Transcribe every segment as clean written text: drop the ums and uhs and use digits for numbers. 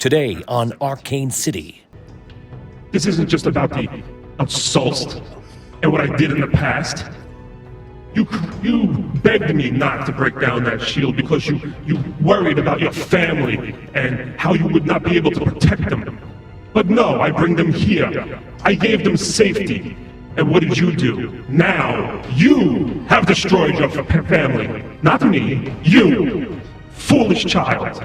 Today on Arcane City. This isn't just about the assault and what I did in the past. You begged me not to break down that shield because you worried about your family and how you would not be able to protect them. But no, I bring them here. I gave them safety. And what did you do? Now, you have destroyed your family. Not me, you. Foolish child.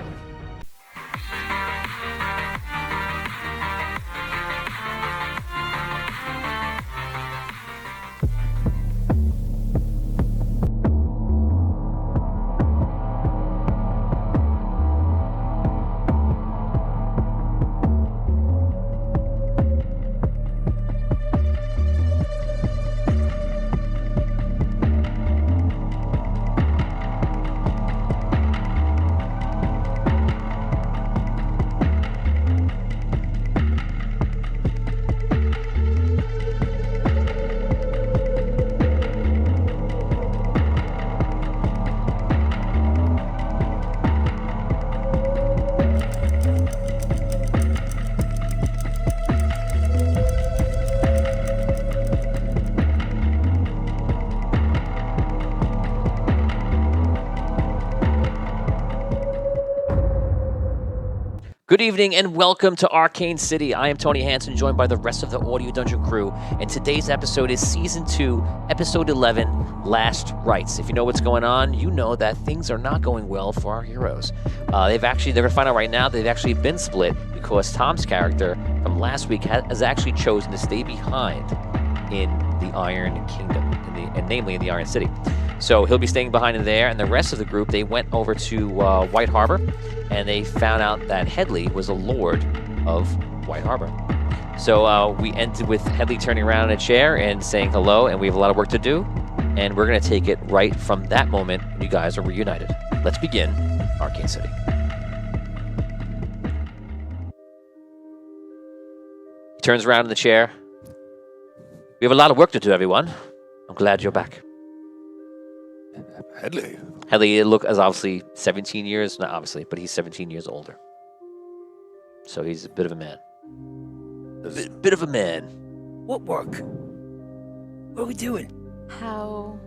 Good evening and welcome to Arcane City. I am Tony Hansen, joined by the rest of the Audio Dungeon crew, and today's episode is Season 2, Episode 11, Last Rites. If you know what's going on, you know that things are not going well for our heroes. They're going to find out right now that they've actually been split because Tom's character from last week has actually chosen to stay behind in the Iron Kingdom, and namely in the Iron City. So he'll be staying behind in there, and the rest of the group, they went over to White Harbor, and they found out that Headley was a lord of White Harbor. So we ended with Headley turning around in a chair and saying hello, and we have a lot of work to do, and we're going to take it right from that moment when you guys are reunited. Let's begin Arcane City. He turns around in the chair. We have a lot of work to do, everyone. I'm glad you're back. Headley is obviously 17 years, not obviously, but he's 17 years older. So he's a bit of a man. A bit of a man. What work? What are we doing? How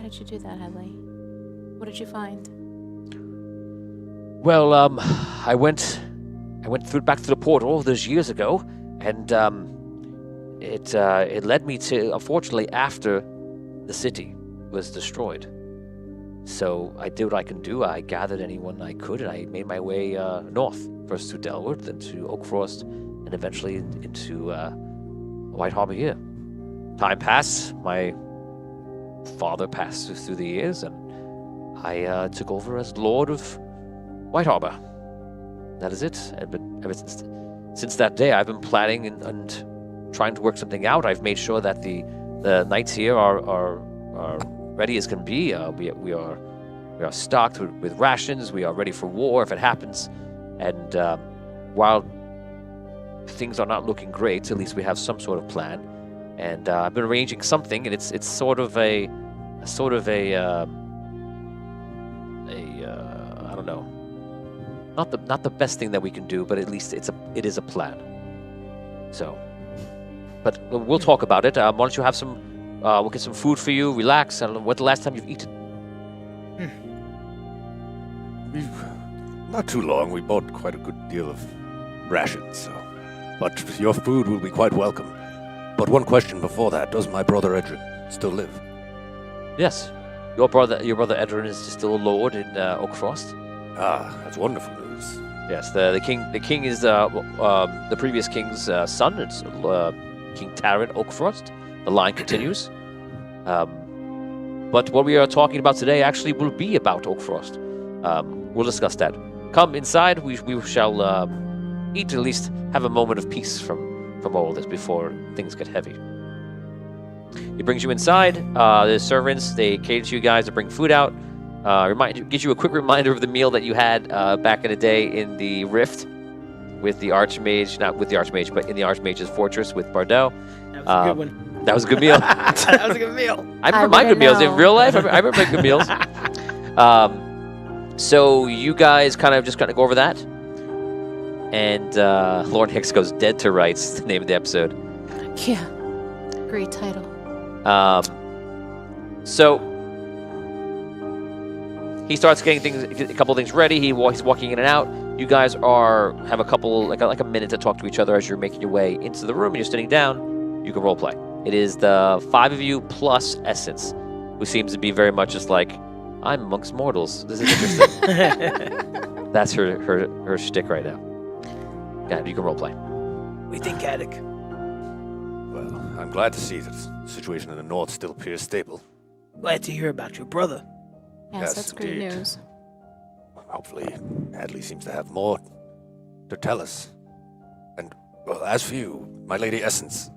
did you do that, Headley? What did you find? Well, I went back through the portal all those years ago, and it led me to, unfortunately, after the city was destroyed. So I did what I can do. I gathered anyone I could, and I made my way north, first to Delwood, then to Oakfrost, and eventually into White Harbor here. Time passed. My father passed through the years, and I took over as Lord of White Harbor. That is it. But ever since that day, I've been planning and trying to work something out. I've made sure that the knights here are ready as can be. We are stocked with rations. We are ready for war if it happens. And while things are not looking great, at least we have some sort of plan. And I've been arranging something, and it's sort of a I don't know, not the best thing that we can do, but at least it is a plan. So. But we'll talk about it. Why don't you have some... we'll get some food for you, relax. I don't know, when's the last time you've eaten? Not too long. We bought quite a good deal of rations, so... But your food will be quite welcome. But one question before that. Does my brother Edrin still live? Yes. Your brother Edrin is still a lord in Oakfrost. Ah, that's wonderful news. Yes, the king is the previous king's son. It's King Tarrant Oakfrost. The line continues. But what we are talking about today actually will be about Oakfrost. We'll discuss that. Come inside. We shall eat, at least have a moment of peace from all this before things get heavy. He brings you inside. The servants, they cater to you guys to bring food out. Gives you a quick reminder of the meal that you had back in the day in the Rift with the Archmage, not with the Archmage, but in the Archmage's Fortress with Bardot. That was a good one. That was a good meal. That was a good meal. I remember my good meals in real life. I remember my good meals. So you guys kind of go over that. And Lauren Hicks goes dead to rights, the name of the episode. Yeah. Great title. So he starts getting a couple of things ready. He's walking in and out. You guys have a couple, like a minute to talk to each other as you're making your way into the room and you're sitting down. You can role play. It is the 5 of you plus Essence, who seems to be very much just like, I'm amongst mortals. This is interesting. That's her shtick right now. Yeah, you can role play. What do you think, Attic? Well, I'm glad to see that the situation in the north still appears stable. Glad to hear about your brother. Yes, Yes, that's great indeed. news. Hopefully, Hadley seems to have more to tell us. And, well, as for you, my lady Essence,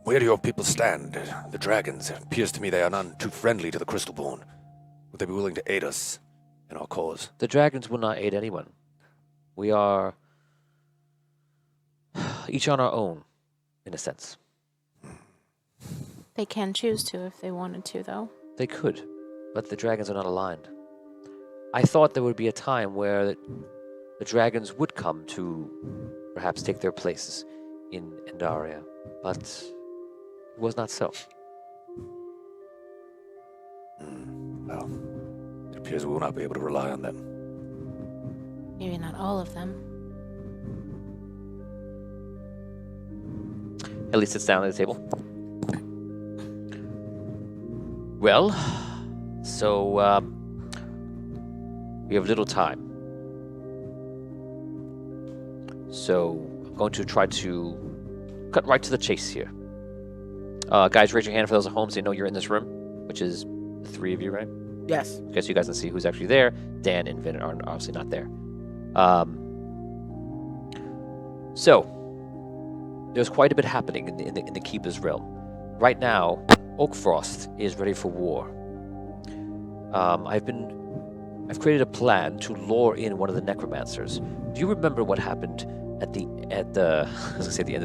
where do your people stand? The dragons, it appears to me they are none too friendly to the Crystalborn. Would they be willing to aid us in our cause? The dragons will not aid anyone. We are each on our own, in a sense. They can choose to if they wanted to, though. They could, but the dragons are not aligned. I thought there would be a time where the dragons would come to perhaps take their places in Endaria, but it was not so. Well, it appears we will not be able to rely on them. Maybe not all of them. Ellie sits down at the table. Well, so we have little time. So I'm going to try to cut right to the chase here. Guys, raise your hand for those at home so you know you're in this room, which is the 3 of you, right? Yes. Okay, so you guys can see who's actually there. Dan and Vin are obviously not there. So there's quite a bit happening in the Keeper's realm. Right now, Oakfrost is ready for war. I've created a plan to lure in one of the necromancers. Do you remember what happened at the I was gonna say the end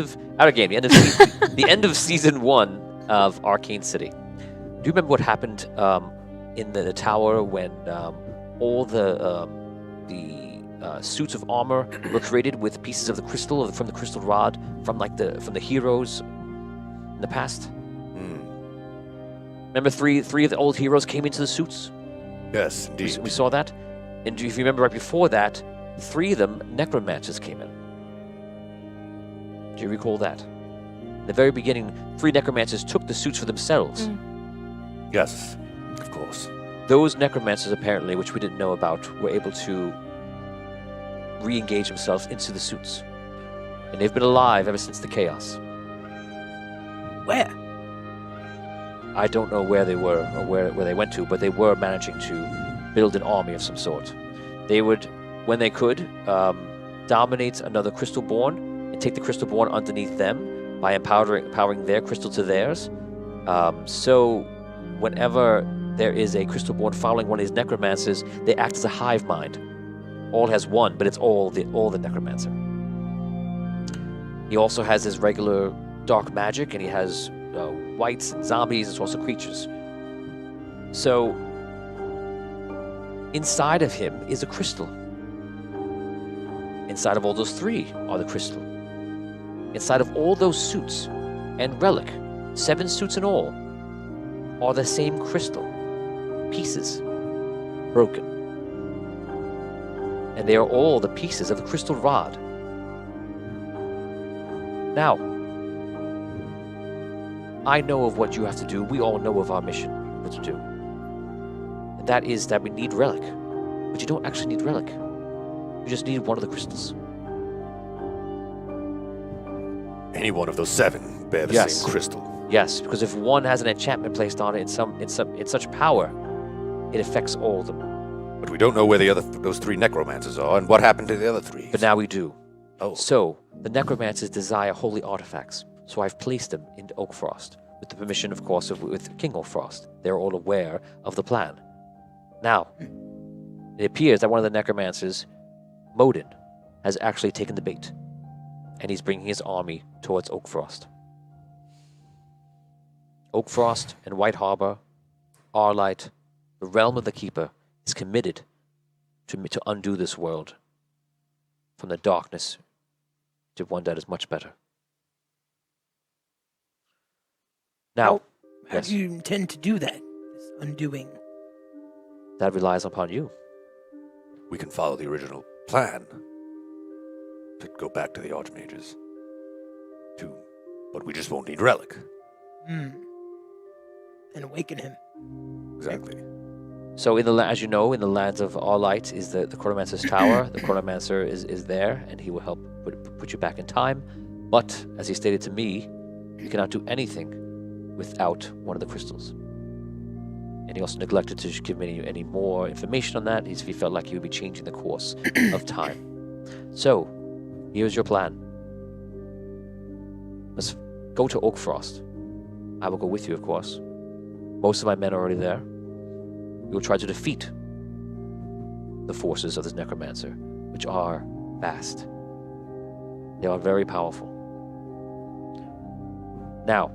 of Arcane, the end of season 1 of Arcane City? Do you remember what happened in the tower when all the suits of armor were created with pieces of the crystal from the crystal rod from the heroes in the past? Remember three of the old heroes came into the suits? Yes, indeed. We saw that. And if you remember right before that, 3 of them necromancers came in. Do you recall that? In the very beginning, 3 necromancers took the suits for themselves. Yes, of course. Those necromancers, apparently, which we didn't know about, were able to re-engage themselves into the suits. And they've been alive ever since the chaos. Where? I don't know where they were or where they went to, but they were managing to build an army of some sort. They would, when they could, dominate another Crystalborn and take the Crystalborn underneath them by empowering their crystal to theirs. So whenever there is a Crystalborn following one of these necromancers, they act as a hive mind. All has one, but it's all the necromancer. He also has his regular dark magic, and he has wights and zombies and also creatures. So inside of him is a crystal. Inside of all those 3 are the crystal. Inside of all those suits and relic, 7 suits in all, are the same crystal. Pieces. Broken. And they are all the pieces of the crystal rod. Now, I know of what you have to do. We all know of our mission, what to do. And that is that we need relic. But you don't actually need relic. You just need one of the crystals. Any one of those 7 bear the Yes. same crystal. Yes, because if one has an enchantment placed on it in such power, it affects all of them. But we don't know where those 3 necromancers are and what happened to the other 3. But now we do. Oh. So, the necromancers desire holy artifacts. So I've placed them into Oakfrost, with the permission, of course, with King Oakfrost. They're all aware of the plan. Now, it appears that one of the necromancers, Modin, has actually taken the bait, and he's bringing his army towards Oakfrost. Oakfrost and White Harbor, Arlight, The realm of the Keeper is committed to undo this world from the darkness to one that is much better. Now, How yes, do you intend to do that? This undoing. that relies upon you. We can follow the original plan to go back to the Archmage's tomb, but we just won't need Relic. And awaken him. Exactly. So, as you know, in the lands of All Light is the Chronomancer's tower. The Chronomancer is there, and he will help put you back in time. But, as he stated to me, you cannot do anything without one of the crystals. And he also neglected to give me any more information on that. He felt like he would be changing the course of time. So, here's your plan. Let's go to Oakfrost. I will go with you, of course. Most of my men are already there. We will try to defeat the forces of this necromancer, which are vast. They are very powerful. Now,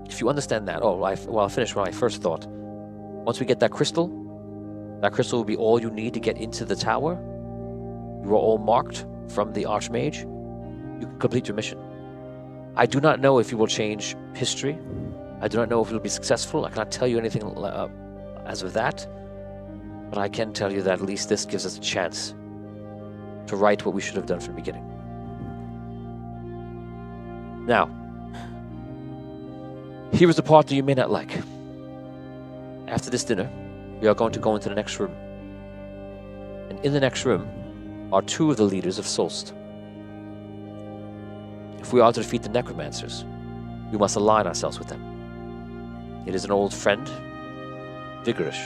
if you understand that, I'll finish what I first thought. Once we get that crystal will be all you need to get into the tower. You are all marked from the Archmage. You can complete your mission. I do not know if you will change history. I do not know if it will be successful. I cannot tell you anything as of that. But I can tell you that at least this gives us a chance to right what we should have done from the beginning. Now, here is the part that you may not like. After this dinner, we are going to go into the next room. And in the next room are two of the leaders of Solst. If we are to defeat the necromancers, we must align ourselves with them. It is an old friend, Vigorish,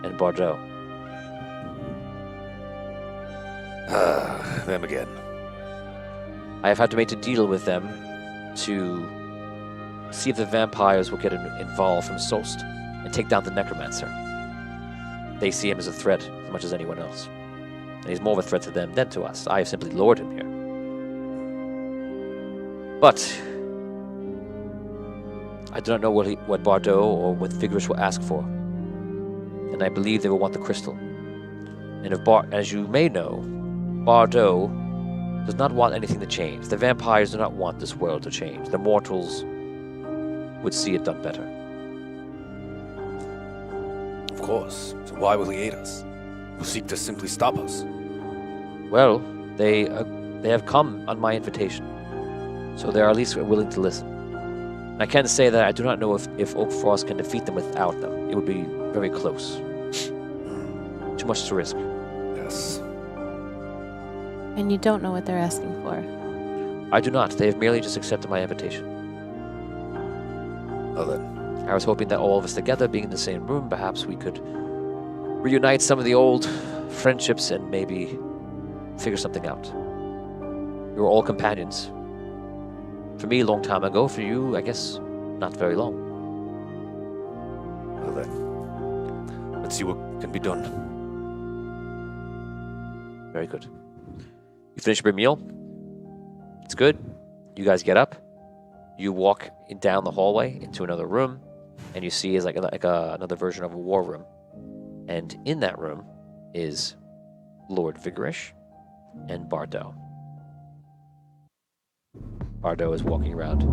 and Bardot. Them again. I have had to make a deal with them to see if the vampires will get involved from Solst and take down the necromancer. They see him as a threat as much as anyone else. And he's more of a threat to them than to us. I have simply lured him here. But I do not know what Bardot or what Vigorish will ask for. And I believe they will want the crystal. And as you may know, Bardot does not want anything to change. The vampires do not want this world to change. The mortals would see it done better. Of course. So why will he aid us? Will seek to simply stop us? Well, they have come on my invitation. So they are at least willing to listen. And I can say that I do not know if Oakfrost can defeat them without them. It would be very close. Too much to risk. Yes. And you don't know what they're asking for. I do not. They have merely just accepted my invitation. Well then. I was hoping that all of us together, being in the same room, perhaps we could reunite some of the old friendships and maybe figure something out. You were all companions. For me, a long time ago. For you, I guess, not very long. Well then. Let's see what can be done. Very good. You finish your meal. It's good. You guys get up. You walk down the hallway into another room, and you see is another version of a war room. And in that room is Lord Vigorish and Bardot. Bardot is walking around.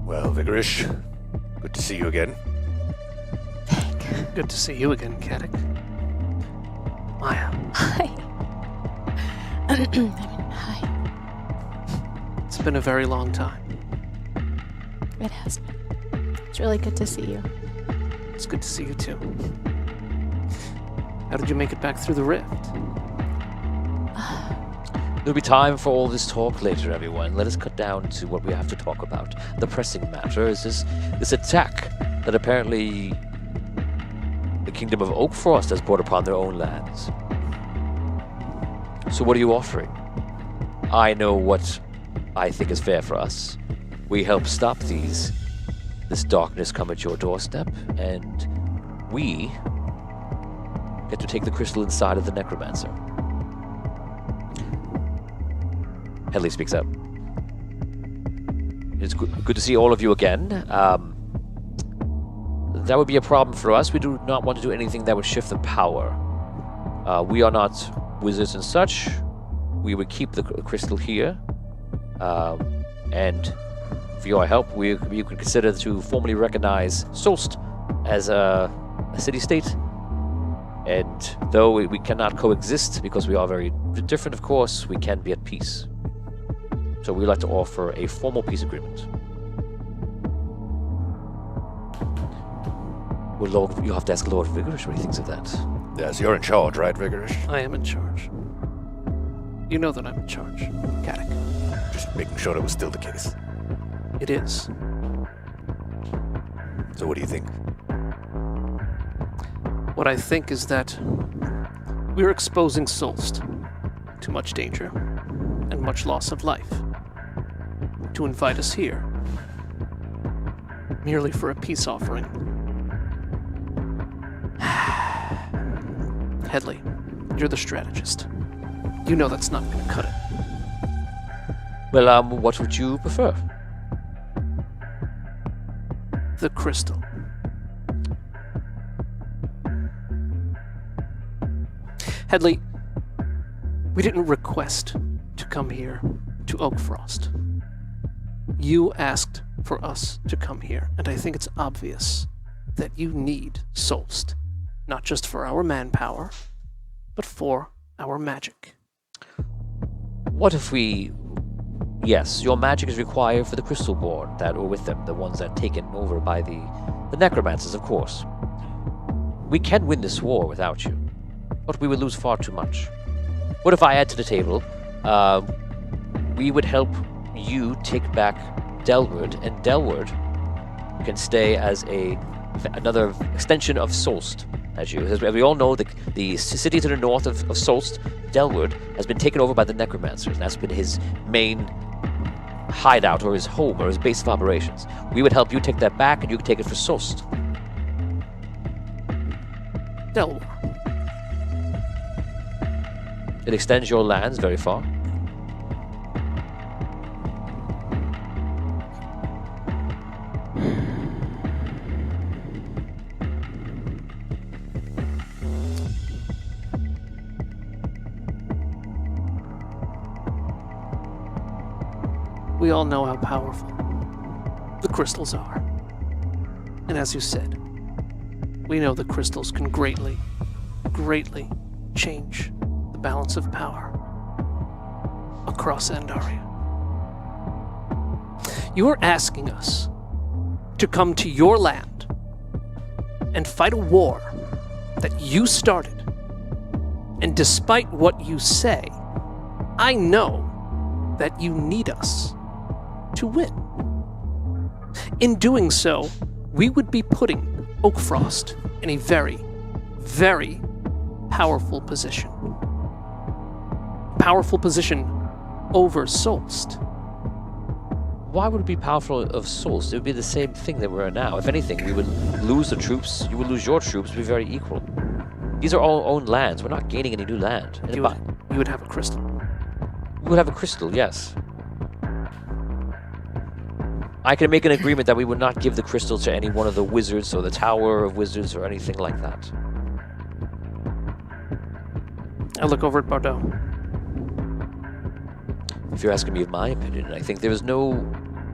Well, Vigorish, good to see you again. Good to see you again, Katic. Maya, Hi. Hi. it's been a very long time. It has been. It's really good to see you. It's good to see you too. How did you make it back through the rift? There'll be time for all this talk later, everyone. Let us cut down to what we have to talk about. The pressing matter is this attack that apparently the kingdom of Oakfrost has brought upon their own lands. So what are you offering? I know what I think is fair for us. We help stop this darkness come at your doorstep, and we get to take the crystal inside of the necromancer. Headley speaks up. It's good to see all of you again. That would be a problem for us. We do not want to do anything that would shift the power. We are not wizards and such. We would keep the crystal here. And for your help, you could consider to formally recognize Solst as a city-state. And though we cannot coexist because we are very different, of course, we can be at peace. So we'd like to offer a formal peace agreement. Well, Lord, you have to ask Lord Vigorish what he thinks of that. Yes, you're in charge, right, Vigorish? I am in charge. You know that I'm in charge, Caddick. Just making sure it was still the case. It is. So what do you think? What I think is that we're exposing Solst to much danger and much loss of life. To invite us here, merely for a peace offering. Headley, you're the strategist. You know that's not going to cut it. Well, what would you prefer? The crystal. Headley, we didn't request to come here to Oakfrost. You asked for us to come here, and I think it's obvious that you need Solst, not just for our manpower, but for our magic. What if we... Yes, your magic is required for the Crystalborn that were with them, the ones that are taken over by the necromancers, of course. We can win this war without you, but we would lose far too much. What if I add to the table, we would help you take back Delward, and Delward can stay as another extension of Solst. As we all know, the city to the north of Solst, Delward, has been taken over by the necromancers, and that's been his main hideout, or his home, or his base of operations. We would help you take that back, and you could take it for Solst. Delwar. It extends your lands very far. We all know how powerful the crystals are. And as you said, we know the crystals can greatly, greatly change the balance of power across Andaria. You are asking us to come to your land and fight a war that you started. And despite what you say, I know that you need us to win. In doing so, we would be putting Oakfrost in a very, very powerful position. Powerful position over Solst. Why would it be powerful of Solst? It would be the same thing that we're now. If anything, we would lose the troops, you would lose your troops, we'd be very equal. These are all owned lands. We're not gaining any new land. You would have a crystal. We would have a crystal, yes. I can make an agreement that we would not give the crystal to any one of the wizards or the Tower of Wizards or anything like that. I look over at Bardot. If you're asking me of my opinion, I think there's no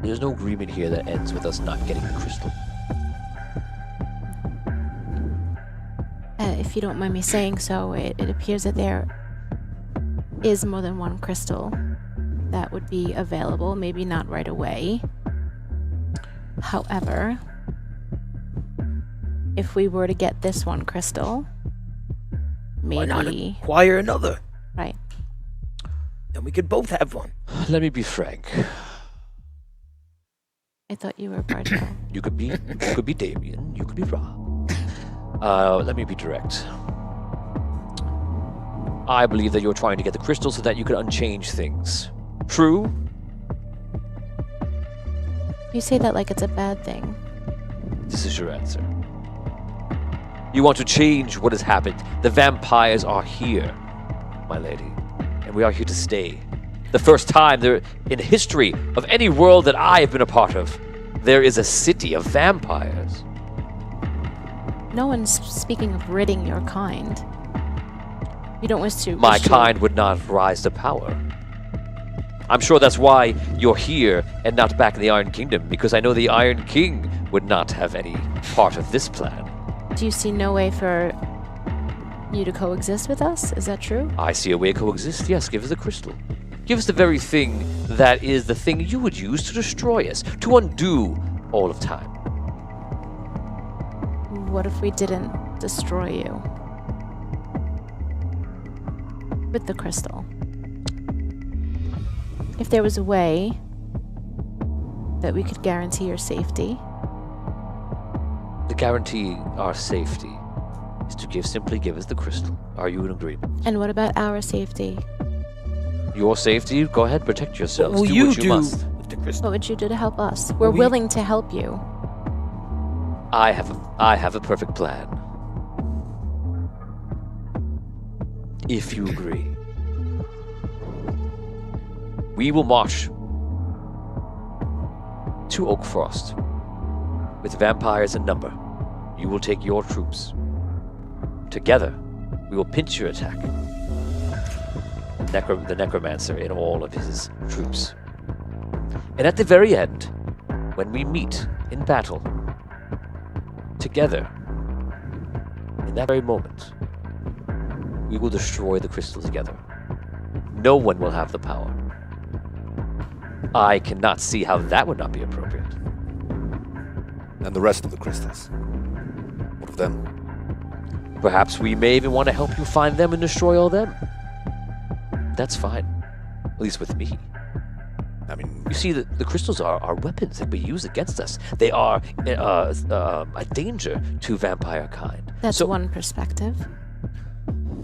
agreement here that ends with us not getting the crystal. If you don't mind me saying so, it appears that there is more than one crystal that would be available, maybe not right away. However, if we were to get this one crystal, maybe... Why not acquire another? Right. Then we could both have one. Let me be frank. I thought you were Bardo. You could be Damien, you could be Rob. Let me be direct. I believe that you're trying to get the crystal so that you can unchange things. True? You say that like it's a bad thing. This is your answer. You want to change what has happened. The vampires are here, my lady. And we are here to stay. The first time there in history of any world that I have been a part of, there is a city of vampires. No one's speaking of ridding your kind. You don't wish to. My kind would not rise to power. I'm sure that's why you're here and not back in the Iron Kingdom, because I know the Iron King would not have any part of this plan. Do you see no way for you to coexist with us? Is that true? I see a way to coexist, yes. Give us the crystal. Give us the very thing that is the thing you would use to destroy us, to undo all of time. What if we didn't destroy you? With the crystal. If there was a way that we could guarantee your safety. To guarantee our safety is to simply give us the crystal. Are you in agreement? And what about our safety? Your safety? Go ahead, protect yourselves. What will do you what you do must. with the crystal? What would you do to help us? We're We- willing to help you. I have a perfect plan. If you agree. We will march to Oakfrost with vampires in number. You will take your troops. Together, we will pinch your attack. The necromancer and all of his troops. And at the very end, when we meet in battle, together, in that very moment, we will destroy the crystal together. No one will have the power. I cannot see how that would not be appropriate. And the rest of the crystals. What of them? Perhaps we may even want to help you find them and destroy all them. That's fine. At least with me. I mean, You see, the crystals are weapons that we use against us. They are a danger to vampire kind. That's So- one perspective.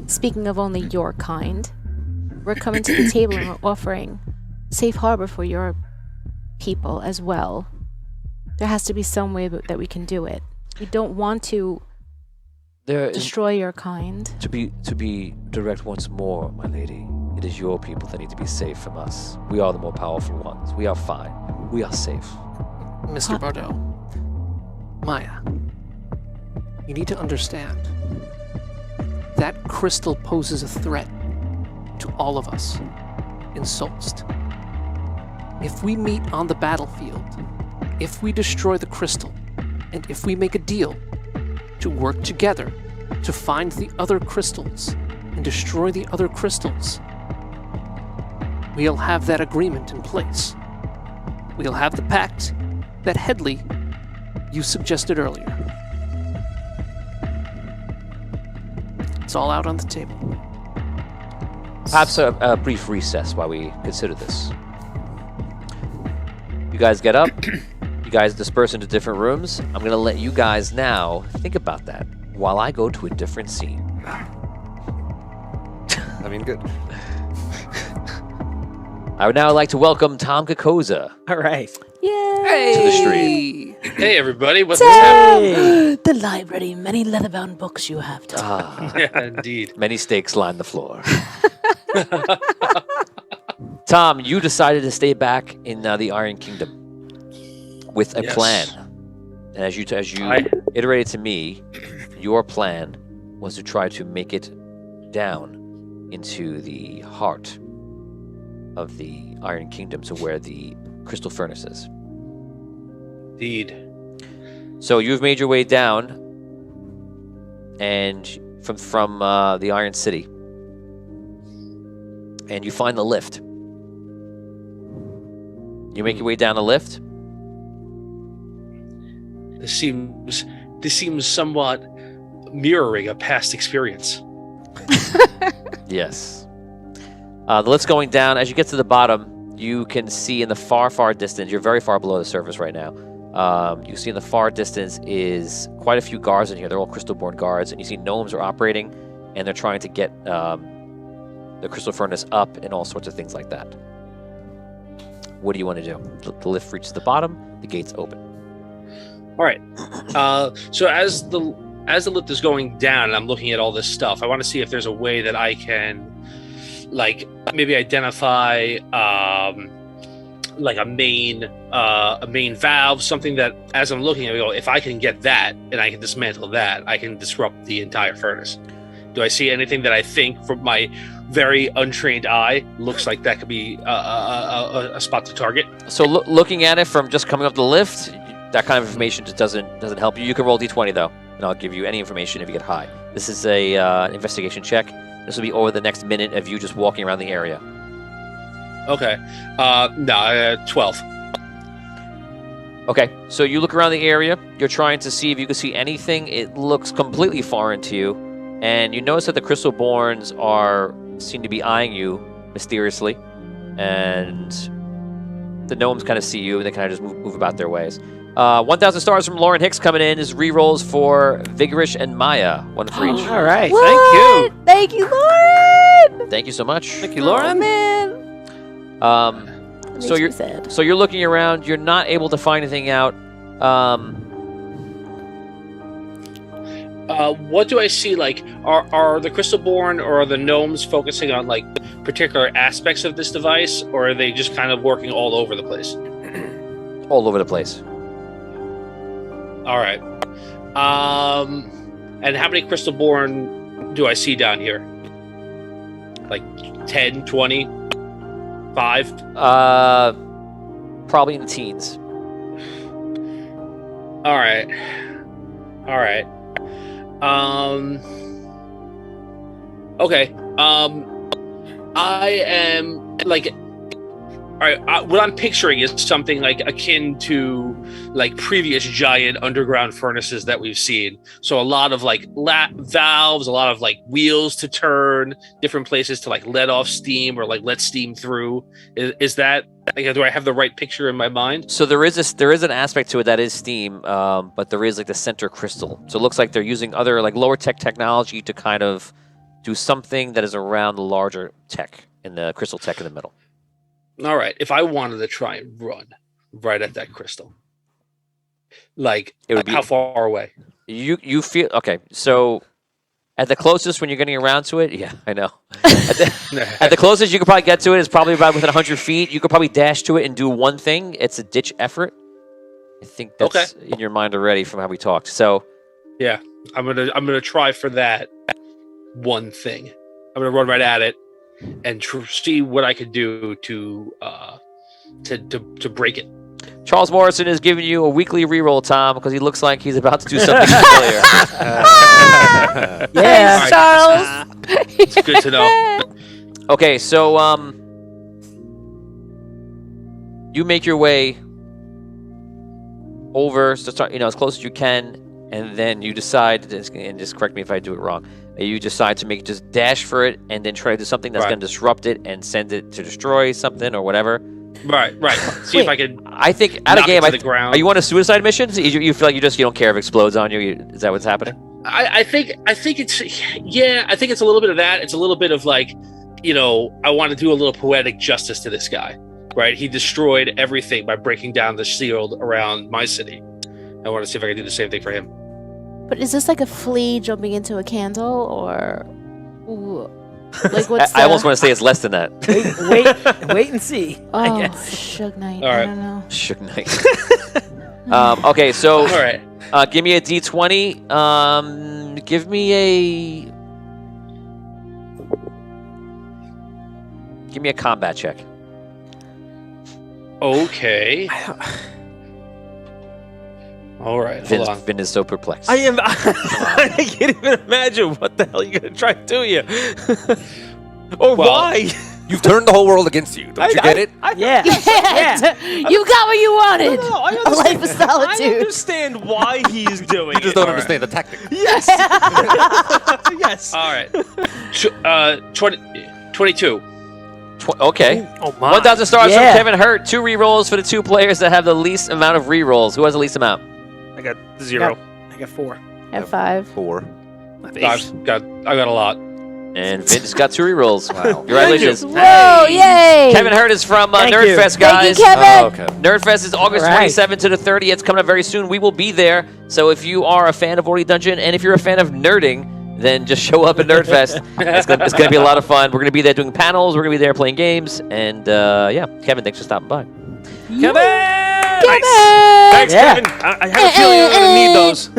Speaking of only your kind, we're coming to the table and we're offering safe harbor for your people as well. There has to be some way that we can do it. We don't want to There is, destroy your kind. to be direct once more, my lady. It is your people that need to be safe from us. We are the more powerful ones. We are fine. We are safe. Mr. Bardot, Maya, you need to understand that crystal poses a threat to all of us in Solst. If we meet on the battlefield, if we destroy the crystal, and if we make a deal to work together to find the other crystals and destroy the other crystals, we'll have that agreement in place. We'll have the pact that Headley, you suggested earlier. It's all out on the table. Perhaps a brief recess while we consider this. You guys get up. You guys disperse into different rooms. I'm going to let you guys now think about that while I go to a different scene. I mean, good. I would now like to welcome Tom Kakoza All right. Yay! to the stream. Hey everybody, what's happening? The library, many leather-bound books you have. To Ah, Yeah, indeed. many stakes line the floor. Tom, you decided to stay back in the Iron Kingdom with a Yes. plan. And as you iterated to me, your plan was to try to make it down into the heart of the Iron Kingdom to where the crystal furnace is. Indeed. So you've made your way down, and from the Iron City, and you find the lift. You make your way down the lift. This seems somewhat mirroring a past experience. Yes. The lift's going down. As you get to the bottom, you can see in the far, far distance. You're very far below the surface right now. You see in the far distance is quite a few guards in here. They're all crystal-born guards, and you see gnomes are operating, and they're trying to get the crystal furnace up and all sorts of things like that. What do you want to do? The lift reaches the bottom. The gates open. All right. So as the lift is going down, and I'm looking at all this stuff, I want to see if there's a way that I can like maybe identify like a main valve, something that as I'm looking at it, I go, if I can get that and I can dismantle that, I can disrupt the entire furnace. Do I see anything that I think from my very untrained eye looks like that could be a spot to target? So looking at it from just coming up the lift, that kind of information just doesn't help you. You can roll d20 though, and I'll give you any information if you get high. This is a investigation check. This will be over the next minute of you just walking around the area. Okay. No, 12. Okay, so you look around the area. You're trying to see if you can see anything. It looks completely foreign to you. And you notice that the Crystalborns seem to be eyeing you mysteriously. And the gnomes kind of see you, and they kind of just move about their ways. 1,000 stars from Lauren Hicks coming in is rerolls for Vigorish and Maya. One for each. All right. What? Thank you. Thank you, Lauren. Thank you so much. Thank you, Lauren. Oh, man. So you're sad. So you're looking around. You're not able to find anything out. What do I see? Like, are the Crystalborn or are the gnomes focusing on like particular aspects of this device, or are they just kind of working all over the place? All over the place. All right. And how many Crystalborn do I see down here? Like 10, 20, 5? Probably in the teens. All right. Okay. I am like, all right. What I'm picturing is something like akin to like previous giant underground furnaces that we've seen. So a lot of like valves, a lot of like wheels to turn, different places to like let off steam or like let steam through. Is that? Like, do I have the right picture in my mind? So there is an aspect to it that is steam, but there is like the center crystal. So it looks like they're using other like lower tech technology to kind of do something that is around the larger tech and the crystal tech in the middle. All right. If I wanted to try and run right at that crystal, like it would be, how far away? You feel okay. So at the closest when you're getting around to it, yeah, I know. At the closest you could probably get to it is probably about within 100 feet. You could probably dash to it and do one thing. It's a ditch effort. I think that's in your mind already from how we talked. So yeah, I'm gonna try for that one thing. I'm gonna run right at it and see what I could do to break it. Charles Morrison is giving you a weekly reroll, Tom, because he looks like he's about to do something familiar. Yes, Right. Charles. It's good to know. Okay, so you make your way over, so start, as close as you can, and then you decide, and just correct me if I do it wrong, you decide to just dash for it, and then try to do something that's going to disrupt it and send it to destroy something or whatever. Right. See if I can. I think out of game, the ground. Are you on a suicide mission? So you feel like you don't care if it explodes on you? Is that what's happening? I think it's I think it's a little bit of that. It's a little bit of like, I want to do a little poetic justice to this guy, right? He destroyed everything by breaking down the shield around my city. I want to see if I can do the same thing for him. But is this like a flea jumping into a candle, or like what's I almost want to say it's less than that. Wait and see. I guess. Suge Knight. All right. I don't know. Suge Knight. Okay, so All right. Give me a D20. Give me a combat check. Okay. All right. Hold on. Vin is so perplexed. I am. I can't even imagine what the hell you're gonna try to do you. Or why? You've turned the whole world against you. Don't you get it? Yeah. You got what you wanted. No, I A life of I solitude. understand why he's doing You just it. don't understand the tactic. Yes. Yes. All right. 22. Okay. Oh my. 1,000 stars Yeah. from Kevin Hurt. 2 rerolls for the 2 players that have the least amount of rerolls. Who has the least amount? I got 0. I got 4. At 5. 4. I got a lot. And Vince got 2 rerolls. Wow. Congratulations. Whoa! Yay! Kevin Hurt is from Thank you. Nerdfest, guys. Thank you, Kevin. Oh, okay. Nerdfest is August All right. 27th to the 30th. It's coming up very soon. We will be there. So if you are a fan of Orly Dungeon and if you're a fan of nerding, then just show up at Nerdfest. It's gonna be a lot of fun. We're gonna be there doing panels. We're gonna be there playing games. And yeah, Kevin, thanks for stopping by. Kevin! Nice. Thanks, Yeah. Kevin. I have a feeling you're gonna need those.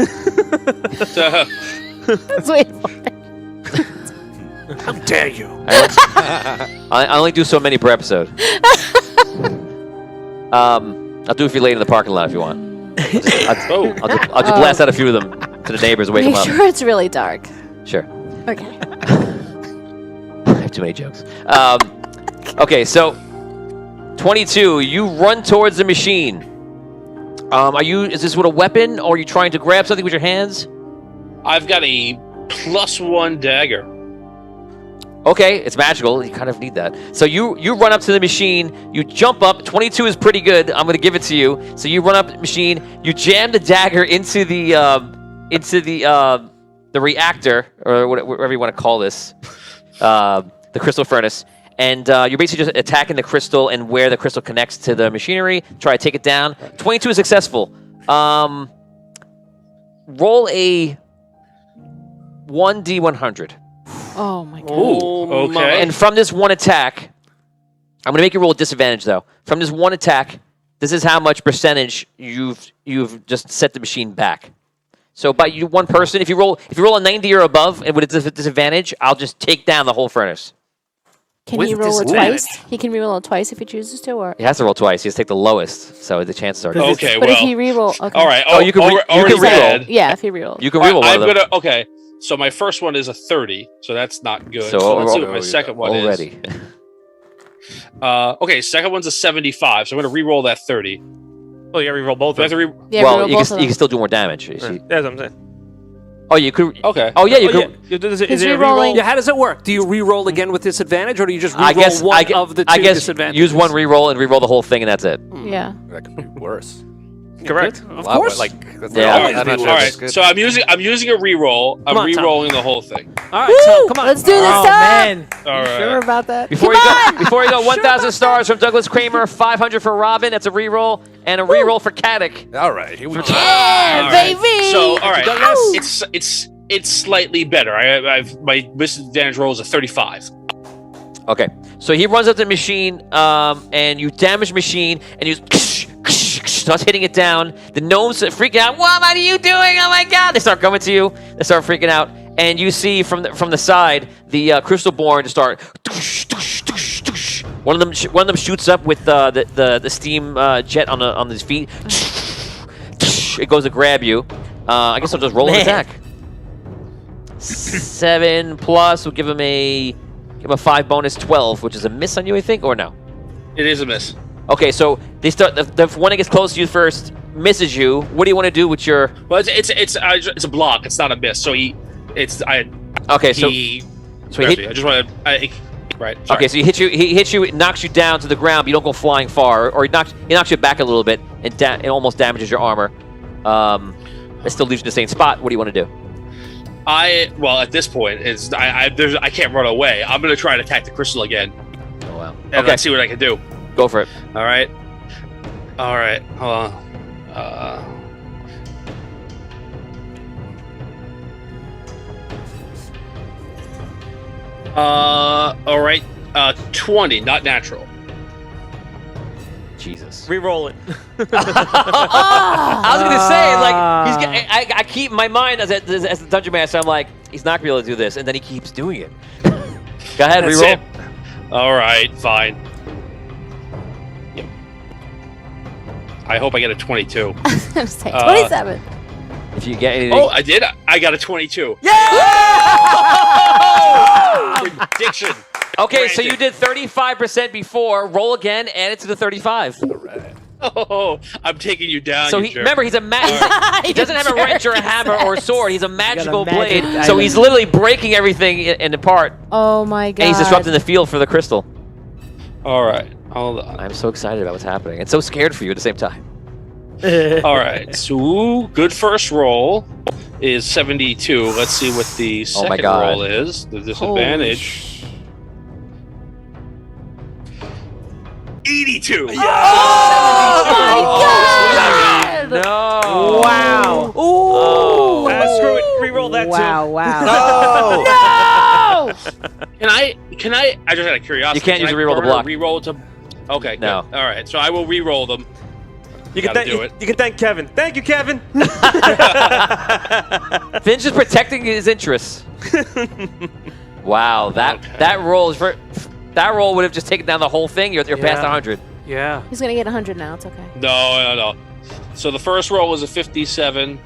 Let's wait for it. How dare you? I only do so many per episode. I'll do a few later in the parking lot if you want. I'll just blast out a few of them to the neighbors, wake Make them up. sure it's really dark. Sure. Okay. I have too many jokes. Okay, so 22. You run towards the machine. Is this with a weapon, or are you trying to grab something with your hands? I've got a +1 dagger. Okay, it's magical. You kind of need that. So you run up to the machine. You jump up. 22 is pretty good. I'm going to give it to you. So you run up to the machine. You jam the dagger into the reactor, or whatever you want to call this, the crystal furnace. And you're basically just attacking the crystal and where the crystal connects to the machinery. Try to take it down. 22 is successful. Roll a 1d100. Oh my god. Ooh, okay. And from this one attack, I'm going to make you roll a disadvantage, though. From this one attack, this is how much percentage you've just set the machine back. So by you one person, if you roll a 90 or above and with a disadvantage, I'll just take down the whole furnace. Can With he roll it disadvantage. twice? He can re-roll it twice if he chooses to, or He has to roll twice. He has to take the lowest, so the chances are. Okay, but well. if he re-roll, okay. All right. Oh, you can already re-roll. bad. Yeah, if he re-rolls. You can reroll one I'm of them. gonna. Okay. So my first one is a 30, so that's not good. So So let's see overall- what my second one already. is. Okay, second one's a 75, so I'm gonna re-roll that 30. Oh, you gotta reroll both Do I of have them. to re- Yeah, Well, re-roll you both can, of you can them. still do more damage. You see. That's what I'm saying. Oh, you could. Okay. Oh yeah, you Oh, could. yeah. Is He's it a rerolling. reroll? Yeah, how does it work? Do you re-roll again with disadvantage, or do you just re-roll I guess one of the two I guess disadvantages? use one reroll and reroll the whole thing, and that's it. Yeah. That could be worse. Correct. Of Wow, course. Like, that's Yeah. not- All right, I'm not sure all if right. that's good. So I'm using a re-roll. I'm Come on, Tom. re-rolling the whole thing. All right, Tom, come on. Let's do this, Oh, Tom. man. All right. Sure about that? Before you go, 1,000 stars from Douglas Kramer, 500 for Robin. That's a reroll, and a reroll for Caddick. All right, here we go. Yeah, All right. baby. So all right, Douglas. it's slightly better. I've my disadvantage roll is a 35. Okay, so he runs up to the machine, and you damage the machine, and you starts hitting it down. The gnomes freak out. What are you doing? Oh my god! They start coming to you. They start freaking out, and you see from the side the crystal born just start. One of them shoots up with the steam jet on his feet. It goes to grab you. I guess I'll just roll an attack. 7 plus. We'll give him a 5 bonus, 12, which is a miss on you, I think, or no? It is a miss. Okay, so they start. The one that gets close to you first misses you. What do you want to do with your? Well, it's a block. It's not a miss. So Okay, so he. so he hit, I just want to. Right. Sorry. okay, so he hits you, it knocks you down to the ground, but you don't go flying far, or he knocks you back a little bit, and it almost damages your armor. It still leaves you in the same spot. What do you want to do? Well, at this point, I can't run away. I'm gonna try and attack the crystal again, Oh wow. and Okay, let's see what I can do. go for it. All right. Hold on. All right. 20, not natural. Jesus. Reroll it. I was gonna say, like, I keep my mind as the dungeon master. I'm like, he's not gonna be able to do this, and then he keeps doing it. Go ahead, That's reroll. it. All right, fine. Yep. I hope I get a 22. I'm saying 27. If you get anything. Oh, I did. I got a 22. Prediction. Okay, so Granted. you did 35% before. Roll again, add it to the 35. Oh, I'm taking you down. So you jerk. remember, he's a he doesn't have a wrench or a hammer or a sword. He's a magical magic blade. So item. he's literally breaking everything in apart, Oh my god. and he's disrupting the field for the crystal. All right, hold on. I'm so excited about what's happening, and so scared for you at the same time. All right, so good first roll is 72. Let's see what the Oh my second God. roll is. The disadvantage. 82. Oh my god! No. Wow. Ooh. Screw it. Reroll that Wow, too. wow. Can I just out of curiosity? You can't use can a reroll to burn or block. Reroll to. Okay. No. Good. All right. So I will reroll them. You can, Gotta do it. you can thank Kevin. Thank you, Kevin. Finn's just protecting his interests. Wow, that roll is that roll would have just taken down the whole thing. You're past 100. Yeah. He's gonna get 100 now. It's okay. No. So the first roll was a 57,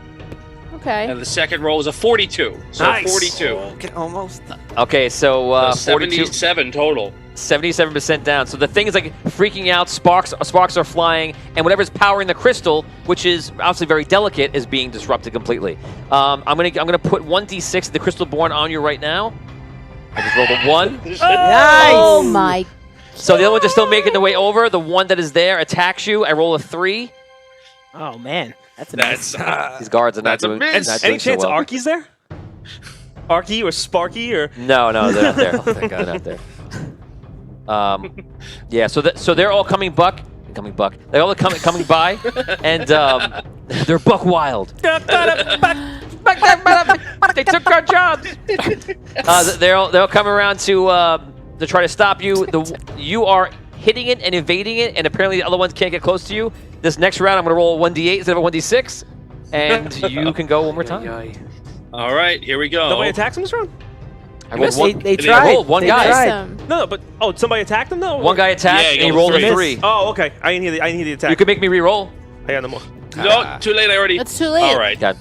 Okay. and the second roll was a 42. So Nice. 42. Okay, almost. Okay, so 42, 77 total. 77% down. So the thing is like freaking out. Sparks are flying, and whatever's powering the crystal, which is obviously very delicate, is being disrupted completely. I'm gonna put 1d6 of the crystal born on you right now. I just rolled a 1. Oh my. So the other ones are still making their way over. The one that is there attacks you. I roll a 3. Oh man, that's a That's These guards are not That's a doing, miss. not Any doing so chance well. Arky's there? Arky or Sparky or? No, they're not there. They're not there. Yeah, so they're all coming buck. They're all coming by, and they're buck wild. They took our jobs. They'll come around to try to stop you. You are hitting it and evading it, and apparently the other ones can't get close to you. This next round, I'm going to roll a 1d8 instead of a 1d6, and you can go one more time. All right, here we go. Nobody attacks him this round? I rolled one. They I tried. rolled one They guy. tried. No, but somebody attacked him though. One guy attacked, Yeah, and he you rolled rolled a a 3. Oh, okay. I didn't hear the attack. You can make me re-roll. I got no more. No, too late. I already. That's too late. All right. God.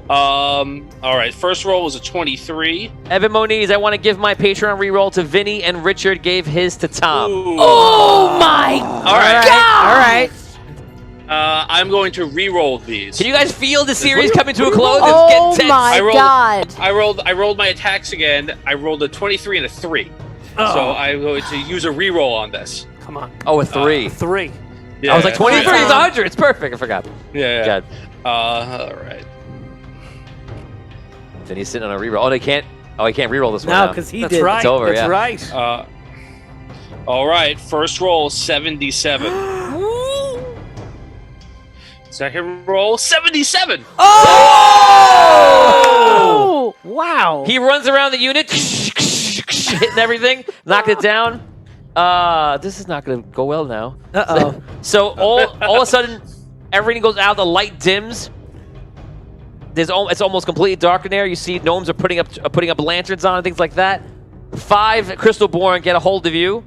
All right. First roll was a 23. Evan Moniz, I want to give my Patreon re-roll to Vinny, and Richard gave his to Tom. Ooh. Oh my All right. God! All right. I'm going to re-roll these. Can you guys feel the series coming to a close? It's Oh getting tense. my I rolled- God! I rolled my attacks again. I rolled a 23 and a 3. So I'm going to use a re-roll on this. Come on. Oh, a 3. 3. Yeah. I was like, 23 is Tom. 100. It's perfect. I forgot. Yeah. God. All right. Vinny's sitting on a re-roll. Oh, he can't re-roll this one No, now. because he That's did. right. It's over, That's yeah. right. All right. First roll 77. Second roll 77. Oh! Wow. He runs around the unit, hitting everything, knocking it down. This is not going to go well now. Uh-oh. So all of a sudden, everything goes out. The light dims. It's almost completely dark in there. You see gnomes are putting up lanterns on and things like that. 5 crystalborn get a hold of you.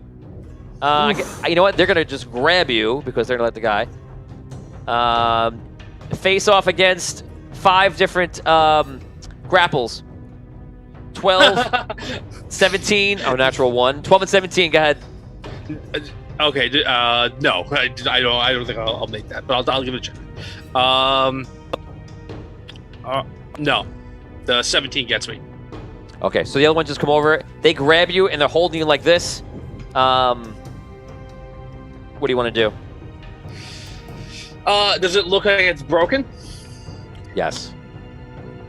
You know what? They're gonna just grab you because they're gonna let the guy face off against 5 different grapples. 12, 17. Oh, natural 1. 12 and 17. Go ahead. Okay. No, I don't think I'll make that, but I'll give it a check. No, the 17 gets me. Okay, so the other ones just come over. They grab you and they're holding you like this. What do you want to do? Does it look like it's broken? Yes.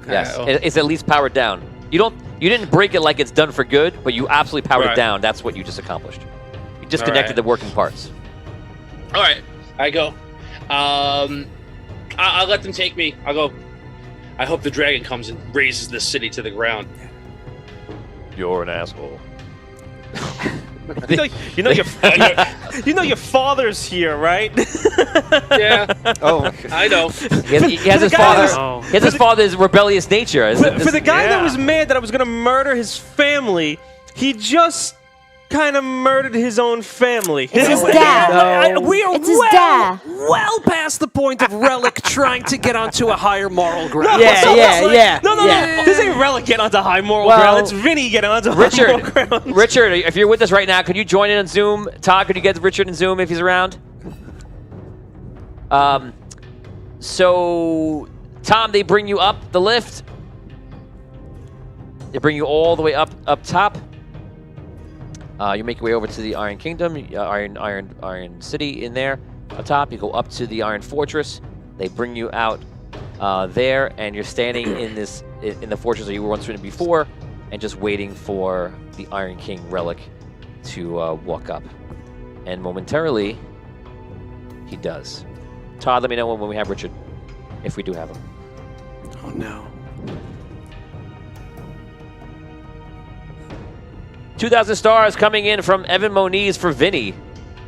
Okay, Yes. well. It's at least powered down. You didn't break it like it's done for good, but you absolutely powered it Right. down. That's what you just accomplished. You disconnected right. the working parts. All right, I go. I'll let them take me. I'll go. I hope the dragon comes and razes this city to the ground. You're an asshole. You know your father's here, right? Yeah, Oh, I know. He has his guy father. that He has his father's rebellious nature. For the guy that Yeah. was mad that I was gonna murder his family, he just kind of murdered his own family. It's his dad. We are It's his dad. well past the point of Relic trying to get onto a higher moral ground. Yeah. No. This ain't Relic getting onto high moral Well, ground. It's Vinny getting onto high moral Richard, ground. Richard, if you're with us right now, could you join in on Zoom? Todd, could you get Richard in Zoom if he's around? So, Tom, they bring you up the lift. They bring you all the way up top. You make your way over to the Iron Kingdom, Iron City in there. Up top, you go up to the Iron Fortress. They bring you out there, and you're standing in the fortress that you were once in before, and just waiting for the Iron King relic to walk up. And momentarily, he does. Todd, let me know when we have Richard, if we do have him. Oh no. 2,000 stars coming in from Evan Moniz for Vinny.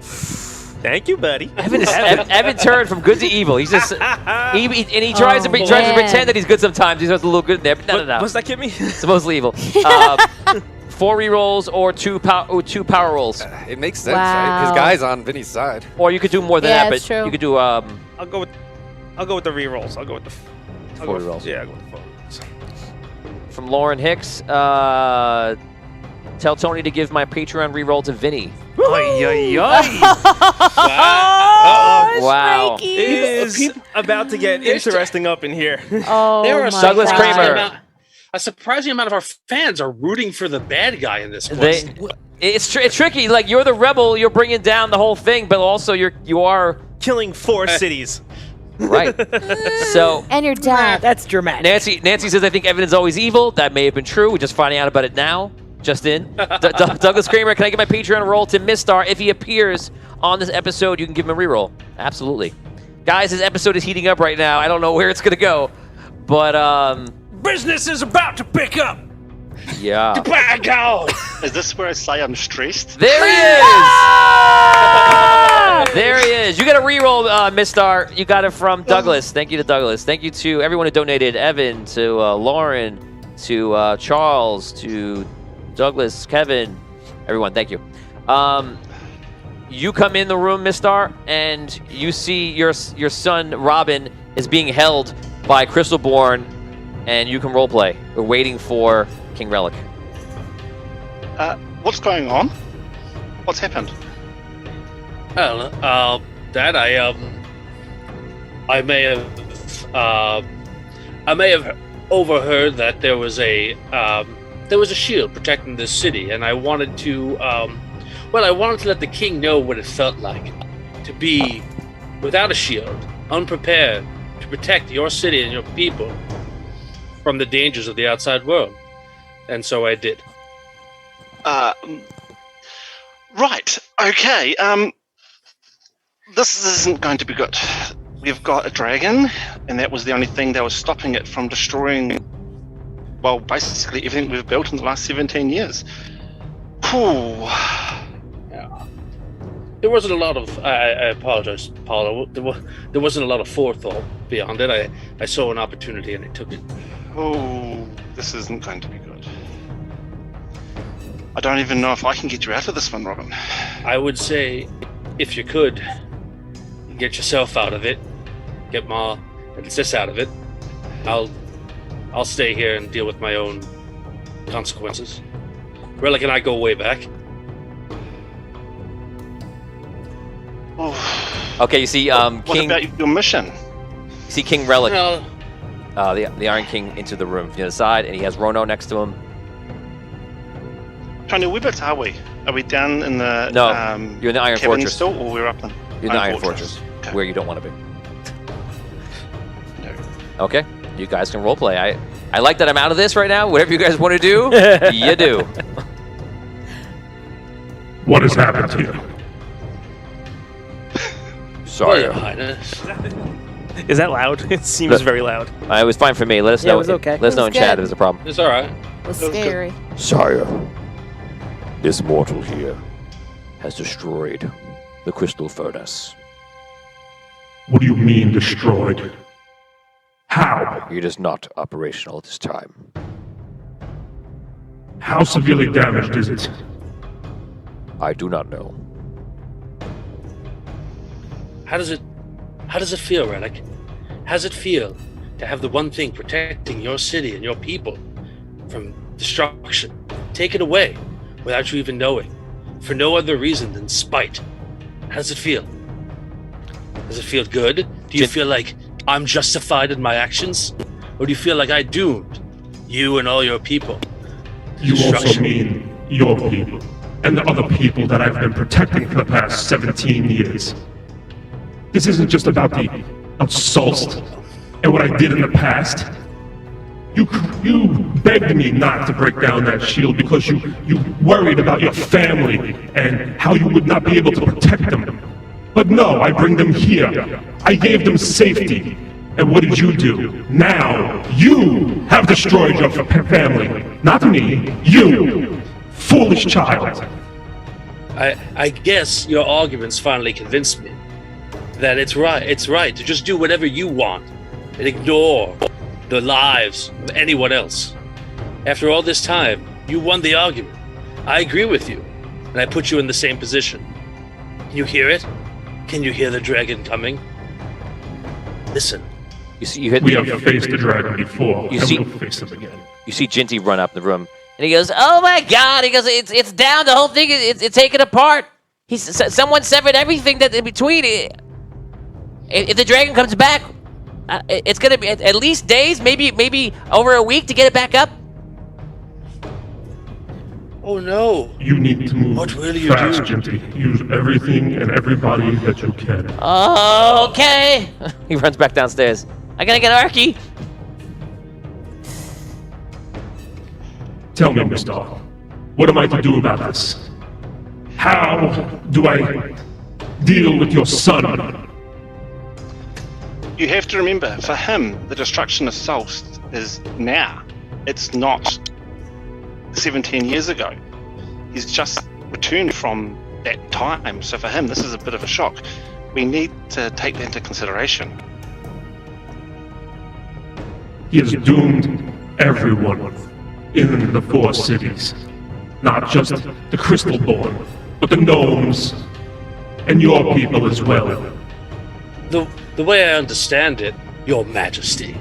Thank you, buddy. Evan turned from good to evil. He's just he tries to pretend that he's good sometimes. He's just a little good in there, but no. What's that kid me? It's mostly evil. 4 rerolls or two power rolls. It makes sense, right? His guy's on Vinny's side. Or you could do more than that, but that's true. you could do I'll go with the rerolls. I'll go with the 4 rerolls. Yeah, I'll go with the 4 rerolls. From Lauren Hicks. Tell Tony to give my Patreon reroll to Vinny. Wow. It is about to get interesting up in here. Oh, There are my Douglas God. Kramer. A surprising amount of our fans are rooting for the bad guy in this quest. It's tricky. Like, you're the rebel, you're bringing down the whole thing, but also you are Killing 4 cities. right. So And your dad. That's dramatic. Nancy says, I think Evan is always evil. That may have been true. We're just finding out about it now. Just in. Douglas Kramer, can I get my Patreon roll to Mistar? If he appears on this episode, you can give him a reroll. Absolutely. Guys, this episode is heating up right now. I don't know where it's going to go. But, Business is about to pick up. yeah. Bad guy! Is this where I say I'm stressed? There he is! There he is. You got a reroll, Mistar. You got it from Douglas. Thank you to Douglas. Thank you to everyone who donated. Evan, to Lauren, to Charles, to Douglas, Kevin, everyone. Thank you. You come in the room, Mistar, and you see your son, Robin, is being held by Crystalborn, and you can roleplay. We're waiting for King Relic. What's going on? What's happened? Well, Dad, I may have overheard that there was a shield protecting this city, and I wanted to, I wanted to let the king know what it felt like to be without a shield, unprepared to protect your city and your people from the dangers of the outside world. And so I did. Right. Okay. This isn't going to be good. We've got a dragon, and that was the only thing that was stopping it from destroying, well, basically everything we've built in the last 17 years. Whew. Yeah. There wasn't a lot of, I apologize, Paula, there wasn't a lot of forethought beyond it. I saw an opportunity and I took it. Oh, this isn't going to be good. I don't even know if I can get you out of this one, Robin. I would say, if you could, get yourself out of it, get Ma and Sis out of it. I'll stay here and deal with my own consequences. Relic and I go way back. Oh, Okay, you see what King. about your mission? You see King Relic, Well, the Iron King, into the room from the other side, and he has Rono next to him. Tony, whereabouts are we? Are we down in the No, you're in the Iron cabin Fortress. still, or we're up in You're in the Iron Fortress, Okay. where you don't want to be. No. Okay, you guys can roleplay. I like that I'm out of this right now. Whatever you guys want to do, you do. What has happened to you? Sorry. Your Highness. Is that loud? It seems very loud. It was fine for me. Let us Yeah, know. it was okay. Let us It know was in chat if good. there's a problem. It's all right. It was That was good. scary. Sire, this mortal here has destroyed the crystal furnace. What do you mean destroyed? How? It is not operational at this time. How severely damaged is it? I do not know. How does it feel, Relic? How does it feel to have the one thing protecting your city and your people from destruction taken away without you even knowing, for no other reason than spite? How does it feel? Does it feel good? Do you feel like I'm justified in my actions? Or do you feel like I doomed you and all your people to You also destruction? mean your people, and the other people that I've been protecting for the past 17 years. This isn't just about the assault and what I did in the past. You begged me not to break down that shield because you worried about your family and how you would not be able to protect them. But no, I bring them here. I gave them safety. And what did you do? Now, you have destroyed your family. Not me, you. foolish child. I guess your arguments finally convinced me that it's right to just do whatever you want and ignore the lives of anyone else. After all this time, you won the argument. I agree with you, and I put you in the same position. Can you hear it? Can you hear the dragon coming? Listen. We have faced the dragon before, we'll face him again. You see Jinty run up the room, and he goes, "Oh my God!" He goes, "It's down. The whole thing it's taken apart. Someone severed everything that in between. If the dragon comes back, it's gonna be at least days, maybe over a week to get it back up." Oh no! You need to move What will you fast, do? Jinty. Use everything and everybody that you can. Okay. He runs back downstairs. I gotta get Arky. Tell me, Mr. What am I to do about this? How do I deal with your son? You have to remember, for him, the destruction of Solst is now. It's not 17 years ago. He's just returned from that time. So for him, this is a bit of a shock. We need to take that into consideration. He has doomed everyone in the 4 cities. Not just the Crystalborn, but the gnomes and your people as well. The way I understand it, Your Majesty,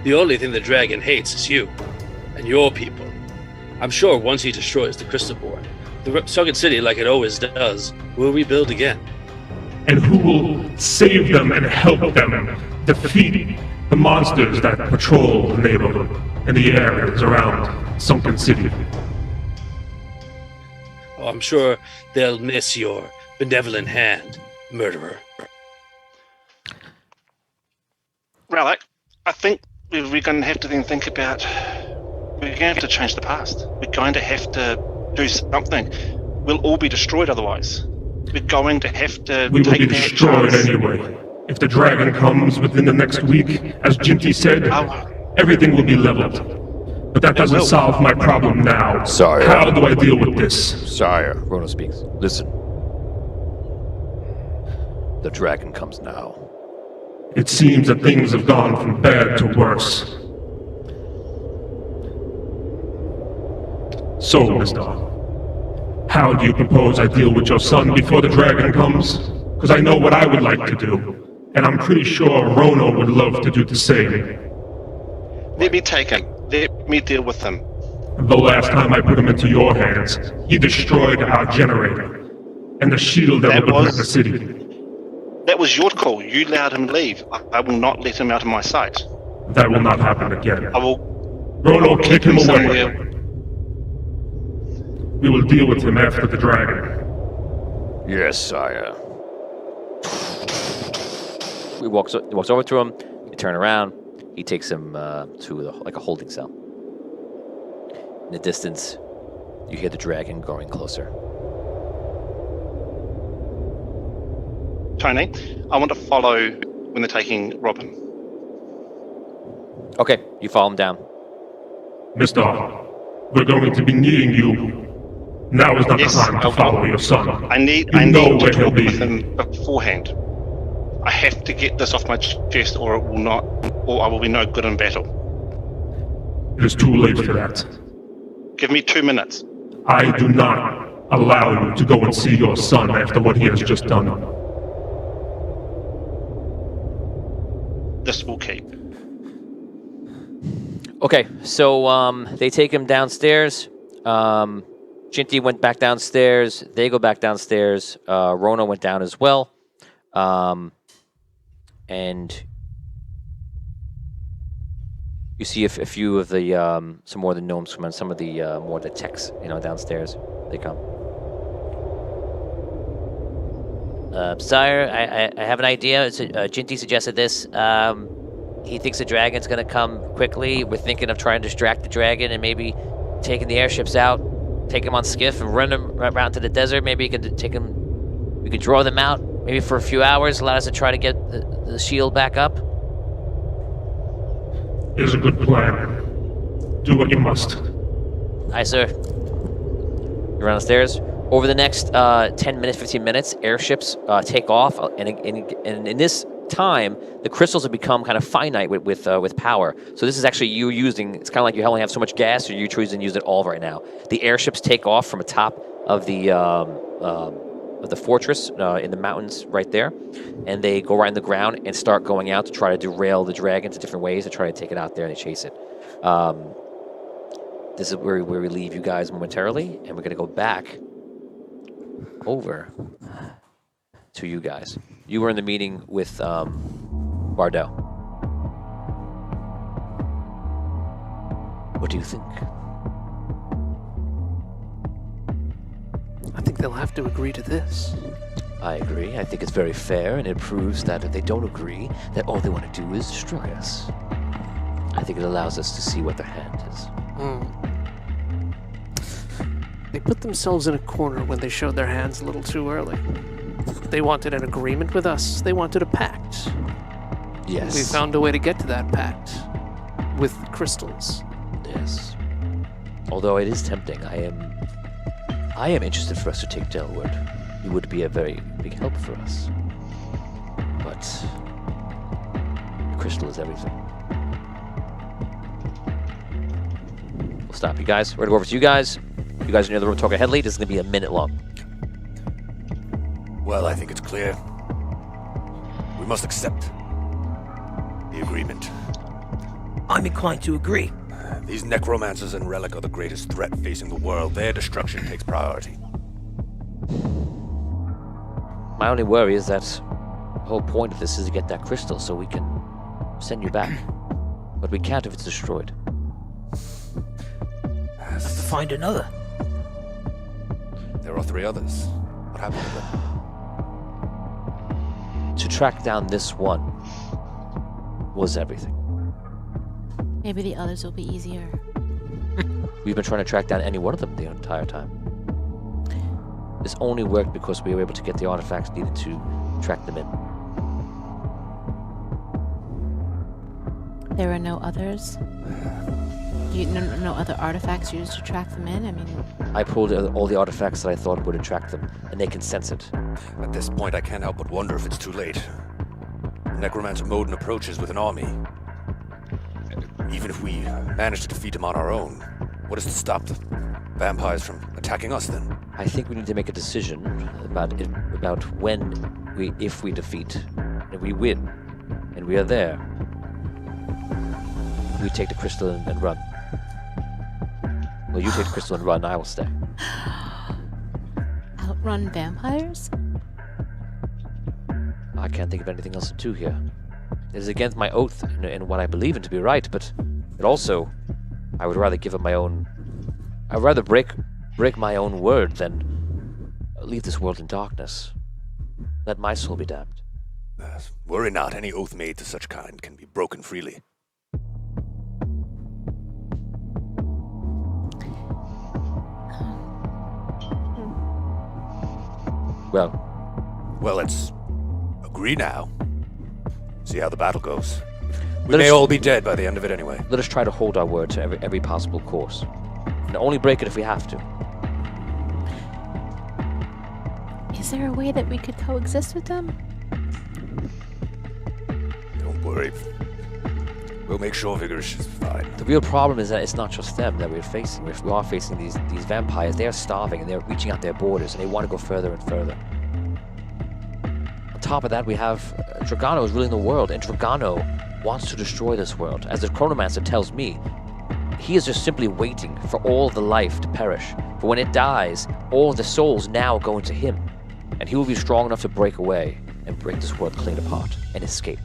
the only thing the dragon hates is you and your people. I'm sure once he destroys the Crystalborn, the Sunken City, like it always does, will rebuild again. And who will save them and help them defeat the monsters that patrol the neighborhood and the areas around Sunken City? Oh, I'm sure they'll miss your benevolent hand, murderer. Relic, I think we're going to have to then think about... We're going to have to change the past. We're going to have to do something. We'll all be destroyed otherwise. We're going to have to We will take be that destroyed chance. anyway. If the dragon comes within the next week, as Jinty said, Oh. everything will be leveled. But that doesn't will. solve my problem now. Sorry. How do I deal with this? Sire, Rona speaks. Listen. The dragon comes now. It seems that things have gone from bad to worse. So, Mr. How do you propose I deal with your son before the dragon comes? Because I know what I would like to do. And I'm pretty sure Rona would love to do the same. Let me take him. Let me deal with him. The last time I put him into your hands, he destroyed our generator and the shield that That would protect was- the city. That was your call. You allowed him leave. I will not let him out of my sight. That will not happen again. I will Rona, kick him away. somewhere. We will deal with him after the dragon. Yes, sire. He walks over to him. You turn around. He takes him to like a holding cell. In the distance, you hear the dragon growing closer. Tony, I want to follow when they're taking Robin. Okay, you follow him down. Mister, we're going to be needing you. Now is not Yes, the time to I follow will. your son. I need You know to where he'll talk be. with him beforehand. I have to get this off my chest, or it will not, or I will be no good in battle. It is too late for that. Give me 2 minutes. I do not allow you to go and see your son after what he has just done. This will keep. Okay, so they take him downstairs. Jinty went back downstairs. They go back downstairs. Rona went down as well. And you see a few of the some more of the gnomes come in. Some of the more of the techs, downstairs. They come. Sire, I have an idea. Jinty suggested this. He thinks the dragon's gonna come quickly. We're thinking of trying to distract the dragon and maybe taking the airships out, take him on skiff and run him right around to the desert. Maybe you could take him. We could draw them out, maybe for a few hours. Allow us to try to get the shield back up. It is a good plan. Do what you must. Aye, sir. around the stairs. Over the next 10 minutes, 15 minutes, airships take off, and in this time, the crystals have become kind of finite with power. So this is actually you using. It's kind of like you only have so much gas, or you choosing to use it all right now. The airships take off from the top of the fortress in the mountains right there, and they go right in the ground and start going out to try to derail the dragon to different ways to try to take it out there, and they chase it. This is where we leave you guys momentarily, and we're going to go back over to you guys. You were in the meeting with Bardot. What do you think? I think they'll have to agree to this. I agree. I think it's very fair, and it proves that if they don't agree, that all they want to do is destroy us. I think it allows us to see what their hand is. They put themselves in a corner when they showed their hands a little too early. They wanted an agreement with us. They wanted a pact. Yes. We found a way to get to that pact. With crystals. Yes. Although it is tempting, I am interested for us to take Delwood. It would be a very big help for us. But the crystal is everything. We'll stop you guys. We're gonna go over to you guys. You guys are near the room talking heavily. This is gonna be a minute long. Well, I think it's clear. We must accept the agreement. I'm inclined to agree. These necromancers and relic are the greatest threat facing the world. Their destruction takes priority. My only worry is that the whole point of this is to get that crystal so we can send you back. But we can't if it's destroyed. Have to find another. There are 3 others. What happened to them? To track down this one was everything. Maybe the others will be easier. We've been trying to track down any one of them the entire time. This only worked because we were able to get the artifacts needed to track them in. There are no others? No other artifacts used to track them in? I mean... I pulled all the artifacts that I thought would attract them, and they can sense it. At this point, I can't help but wonder if it's too late. The necromancer Modin approaches with an army. Even if we manage to defeat him on our own, what is to stop the vampires from attacking us then? I think we need to make a decision about when if we defeat, and we win, and we are there. We take the crystal and run. Well, you take the crystal and run, I will stay. Outrun vampires? I can't think of anything else to do here. It is against my oath and what I believe in to be right, but it also, I would rather give up my own... I'd rather break my own word than leave this world in darkness. Let my soul be damned. Worry not, any oath made to such kind can be broken freely. Well, let's agree now. See how the battle goes. We may all be dead by the end of it anyway. Let us try to hold our word to every possible course. And only break it if we have to. Is there a way that we could coexist with them? Don't worry. We'll make sure Vigorish is fine. The real problem is that it's not just them that we're facing. If we are facing these vampires, they are starving and they're reaching out their borders and they want to go further and further. On top of that, we have Dragano is ruling the world, and Dragano wants to destroy this world. As the Chronomancer tells me, he is just simply waiting for all the life to perish. For when it dies, all the souls now go into him, and he will be strong enough to break away and break this world clean apart and escape.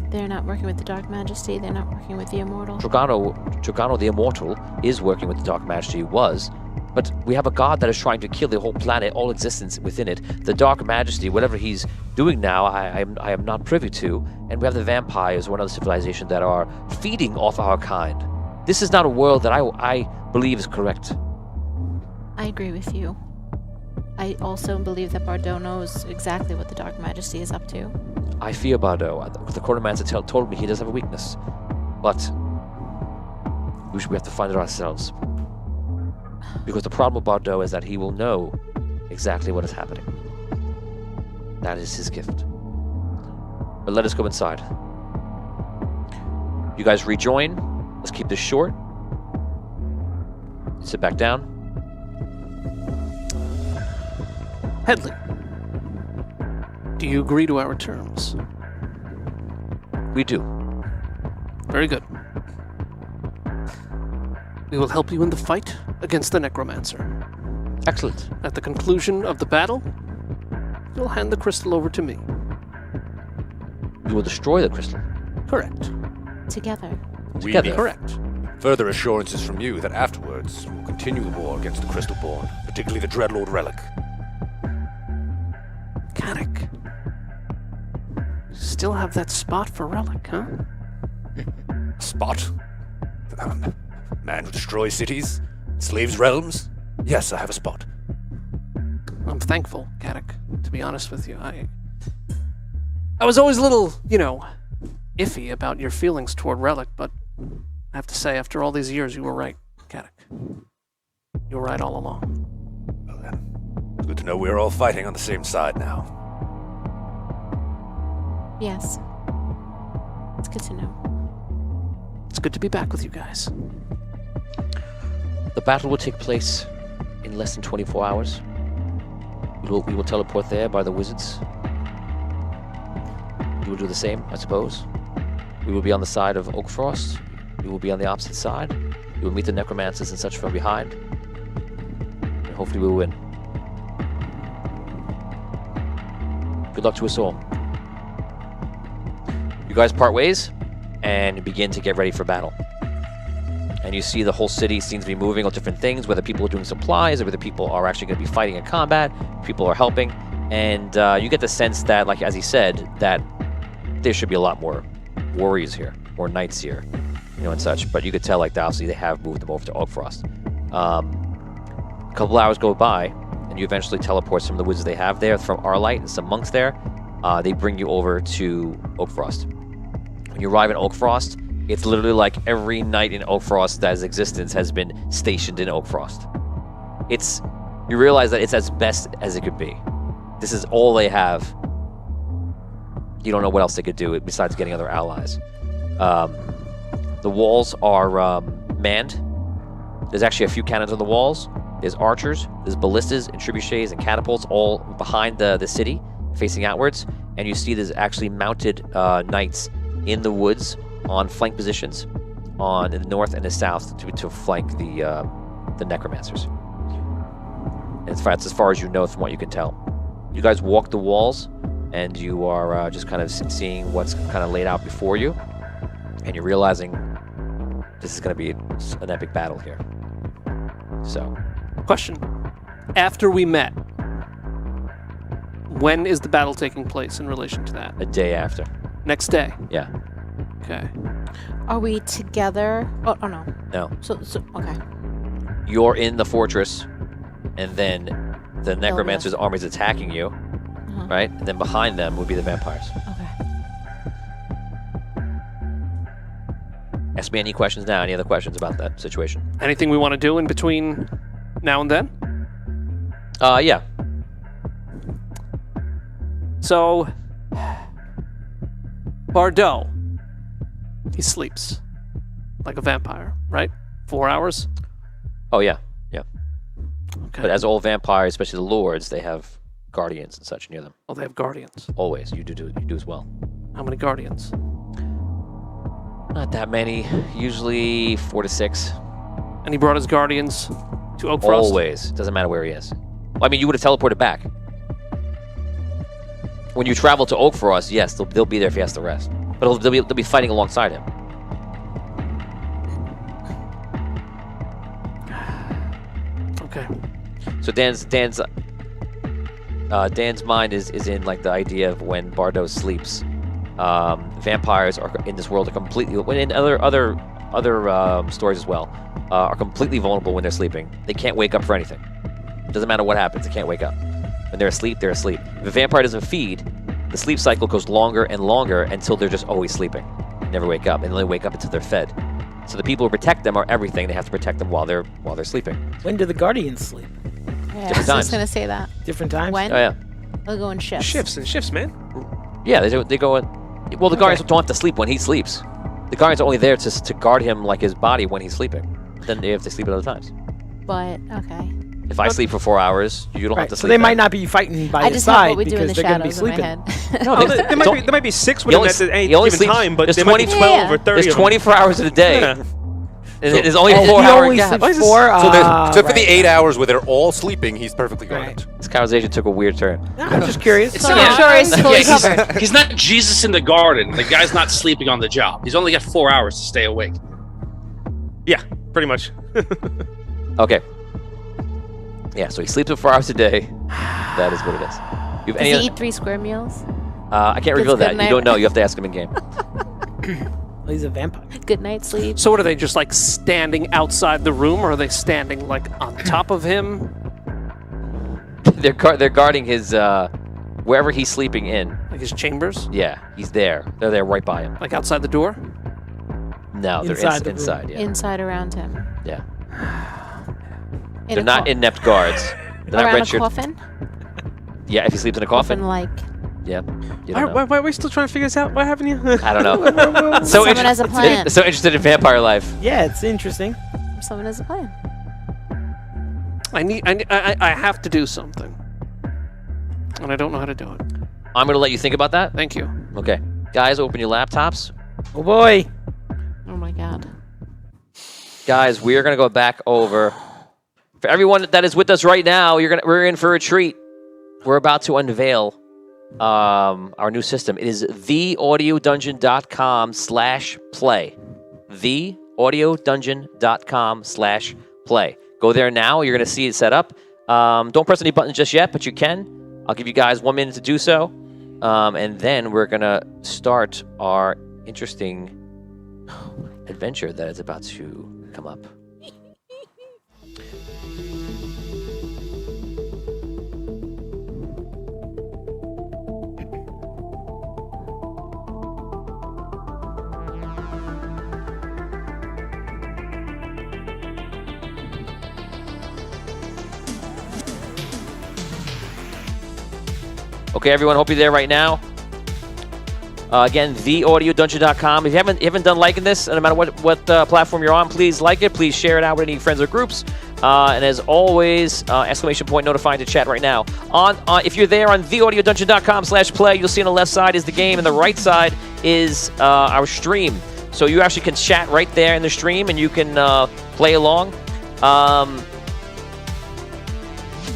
They're not working with the Dark Majesty. They're not working with the Immortal. Dragano the Immortal is working with the Dark Majesty, but we have a god that is trying to kill the whole planet, all existence within it. The Dark Majesty, whatever he's doing now, I am not privy to. And we have the vampires or another civilization that are feeding off our kind. This is not a world that I believe is correct. I agree with you. I also believe that Bardot knows exactly what the Dark Majesty is up to. I fear Bardot. The Chronomancer told me he does have a weakness. But we have to find it ourselves. Because the problem with Bardot is that he will know exactly what is happening. That is his gift. But let us go inside. You guys rejoin. Let's keep this short. Sit back down. Headley, do you agree to our terms? We do. Very good. We will help you in the fight against the Necromancer. Excellent. At the conclusion of the battle, you'll hand the crystal over to me. You will destroy the crystal. Correct. Together. Together. Correct. Further assurances from you that afterwards we'll continue the war against the Crystalborn, particularly the Dreadlord Relic. Kanik. Still have that spot for Relic, huh? Spot? Man who destroys cities? Slaves realms? Yes, I have a spot. I'm thankful, Kanik, to be honest with you. I was always a little, iffy about your feelings toward Relic, but I have to say, after all these years, you were right, Kanik. You were right all along. Well then, it's good to know we're all fighting on the same side now. Yes. It's good to know. It's good to be back with you guys. The battle will take place in less than 24 hours. We will teleport there by the wizards. You will do the same, I suppose. We will be on the side of Oakfrost. You will be on the opposite side. You will meet the necromancers and such from behind. And hopefully we will win. Good luck to us all. You guys part ways and begin to get ready for battle. And you see the whole city seems to be moving on different things, whether people are doing supplies or whether people are actually going to be fighting in combat, people are helping. And you get the sense that, like as he said, that there should be a lot more warriors here, or knights here, and such. But you could tell, like, obviously they have moved them over to Oakfrost. A couple hours go by, and you eventually teleport some of the wizards they have there from Arlight and some monks there. They bring you over to Oakfrost. When you arrive in Oakfrost, it's literally like every knight in Oakfrost that has existence has been stationed in Oakfrost. You realize that it's as best as it could be. This is all they have. You don't know what else they could do besides getting other allies. The walls are manned. There's actually a few cannons on the walls. There's archers, there's ballistas and trebuchets and catapults all behind the city, facing outwards. And you see there's actually mounted knights in the woods on flank positions in the north and the south to flank the necromancers. And that's as far as you know from what you can tell. You guys walk the walls, and you are just kind of seeing what's kind of laid out before you, and you're realizing this is going to be an epic battle here. So, Question. After we met, when is the battle taking place in relation to that? a day after. Next day. Yeah. Okay. Are we together? Oh no. No. So okay. You're in the fortress, and then the necromancer's army is attacking you, right? And then behind them would be the vampires. Okay. Ask me any questions now. Any other questions about that situation? Anything we want to do in between now and then? Yeah. So, Bardot, he sleeps like a vampire, right? 4 hours? Oh, yeah. Yeah. Okay. But as all vampires, especially the lords, they have guardians and such near them. Oh, they have guardians. Always. You do as well. How many guardians? Not that many. Usually 4 to 6. And he brought his guardians to Oakfrost? Always. Doesn't matter where he is. Well, I mean, you would have teleported back. When you travel to Oakfrost, yes, they'll be there if he has to rest. But they'll be fighting alongside him. Okay. So Dan's mind is in like the idea of when Bardot sleeps. Vampires are in this world are completely, when in other stories as well, are completely vulnerable when they're sleeping. They can't wake up for anything. Doesn't matter what happens, they can't wake up. When they're asleep, they're asleep. If a vampire doesn't feed, the sleep cycle goes longer and longer until they're just always sleeping. They never wake up, and they only wake up until they're fed. So the people who protect them are everything. They have to protect them while they're sleeping. When do the Guardians sleep? Yeah, I Different was times. just gonna say that. Different times? When? Oh yeah, They'll go in shifts. Shifts and shifts, man. yeah. They go in. Well, the Guardians don't have to sleep when he sleeps. The Guardians are only there to guard him like his body when he's sleeping. Then they have to sleep at other times. But okay. If I sleep for 4 hours, you don't have Right, to so sleep. they then. might not be fighting by I his just have side what we do in because the they're going to be shadows in my sleeping. head. No, Oh, there might be 6 with He him only at any he only given sleeps- time, but there's there might be 20 12 or 30 There's of them. 24 hours in a day. Yeah. And there's only Oh, 4 he hour only gap. sleeps Why is this- 4 So for the right, 8 right. hours where they're all sleeping, he's perfectly guarded. This conversation took a weird turn. I'm just curious. It's So not- I'm sure he's fully Yeah, covered. He's not Jesus in the garden. The guy's not sleeping on the job. He's only got 4 hours to stay awake. Yeah, pretty much. Okay. Yeah, so he sleeps for 4 hours a day. That is what it is. You have Does any he other- eat 3 square meals? I can't Gets reveal good that. You night- don't know. You have to ask him in game. Well, he's a vampire. Good night sleep. So what are they just like standing outside the room, or are they standing like on top of him, they're guarding his wherever he's sleeping in. like his chambers, Yeah, he's there. They're there right by him. like outside the door? No, they're Inside the room. inside. Yeah, Inside around him. yeah. In They're a not inept guards. They're not around a red shirt. coffin. Yeah, if he sleeps in a coffin. Like Yeah. You Why, don't know. why are we still trying to figure this out? What happened here? I don't know. so someone has a plan. So interested in vampire life. Yeah, it's interesting. Someone has a plan. I have to do something, and I don't know how to do it. I'm gonna let you think about that. Thank you. Okay, guys, open your laptops. Oh boy. Oh my god. Guys, we are gonna go back over. For everyone that is with us right now, we're in for a treat. We're about to unveil our new system. It is theaudiodungeon.com/play. Theaudiodungeon.com/play. Go there now. You're going to see it set up. Don't press any buttons just yet, but you can. I'll give you guys 1 minute to do so. And then we're going to start our interesting adventure that is about to come up. Okay, everyone, hope you're there right now. Again, theaudiodungeon.com. If you haven't done liking this, no matter what platform you're on, please like it. Please share it out with any friends or groups. And as always, exclamation point notifying to chat right now. If you're there on theaudiodungeon.com/play, you'll see on the left side is the game, and the right side is our stream. So you actually can chat right there in the stream, and you can play along.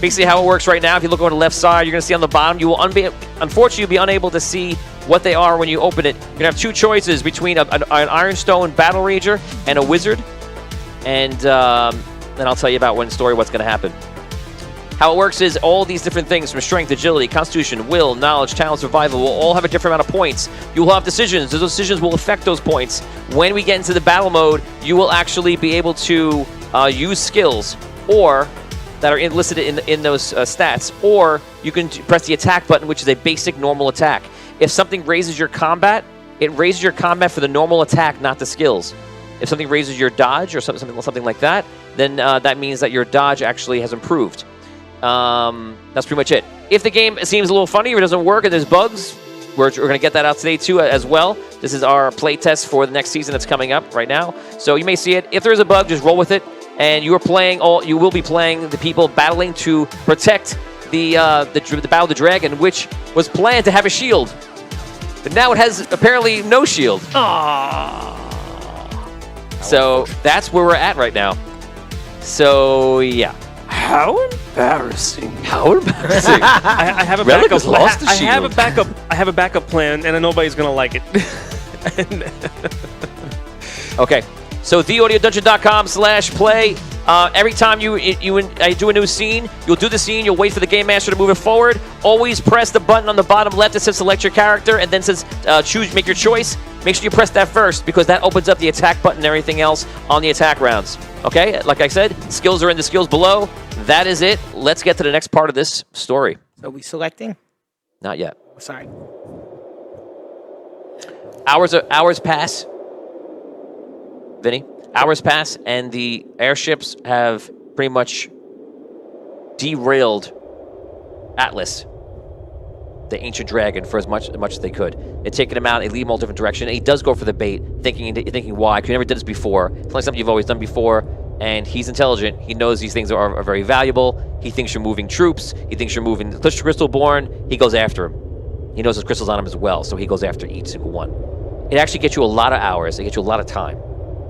Basically, how it works right now, if you look over the left side, you're going to see on the bottom, you will unfortunately be unable to see what they are when you open it. You're going to have two choices between an Ironstone Battle Rager and a Wizard. And then I'll tell you about what's going to happen. How it works is all these different things from strength, agility, constitution, will, knowledge, talent, survival will all have a different amount of points. You will have decisions. Those decisions will affect those points. When we get into the battle mode, you will actually be able to use skills or that are enlisted in those stats, or you can press the attack button, which is a basic normal attack. If something raises your combat, it raises your combat for the normal attack, not the skills. If something raises your dodge or something like that, then that means that your dodge actually has improved. That's pretty much it. If the game seems a little funny or doesn't work and there's bugs, we're going to get that out today too as well. This is our play test for the next season that's coming up right now. So you may see it. If there is a bug, just roll with it. And you will be playing the people battling to protect the Battle of the Dragon, which was planned to have a shield. But now it has apparently no shield. So that's where we're at right now. So yeah. How embarrassing! How embarrassing! I have a Relic backup. has lost the I have a shield. backup. I have a backup plan, and nobody's gonna like it. Okay. So theaudiodungeon.com/play. Every time you do a new scene, you'll do the scene, you'll wait for the Game Master to move it forward. Always press the button on the bottom left that says select your character and then says make your choice. Make sure you press that first because that opens up the attack button and everything else on the attack rounds. Okay? Like I said, skills are in the skills below. That is it. Let's get to the next part of this story. Are we selecting? Not yet. Sorry. Hours pass. Vinny? Hours pass, and the airships have pretty much derailed Atlas, the ancient dragon, for as much as they could. They're taking him out. They lead him all different direction. And he does go for the bait, thinking why? Because he never did this before. It's like something you've always done before. And he's intelligent. He knows these things are very valuable. He thinks you're moving troops. He thinks you're moving Crystalborn. He goes after him. He knows his crystals on him as well, so he goes after each single one. It actually gets you a lot of hours. It gets you a lot of time.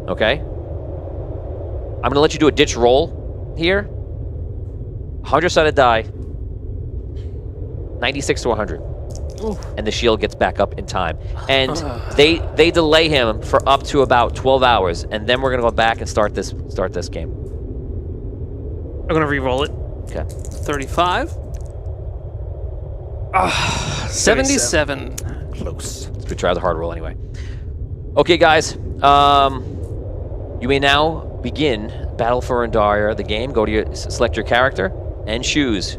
Okay? I'm going to let you do a ditch roll here. 100-sided die. 96 to 100. And the shield gets back up in time. And they delay him for up to about 12 hours, and then we're going to go back and start this game. I'm going to re-roll it. Okay. 35. 77. Close. We try the hard roll anyway. Okay, guys. You may now begin Battle for Rendaria, the game. Go to select your character and choose.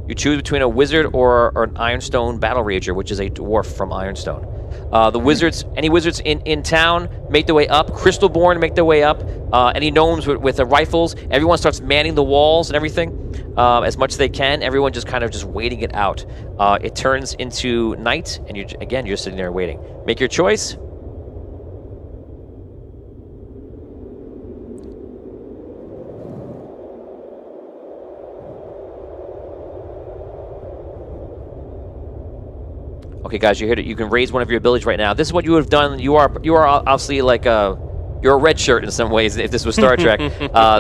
You choose between a wizard or an Ironstone Battle Rager, which is a dwarf from Ironstone. The wizards, any wizards in town, make their way up. Crystalborn make their way up. Any gnomes with rifles. Everyone starts manning the walls and everything as much as they can. Everyone just kind of just waiting it out. It turns into night, and you're just sitting there waiting. Make your choice. Okay, guys, you can raise one of your abilities right now. This is what you would have done. You are obviously like you're a red shirt in some ways if this was Star Trek.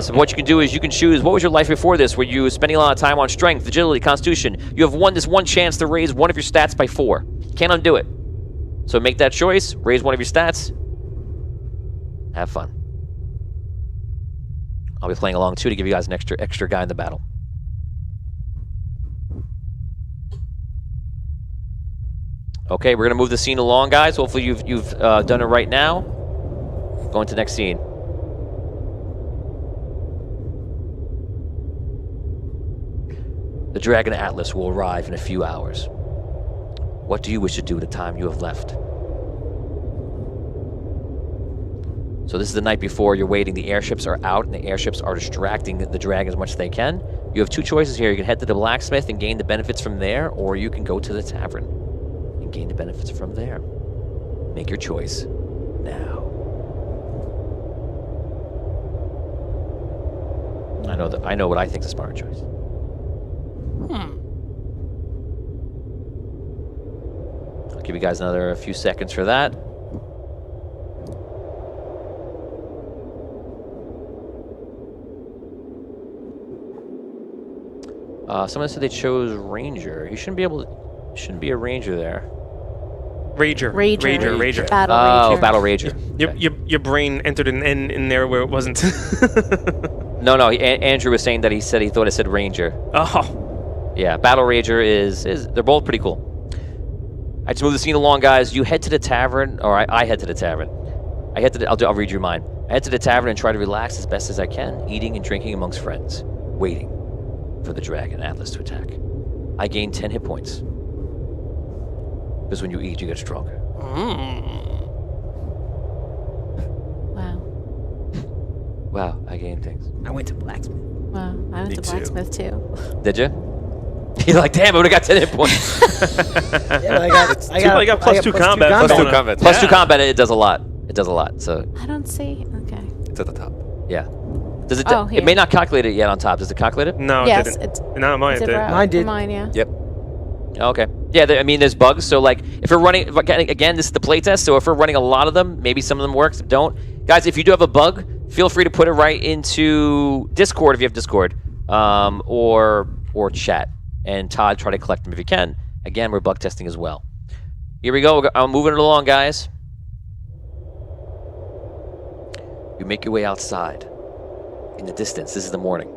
So what you can do is you can choose what was your life before this. Were you spending a lot of time on strength, agility, constitution? You have this one chance to raise one of your stats by 4. Can't undo it. So make that choice. Raise one of your stats. Have fun. I'll be playing along too to give you guys an extra guy in the battle. Okay, we're gonna move the scene along, guys. Hopefully you've done it right now. Going to the next scene. The Dragon Atlas will arrive in a few hours. What do you wish to do with the time you have left? So this is the night before. You're waiting. The airships are out, and the airships are distracting the dragon as much as they can. You have 2 choices here. You can head to the blacksmith and gain the benefits from there, or you can go to the tavern and gain the benefits from there. Make your choice now. I know what I think is a smart choice. I'll give you guys a few seconds for that. Someone said they chose Ranger. You shouldn't be a Ranger there. Rager. Battle Oh, Rager. Battle Rager. Your brain entered an N in there where it wasn't. No. Andrew was saying that he thought it said Ranger. Oh. Yeah, Battle Rager is they're both pretty cool. I just move the scene along, guys. You head to the tavern, or I head to the tavern. I'll read your mind. I head to the tavern and try to relax as best as I can, eating and drinking amongst friends, waiting for the Dragon Atlas to attack. I gain 10 hit points. Because when you eat, you get stronger. Wow. Wow, I gain things. I went to blacksmith. Wow. I went to blacksmith too. Did you? You're like, damn, I would have got 10 hit points. Yeah, but I got plus 2 combat. Plus 2 combat. Plus 2 combat, it does a lot. It does a lot, so. I don't see. Okay. It's at the top. Yeah. Does it? Oh, It here. may not calculate it yet on top. Does it calculate it? No, Yes, it didn't. it's No, mine it's did. about- Mine did. Mine, yeah. Yep. Okay. Yeah, there's bugs. So like, if you're running, again, this is the playtest. So if we're running a lot of them, maybe some of them work, some don't. Guys, if you do have a bug, feel free to put it right into Discord if you have Discord, or chat. And Todd, try to collect them if you can. Again, we're bug testing as well. Here we go. I'm moving it along, guys. You make your way outside. In the distance, this is the morning.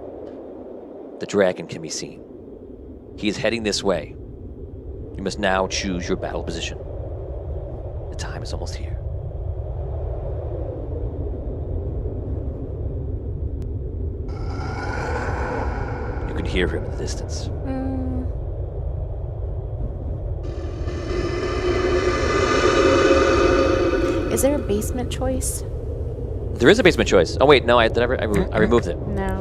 The dragon can be seen. He is heading this way. You must now choose your battle position. The time is almost here. You can hear him in the distance. Is there a basement choice? There is a basement choice. Oh wait, no, I removed it. No.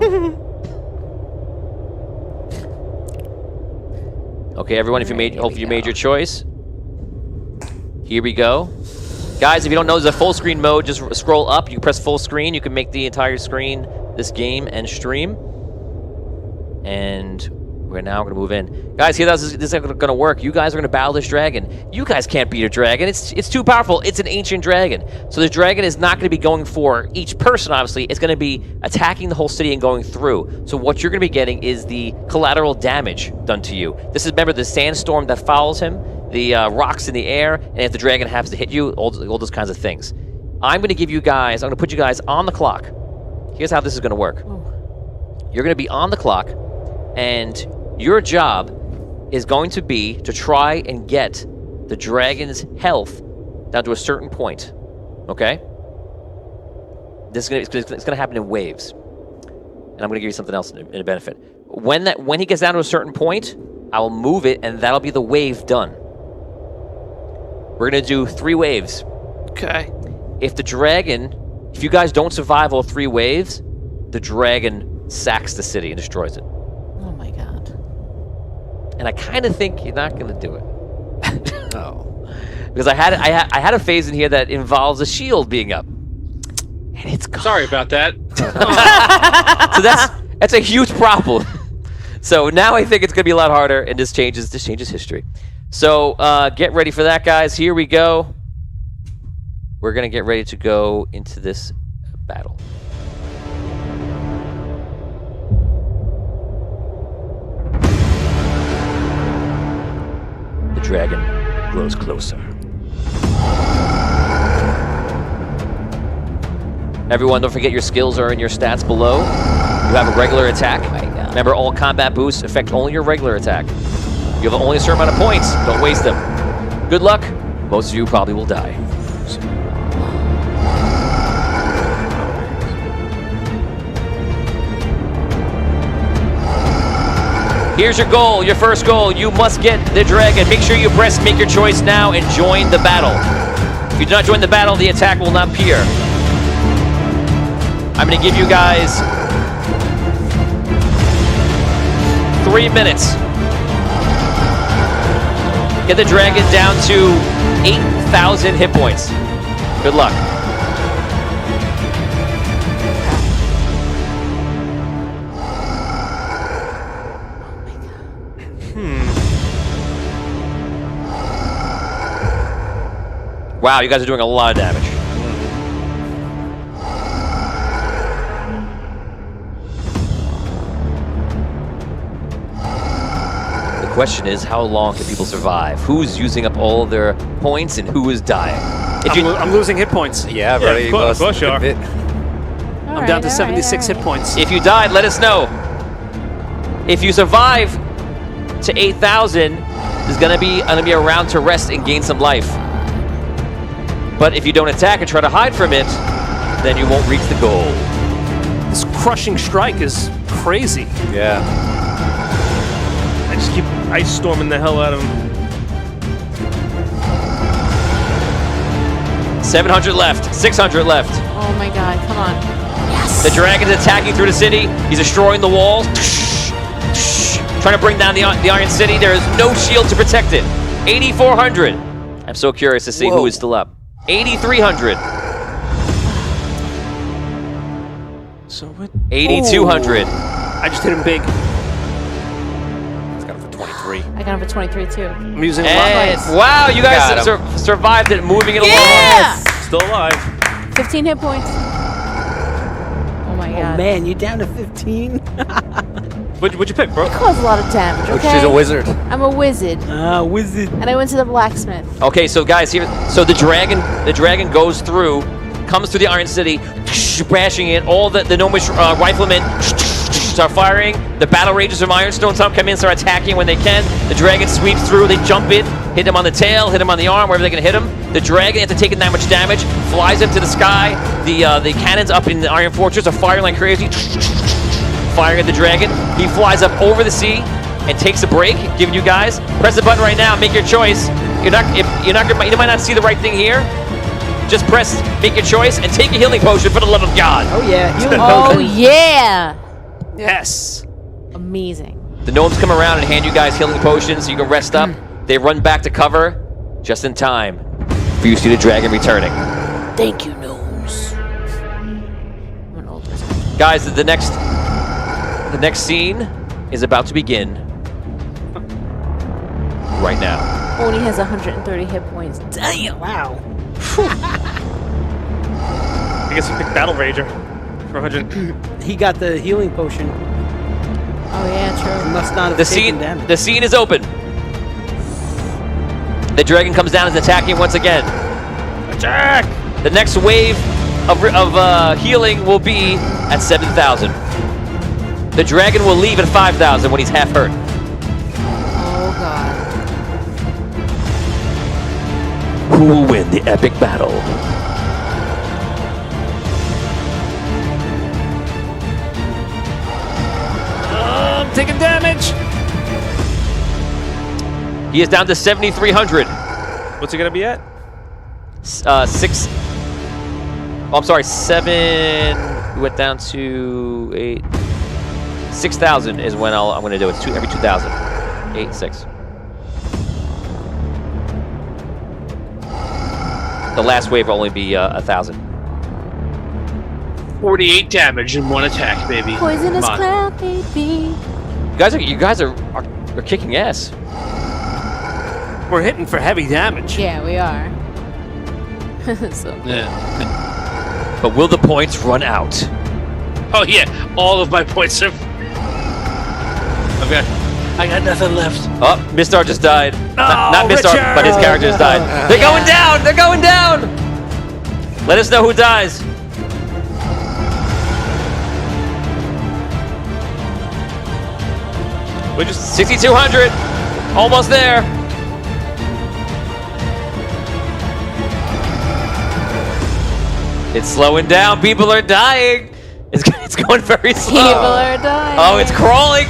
Okay, everyone, if you made, hopefully you made your choice. Here we go. Guys, if you don't know, there's a full screen mode. Just scroll up. You press full screen. You can make the entire screen this game and stream. And we're now going to move in. Guys, here, this is going to work. You guys are going to battle this dragon. You guys can't beat a dragon. It's too powerful. It's an ancient dragon. So the dragon is not going to be going for each person, obviously. It's going to be attacking the whole city and going through. So what you're going to be getting is the collateral damage done to you. This is, remember, the sandstorm that follows him, the rocks in the air, and if the dragon happens to hit you, all those kinds of things. I'm going to give you guys, I'm going to put you guys on the clock. Here's how this is going to work. You're going to be on the clock, and your job is going to be to try and get the dragon's health down to a certain point. Okay? It's going to happen in waves. And I'm going to give you something else in a benefit. When he gets down to a certain point, I will move it, and that'll be the wave done. We're going to do 3 waves. Okay. If you guys don't survive all 3 waves, the dragon sacks the city and destroys it. Oh my god. And I kind of think you're not going to do it. No. Because I had a phase in here that involves a shield being up. And it's gone. Sorry about that. So that's a huge problem. So now I think it's going to be a lot harder, and this changes history. So get ready for that, guys. Here we go. We're going to get ready to go into this battle. The dragon grows closer. Everyone, don't forget your skills are in your stats below. You have a regular attack. Remember, all combat boosts affect only your regular attack. You have only a certain amount of points. Don't waste them. Good luck. Most of you probably will die. Here's your goal, your first goal. You must get the dragon. Make sure you press make your choice now and join the battle. If you do not join the battle, the attack will not appear. I'm going to give you guys 3 minutes. Get the dragon down to 8,000 hit points. Good luck. Wow, you guys are doing a lot of damage. The question is, how long can people survive? Who's using up all of their points and who is dying? I'm losing hit points. Yeah, very of course you are. I'm down to 76 hit points. If you died, let us know. If you survive to 8,000, there's gonna be a round to rest and gain some life. But if you don't attack and try to hide from it, then you won't reach the goal. This crushing strike is crazy. Yeah. I just keep ice storming the hell out of him. 700 left, 600 left. Oh my god, come on. Yes! The dragon's attacking through the city. He's destroying the walls. Trying to bring down the Iron City. There is no shield to protect it. 8,400. I'm so curious to see who is still up. 8,300. So what? 8,200. I just hit him big. It's got him for 23. I got him for 23 too. I'm using a lot. And wow, you guys survived it, moving it along. Yeah! Still alive. 15 hit points. Oh my god. Oh man, you down to 15? What'd you pick, bro? I cause a lot of damage, okay? She's a wizard. I'm a wizard. Wizard. And I went to the blacksmith. Okay, so guys, here, so the dragon goes through, comes through the Iron City, bashing in. All the gnomish riflemen start firing. The battle rages from Ironstone come in, start attacking when they can. The dragon sweeps through. They jump in, hit him on the tail, hit him on the arm, wherever they can hit him. The dragon, after taking that much damage, flies up to the sky. The cannons up in the Iron Fortress are firing like crazy, firing at the dragon. He flies up over the sea and takes a break, giving you guys. Press the button right now. Make your choice. You might not see the right thing here. just make your choice, and take a healing potion for the love of God. Oh yeah. Healing Oh potion. yeah! Yes. Amazing. The gnomes come around and hand you guys healing potions so you can rest up. They run back to cover just in time for you to see the dragon returning. Thank you, gnomes. I'm an old wizard. Guys, the next scene is about to begin right now. Only has 130 hit points. Damn! Wow. I guess you picked Battle Rager for 100. He got the healing potion. Oh yeah, He true. must not have taken damage. The scene is open. The dragon comes down and is attacking once again. Attack! The next wave of healing will be at 7,000. The dragon will leave at 5,000 when he's half hurt. Oh god. Who will win the epic battle? I'm taking damage. He is down to 7,300. What's he gonna be at? 6. Oh, I'm sorry, 7. We went down to 8. 6,000 is when I'm going to do it. It's every 2,000. 8, 6. The last wave will only be 1,000. 48 damage in one attack, baby. Poisonous Come on. cloud, baby. You guys are kicking ass. We're hitting for heavy damage. Yeah, we are. So Yeah. But will the points run out? Oh yeah, all of my points are. I got nothing left. Oh, Mistar just died. Not Mistar, Richard! but his character just died. They're going down! They're going down! Let us know who dies. We just 6,200. Almost there. It's slowing down. People are dying. It's going very slow. people are dying. Oh, it's crawling.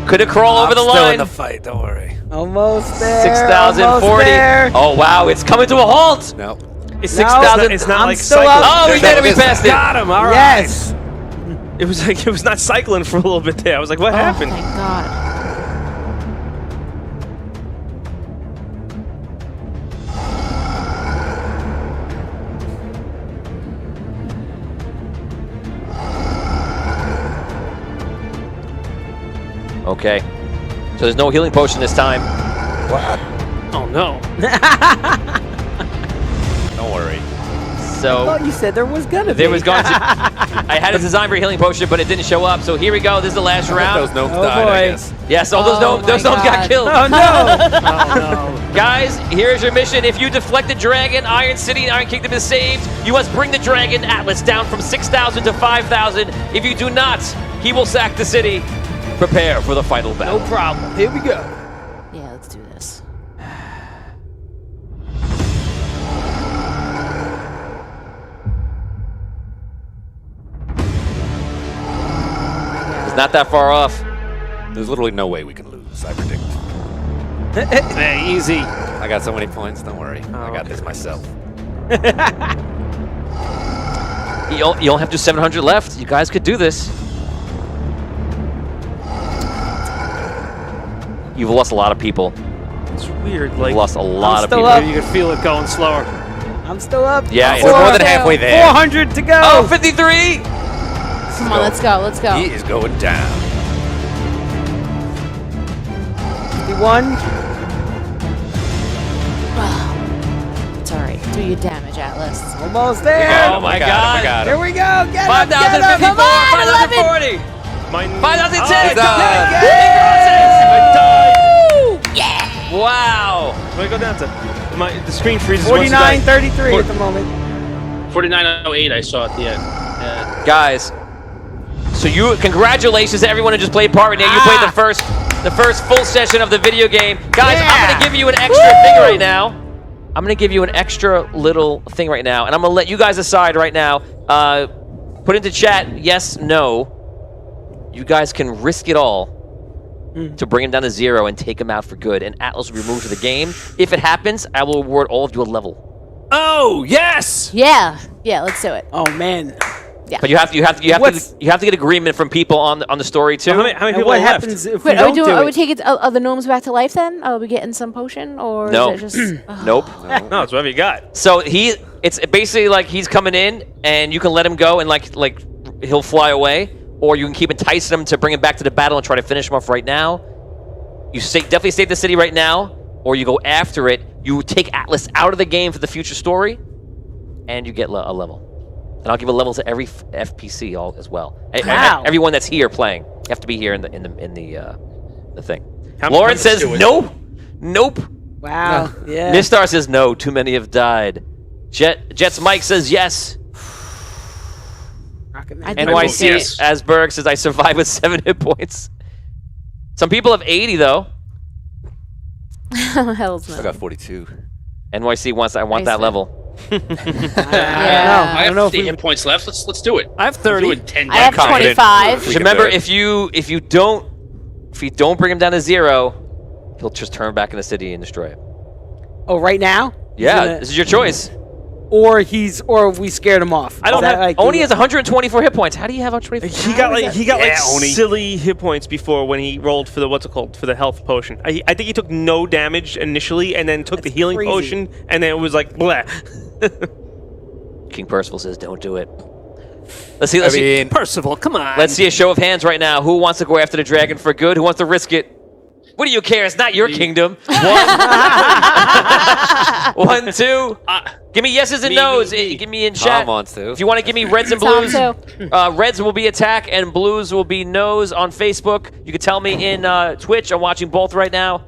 Could it crawl over the Still line? in the fight, don't worry. Almost there. 6,040. Almost there. Oh, wow. It's coming to a halt. No. it's No, 6,000. It's not I'm like still cycling. up. Oh, we did it. We passed it. Got him. All right. Yes. It was like it was not cycling for a little bit there. I was like, what Oh, happened? thank God. Okay. So there's no healing potion this time. Oh no. Don't worry. I So thought you said there was gonna be. there was going to. I had a design for a healing potion, but it didn't show up. So here we go. This is the last round. Those gnomes Oh, died, I boy. guess. Yes, all those Oh gnomes my got God. killed. Oh no. Oh no. Guys, here's your mission. If you deflect the dragon, Iron City and Iron Kingdom is saved. You must bring the dragon Atlas down from 6,000 to 5,000. If you do not, he will sack the city. Prepare for the final battle. No problem. Here we go. Yeah, let's do this. It's not that far off. There's literally no way we can lose, I predict. Hey, easy. I got so many points, don't worry. I got this myself. You only have just 700 left. You guys could do this. You've lost a lot of people. It's weird. You've Like lost a lot of still people. up. You can feel it going slower. I'm still up. Yeah, We're more than halfway there. 400 to go. Oh, 53! Come on, let's go. Let's go. He is going down. 51. It's alright. Do your damage, Atlas. Almost there. Oh my We got God. him, we got Here him. we go. Get him. 5,054, Come on, 5,040, mine. 5,010. he's done. Yeah! Wow. What do I go down to? The screen freezes. once you die. 49.33 at the moment. 4908, I saw at the end. Yeah. Guys, so congratulations to everyone who just played part in there. You played the first full session of the video game. Guys, I'm gonna give you an extra thing right now. I'm gonna give you an extra little thing right now, and I'm gonna let you guys decide right now. Put into chat, yes, no. You guys can risk it all to bring him down to 0 and take him out for good, and Atlas will be removed from the game. If it happens, I will award all of you a level. Oh, yes! Yeah, let's do it. Oh man. But you have to get agreement from people on the story too. How many And people what are left? happens if Wait, we don't do are we it? taking are the gnomes back to life then? Are we getting some potion or No. is it just Nope. No, it's whatever you got. So it's basically like he's coming in, and you can let him go, and like he'll fly away, or you can keep enticing him to bring him back to the battle and try to finish him off right now. You definitely save the city right now, or you go after it. You take Atlas out of the game for the future story, and you get a level. And I'll give a level to every FPC as well. Wow. Everyone that's here playing, you have to be here in the thing. How- Lauren how- says do it. nope. Wow. Yeah. Mistar says no. Too many have died. Jet's Mike says yes. Rocket I Man. think- NYC yes. Asberg says I survived with 7 hit points. Some people have 80 though. hell's I no? got 42. NYC wants that Nice. level. I I don't know have if 50 we. hit points left. Let's do it. I have Let's 30. do it 10 I have confident. 25. We Just can remember, do it. if you don't bring him down to 0, he'll just turn back in the city and destroy it. Oh, right now? He's Yeah, gonna- this is your choice. Or we scared him off. I don't Is that have- like- Oni has 124 hit points. How do you have 124? He got like Oni. silly hit points before when he rolled for the health potion. I think he took no damage initially and then took the That's healing crazy. potion and then it was like bleh. King Percival says, "Don't do it." Let's see. Percival, come on. Let's see a show of hands right now. Who wants to go after the dragon for good? Who wants to risk it? What do you care? It's not your kingdom. 1, 2. Give me yeses and Me, no's. me. Give me in Tom chat. wants to. If you want to give me reds and Tom blues, too. reds will be attack and blues will be no's on Facebook. You can tell me in Twitch. I'm watching both right now.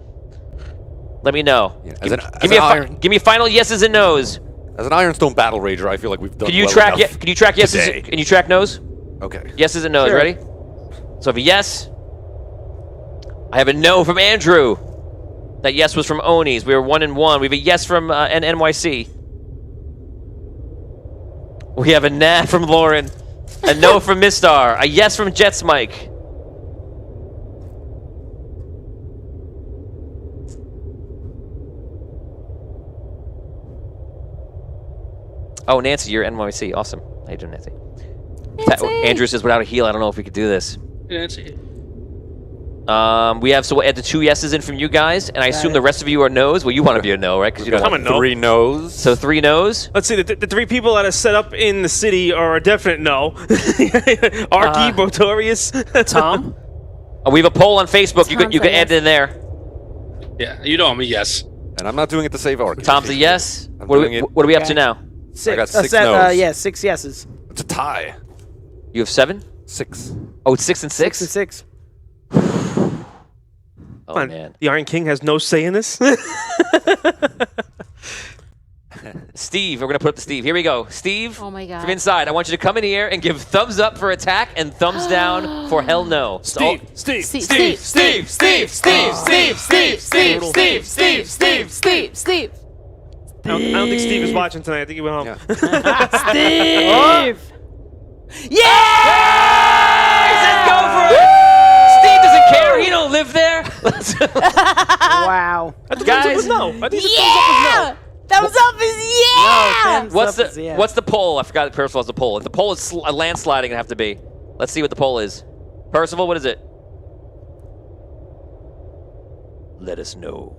Let me know. Yeah, Give me final yeses and no's. As an Ironstone battle rager, I feel like we've done Can you well track? enough Can you track yeses? today. Can you track no's? Okay. Yeses and no's. Sure. Ready? So if a yes, I have a no from Andrew. That yes was from Oni's. We were 1 and 1. We have a yes from NYC. We have a nah from Lauren. A no from Mistar. A yes from Jet's Mike. Oh, Nancy, you're NYC. Awesome. How you doing, Nancy? Andrew says, without a heal, I don't know if we could do this. Nancy. So we'll add the 2 yeses in from you guys, and I assume the rest of you are no's. Well, you want to be a no, right? Because you don't I'm want a no. 3 no's. So 3 no's. Let's see, the 3 people that are set up in the city are a definite no. Arky, Botorius, Tom. We have a poll on Facebook. You Tom's can a add it in there. Yeah, you know I'm a yes. And I'm not doing it to save Arcane. Tom's a yes. I'm What are doing we, it- what are we up to Okay. now? 6. got 6 no's. Yeah, 6 yeses. It's a tie. You have 7? 6. Oh, it's 6 and 6? 6 and 6. Oh, Come on, man. the Iron King has no say in this. Steve, we're going to put up to Steve. Here we go. Steve, Oh my god. from inside, I want you to come in here and give thumbs up for attack and thumbs down for hell no. Steve. I don't think Steve is watching tonight. I think he went home. Steve! Go for it! Steve doesn't care. He don't live there. Wow. I think Guys. thumbs up was no. I think the Yeah! Thumbs up is yeah! Thumbs What's up is the yeah. What's the poll? I forgot Percival has the poll. The poll is landsliding. It have to be. Let's see what the poll is. Percival, what is it? Let us know.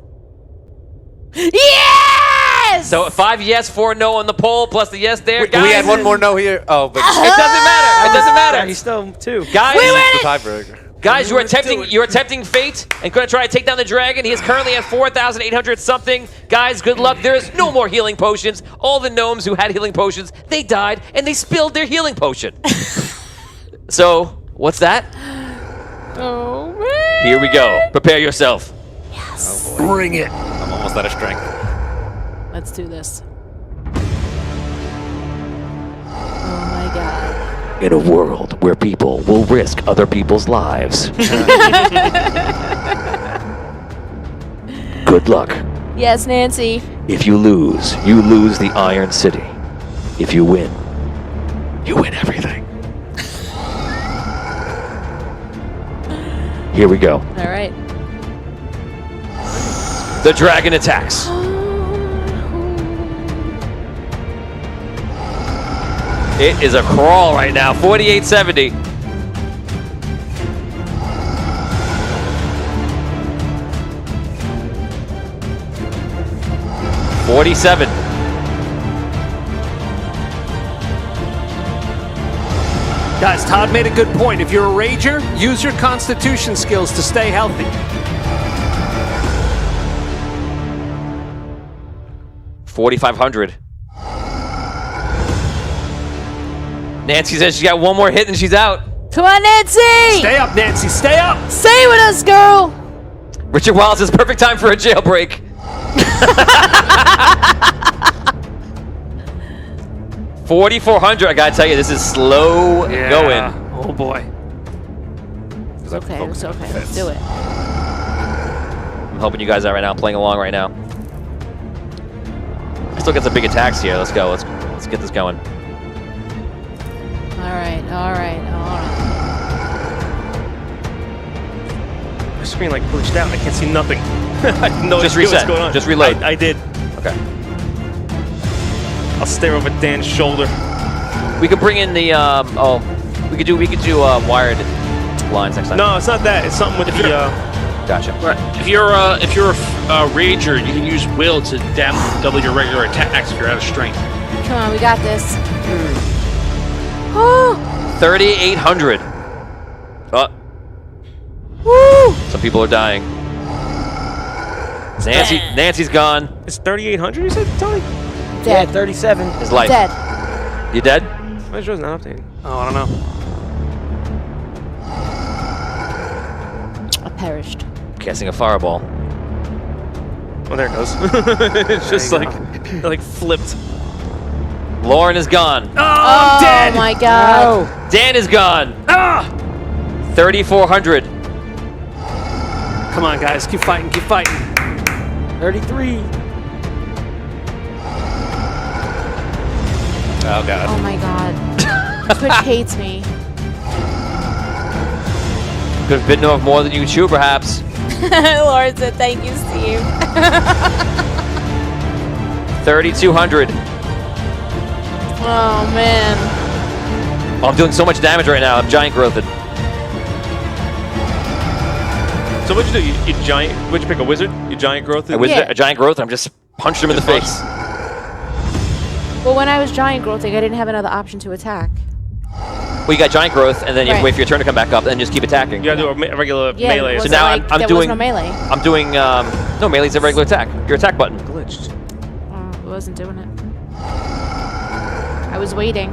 Yes! So 5 yes, 4 no on the poll, plus the yes there. We Guys, had one more no here. Oh, but It doesn't matter. It doesn't matter. He's still 2. Guys, the tiebreaker. guys, you're attempting fate and going to try to take down the dragon. He is currently at 4,800 something. Guys, good luck. There is no more healing potions. All the gnomes who had healing potions, they died and they spilled their healing potion. So, what's that? Oh, man. Here we go. Prepare yourself. Bring it. I'm almost out of strength. Let's do this. Oh my god. In a world where people will risk other people's lives. Good luck. Yes, Nancy. If you lose the Iron City. If you win everything. Here we go. All right. The dragon attacks. It is a crawl right now. 4870. $47. Guys, Todd made a good point. If you're a rager, use your constitution skills to stay healthy. $4,500. Nancy says she's got one more hit and she's out. Come on, Nancy! Stay up, Nancy. Stay up. Stay with us, girl! Richard Wild says perfect time for a jailbreak. 4,400. I gotta tell you, this is slow going. Oh boy. It's okay, it's okay. Let's do it. I'm helping you guys out right now, playing along right now. I still got some big attacks here. Let's go. Let's get this going. Alright. My screen like glitched out. I can't see nothing. I have no Just idea reset. what's going on. Just reload. I did. Okay. I'll stare over Dan's shoulder. We could bring in the we could do wired lines next time. No, it's not that. It's something with the. Gotcha. Right. If you're a rager, you can use will to double your regular attacks if you're out of strength. Come on, we got this. Oh! 3,800. Woo! Some people are dying. Nancy's gone. It's 3,800. You said, Tony? Yeah, Dead. 37. His life. Dead. You dead? My show's not updating. Oh, I don't know. I perished. Casting a fireball. Oh, there it goes. It's just like flipped. Lauren is gone. Oh, dead. my god. Dan is gone. Ah! 3,400. Come on, guys. Keep fighting. Keep fighting. 33. Oh god. Oh my god. Twitch hates me. Could have bitten off more than you chew, perhaps. Lauren said, thank you, Steve. 3,200. Oh, man. Oh, I'm doing so much damage right now. I'm giant growthed. So what'd you do? You giant? What'd you pick? A wizard? You giant growth? I was Yeah. a giant growth. I'm just punched him in the face. Well, when I was giant growthing, I didn't have another option to attack. Well, you got giant growth, and then you have to Right. wait for your turn to come back up, and then just keep attacking. You gotta do a regular Yeah, melee. it So wasn't now like, I'm there doing. was no melee. I'm doing. No, melee's a regular attack. Your attack button. glitched. I wasn't doing it. I was waiting.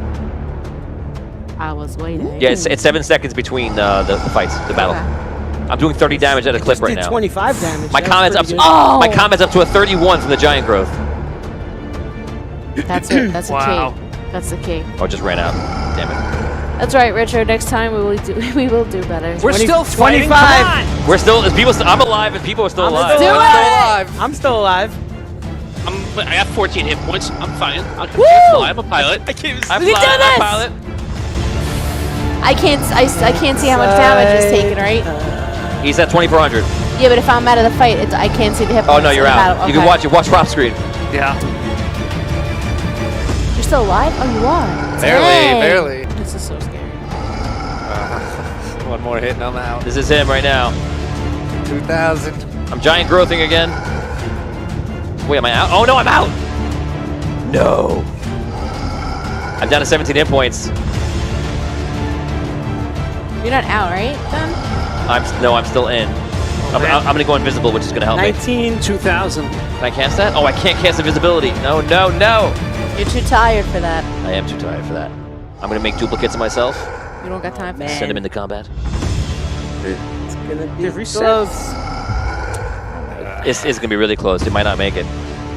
Yeah, it's 7 seconds between the fights, the battle. Okay. I'm doing 30 damage at a clip Just right did now. 25 damage. My That's combat's up. pretty To, good. Oh! My combat's up to a 31 from the giant growth. That's it. That's the Wow. key. That's the key. Oh, it just ran out. Damn it. That's right, Richard. Next time we will do better. We're still fighting. 25. Come on. We're still. I'm alive, and people are still alive. Do it! I'm still alive. I have 14 hit points. I'm fine. I can Woo! fly. I'm a pilot. I can't. We can do this! pilot. I can't see how much damage is taken, right? He's at 2,400. Yeah, but if I'm out of the fight, I can't see the hit Oh points no, in you're the out. battle. You can Okay. watch prop screen. Yeah. You're still alive? Oh, you are. Dang. Barely. This is so scary. One more hit and I'm out. This is him right now. 2,000. I'm giant growthing again. Wait, am I out? Oh no, I'm out. No. I'm down to 17 hit points. You're not out, right? Then? I'm still in. I'm gonna go invisible, which is gonna help me. 19, 2,000. Can I cast that? Oh, I can't cast invisibility. No. You're too tired for that. I am too tired for that. I'm gonna make duplicates of myself. You don't got time for that. Send them into combat. It's gonna be reset. close. It's gonna be really close. It might not make it.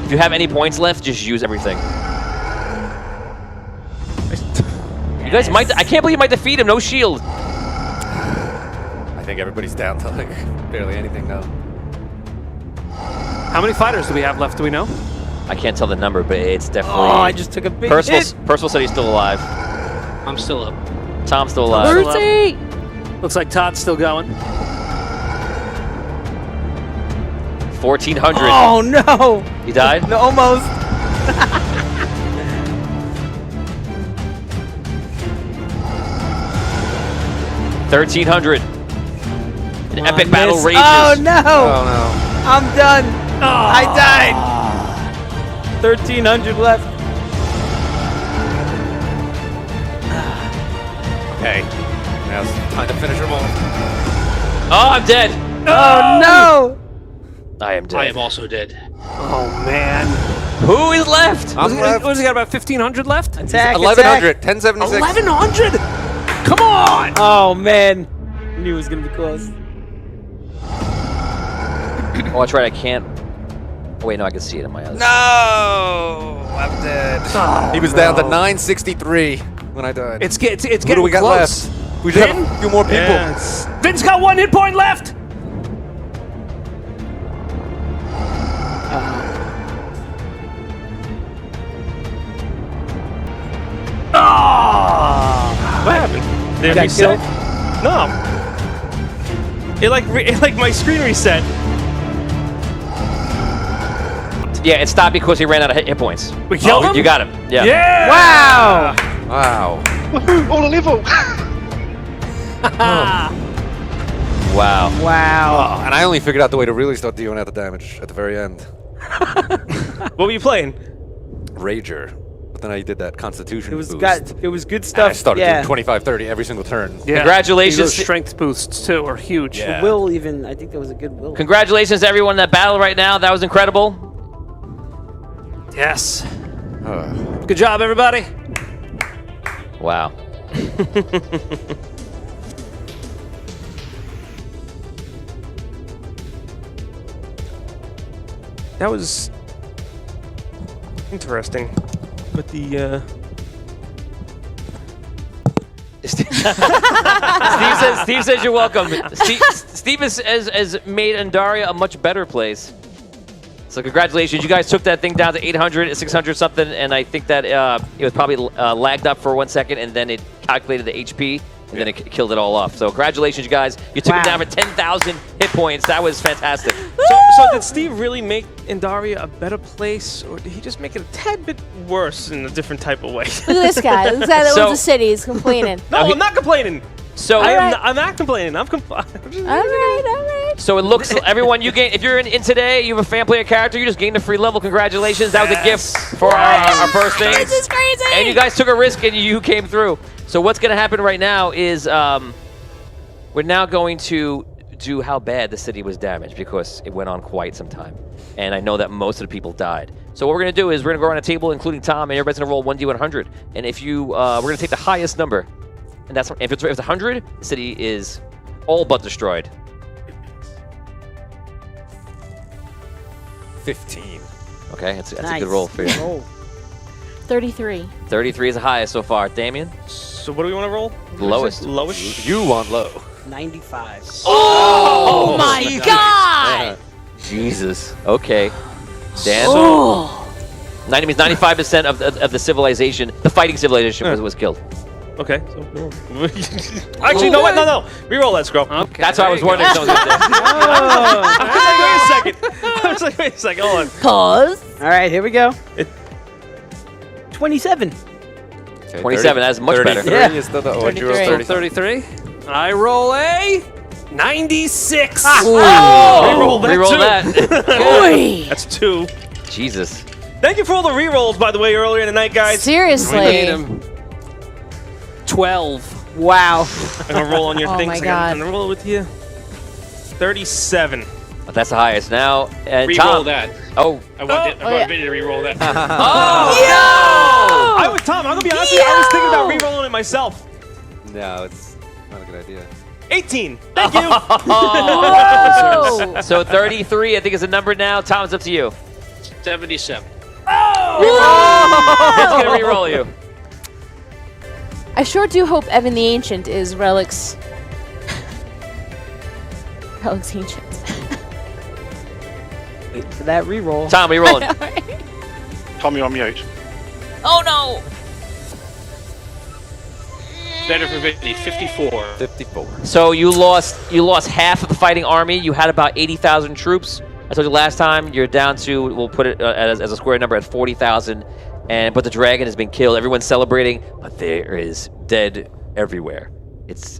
If you have any points left, just use everything. You guys might. I can't believe you might defeat him. No shield. I think everybody's down to like barely anything now. How many fighters do we have left? Do we know? I can't tell the number, but it's definitely. Oh, I just took a big Percival. hit. Percival said he's still alive. I'm still up. Tom's still alive. Mercy! Looks like Todd's still going. 1,400. Oh no! He died. No, almost. 1300. An Come epic on, battle miss. rages. Oh no! Oh no. I'm done. I died. 1300 left. Okay. Now it's time to finish them off. Oh, I'm dead. Oh no! I am dead. I am also dead. Oh man. Who is left? I'm left. What has he got? About 1500 left? Attack! 1100. 1076. 1100. Come on. Oh man! I knew it was gonna be close. Oh, that's right. I can't. Oh, wait, no, I can see it in my eyes. No! I'm dead. He was down to 963 when I died. It's Who getting do we got close. left? We just have a few more people. Vin's got 1 hit point left. What happened? Did it got reset? No. It like my screen reset. Yeah, it stopped because he ran out of hit points. We killed him? You got him. Yeah. Yeah! Wow! Wow. Woohoo! On a level. Wow. Wow! Oh, and I only figured out the way to really start dealing out the damage at the very end. What were you playing? Rager. But then I did that Constitution It was boost. it was good And stuff. I started yeah. doing 25-30 every single turn. Yeah. Congratulations. Those strength boosts too are huge. Yeah. Will even. I think that was a good will. Congratulations to everyone in that battle right now. That was incredible. Yes. Uh, Good job, everybody. Wow. That was interesting. But the Steve says you're welcome. Steve has made Andaria a much better place. So congratulations, you guys took that thing down to 800, 600 something, and I think that it was probably lagged up for 1 second, and then it calculated the HP, and then it killed it all off. So congratulations, you guys. You took it down for 10,000 hit points. That was fantastic. so did Steve really make Andaria a better place, or did he just make it a tad bit worse in a different type of way? Look at this guy. This guy that So- owns the city is complaining. No, I'm not complaining. So I'm not complaining. I'm All right. So it looks, everyone, you gain, if you're in today, you have a fan player character, you just gained a free level. Congratulations. That was a gift for our first thing. This is crazy. And you guys took a risk and you came through. So what's going to happen right now is we're now going to do how bad the city was damaged because it went on quite some time. And I know that most of the people died. So what we're going to do is we're going to go around a table, including Tom, and everybody's going to roll 1d100. And if you, we're going to take the highest number. And that's if it's 100, the city is all but destroyed. 15. Okay, that's a Nice. good roll for you. Roll. 33. 33 is the highest so far. Damien? So what do we want to roll? Lowest. Lowest? You want low. 95. Oh, my God! Jesus. Okay. Dan? Oh. 90 means 95% of the civilization, the fighting civilization was killed. Okay. So, actually, no, what? No. Reroll that, Scroll. Okay. That's what I was wondering. If someone was gonna say. I was like, wait a second. Hold on. Cause. All right, here we go. 27. Okay, 27, that's much better. 30 Yeah. is the oh, 23. 33. I roll a 96. Reroll that. Reroll too. that. Oy. That's 2. Jesus. Thank you for all the rerolls, by the way, earlier in the night, guys. Seriously. 12. Wow. I'm gonna roll on your Oh thing. my 'cause God. I'm gonna roll it with you. 37. That's the highest. Now, and Reroll Tom. that. Oh. I want Vinny to reroll that. Oh! I would, Tom, I'm gonna be honest with you, I was thinking about rerolling it myself. No, it's not a good idea. 18. Thank you. Whoa. So 33, I think, is the number now. Tom, it's up to you. 77. It's going to re-roll you. I sure do hope Evan the Ancient is Relic's. Relic's Ancient. Wait for that reroll. Tom, re-roll it. Tommy on mute. Oh, no. Better for Vinny. 54. 54. So you lost half of the fighting army. You had about 80,000 troops. I told you last time. You're down to, we'll put it as a square number at 40,000. But the dragon has been killed. Everyone's celebrating, but there is dead everywhere. It's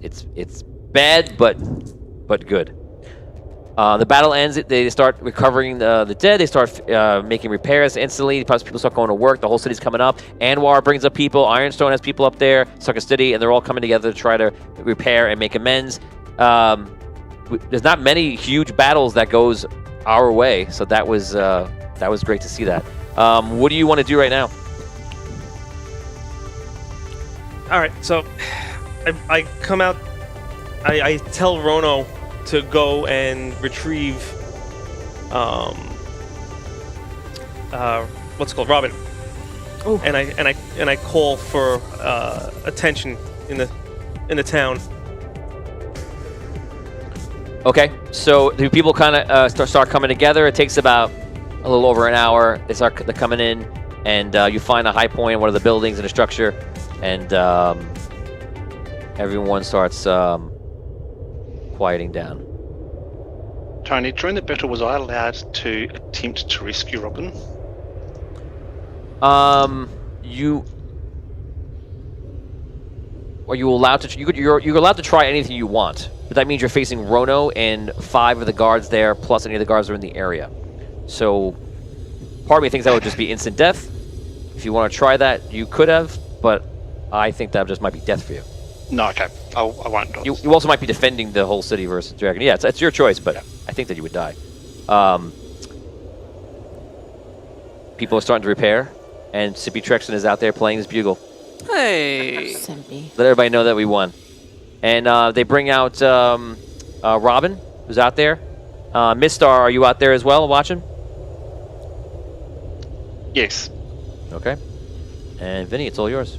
bad, but good. The battle ends. They start recovering the dead. They start making repairs instantly. People start going to work. The whole city's coming up. Anwar brings up people. Ironstone has people up there. Sucker City, and they're all coming together to try to repair and make amends. There's not many huge battles that goes our way, so that was great to see that. What do you want to do right now? All right, so I come out. I tell Rono to go and retrieve what's it called, Robin. Ooh. And I call for attention in the town. Okay, so the people kind of start coming together. It takes about a little over an hour. They're coming in, and you find a high point in one of the buildings in the structure, and everyone starts quieting down. Tony, during the battle, was I allowed to attempt to rescue Robin? You are you allowed to? You're allowed to try anything you want, but that means you're facing Rono and 5 of the guards there, plus any of the guards that are in the area. So, part of me thinks that would just be instant death. If you want to try that, you could have, but I think that just might be death for you. No, okay. I won't do it. You also might be defending the whole city versus Dragon. Yeah, it's your choice, but I think that you would die. People are starting to repair, and Sippy Trexon is out there playing his bugle. Hey. Simpy. Let everybody know that we won. And they bring out Robin, who's out there. Mistar, are you out there as well watching? Yes. Okay. And Vinny, it's all yours.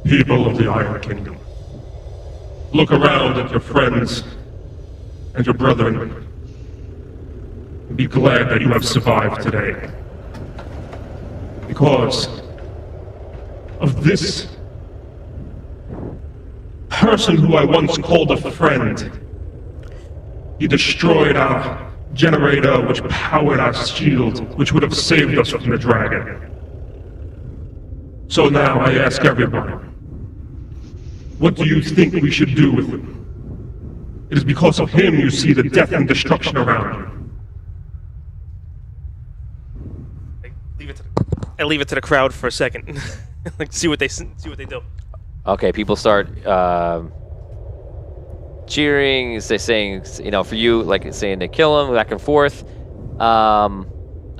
People of the Iron Kingdom, look around at your friends and your brethren. Be glad that you have survived today. Because of this person who I once called a friend. He destroyed our generator which powered our shield, which would have saved us from the dragon. So now I ask everyone, what do you think we should do with him? It is because of him you see the death and destruction around you. I leave it to the crowd for a second, like see what they do. Okay, people start cheering. They're saying, for you, like saying to kill him, back and forth. I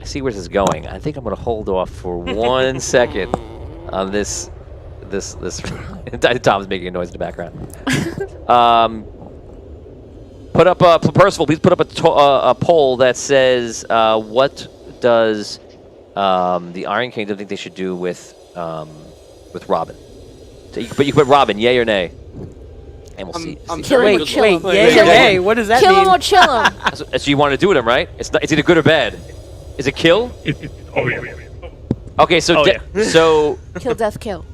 see where this is going. I think I'm going to hold off for 1 second on this. Tom's making a noise in the background. Put up Percival. Please put up a poll that says, what does the Iron Kingdom think they should do with Robin? So but you put Robin, yay or nay? And we'll see. Kill him or chill him. Yay or nay? What does that mean? Kill him or chill him. So you want to do with him, right? It's either good or bad. Is it kill? Oh yeah. Okay, so so Kill, death, kill.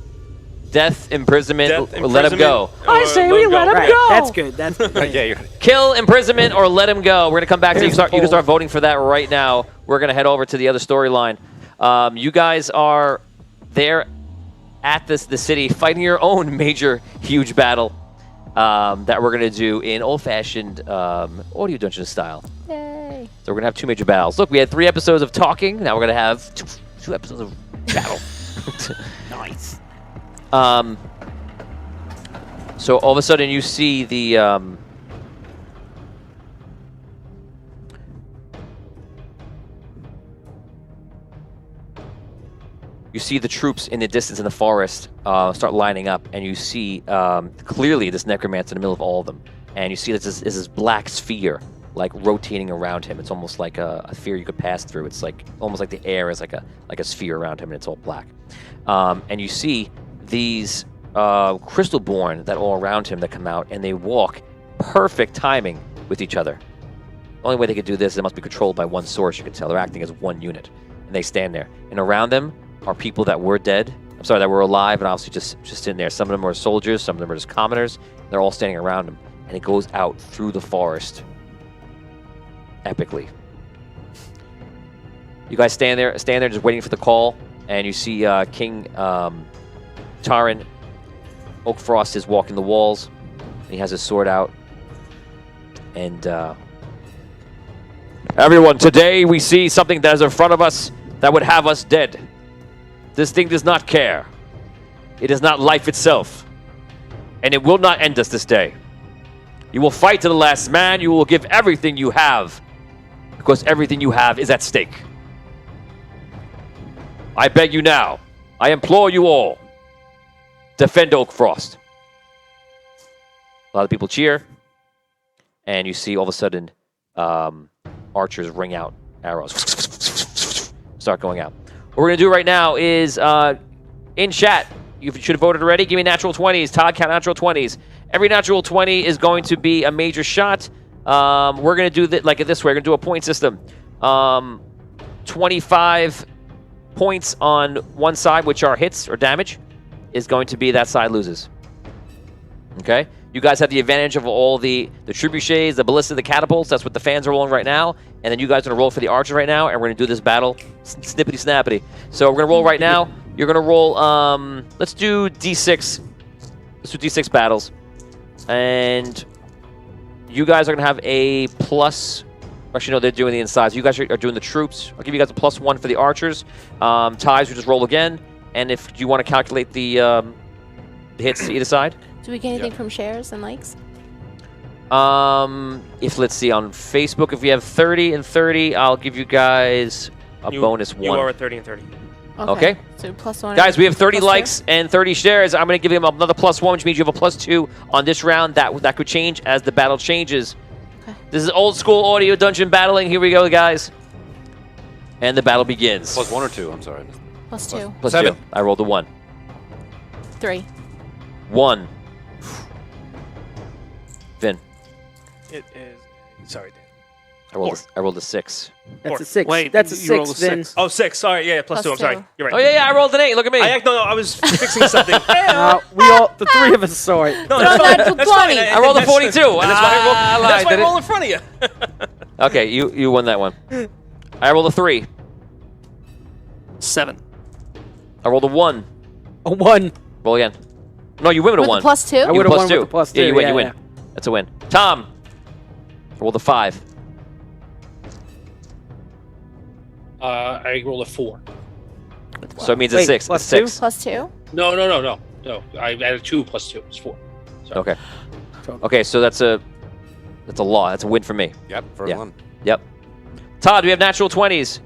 death, imprisonment, Death, or let him go. I say we let him Right, go. that's good. That's good. Yeah, kill, imprisonment, or let him go. We're gonna come back to you. You can start voting for that right now. We're gonna head over to the other storyline. You guys are there at the city fighting your own major, huge battle that we're gonna do in old-fashioned audio dungeon style. Yay. So we're gonna have 2 major battles. Look, we had 3 episodes of talking. Now we're gonna have 2 episodes of battle. Nice. So all of a sudden you see the troops in the distance in the forest start lining up, and you see clearly this necromancer in the middle of all of them, and you see this black sphere like rotating around him. It's almost like a sphere you could pass through. It's like almost like the air is like a sphere around him, and it's all black. And you see these crystalborn that all around him that come out, and they walk perfect timing with each other. The only way they could do this is they must be controlled by one source. You can tell they're acting as one unit, and they stand there. And around them are people that were dead. That were alive, and obviously just sitting there. Some of them are soldiers, some of them are just commoners. They're all standing around him, and it goes out through the forest epically. You guys stand there just waiting for the call, and you see King Taran Oak Frost is walking the walls. He has his sword out. And everyone, today we see something that is in front of us that would have us dead. This thing does not care. It is not life itself. And it will not end us this day. You will fight to the last man. You will give everything you have. Because everything you have is at stake. I beg you now. I implore you all. Defend Oak Frost. A lot of people cheer. And you see all of a sudden archers ring out arrows. Start going out. What we're going to do right now is in chat, you should have voted already. Give me natural 20s. Todd, count natural 20s. Every natural 20 is going to be a major shot. We're going to do like this way. We're going to do a point system. 25 points on one side, which are hits or damage, is going to be that side loses. Okay? You guys have the advantage of all the trebuchets, the ballista, the catapults. That's what the fans are rolling right now. And then you guys are going to roll for the archers right now, and we're going to do this battle snippety-snappity. So we're going to roll right now. You're going to roll, let's do D6. Let's do D6 battles. And you guys are going to have a plus. Actually, no, they're doing the insides. You guys are doing the troops. I'll give you guys a +1 for the archers. Ties, we just roll again. And if you want to calculate the hits to either side. Do we get anything from shares and likes? If let's see on Facebook, if we have 30 and 30, I'll give you guys a bonus 1. You are at 30 and 30. Okay. So +1. Guys, we have 30 +2? likes and 30 shares. I'm going to give him another +1, which means you have a +2 on this round. That could change as the battle changes. Okay. This is old school audio dungeon battling. Here we go, guys. And the battle begins. +1 or 2? I'm sorry. +2. +7. 2. I rolled a 1. 3. 1. Finn. It is. Sorry, Dan. I rolled a 6. That's a 6. Wait, that's a you rolled 6, a Vin. 6. Oh, 6. Sorry, yeah, +2. I'm +2. sorry. You're right. Oh yeah, I rolled an 8. Look at me. No, I was fixing something. We all, the 3 of us saw it. No, that's fine. natural That's fine. 20. I rolled a 42. That's why I roll in front of you. Okay, you won that one. I rolled a 3. 7. I rolled a 1. A 1. Roll again. No, you win with a With 1. the +2? I You would have won +2. with the +2. Yeah, you win. yeah, You win. yeah. That's a win. Tom. I rolled a 5. I rolled a 4. So it means Wait, it's 6. plus It's 6. +2? No. I added 2 + 2. It's 4. Sorry. Okay. Okay, so that's a lot. That's a win for me. Yep, first Yeah. one. Yep. Todd, we have natural 20s.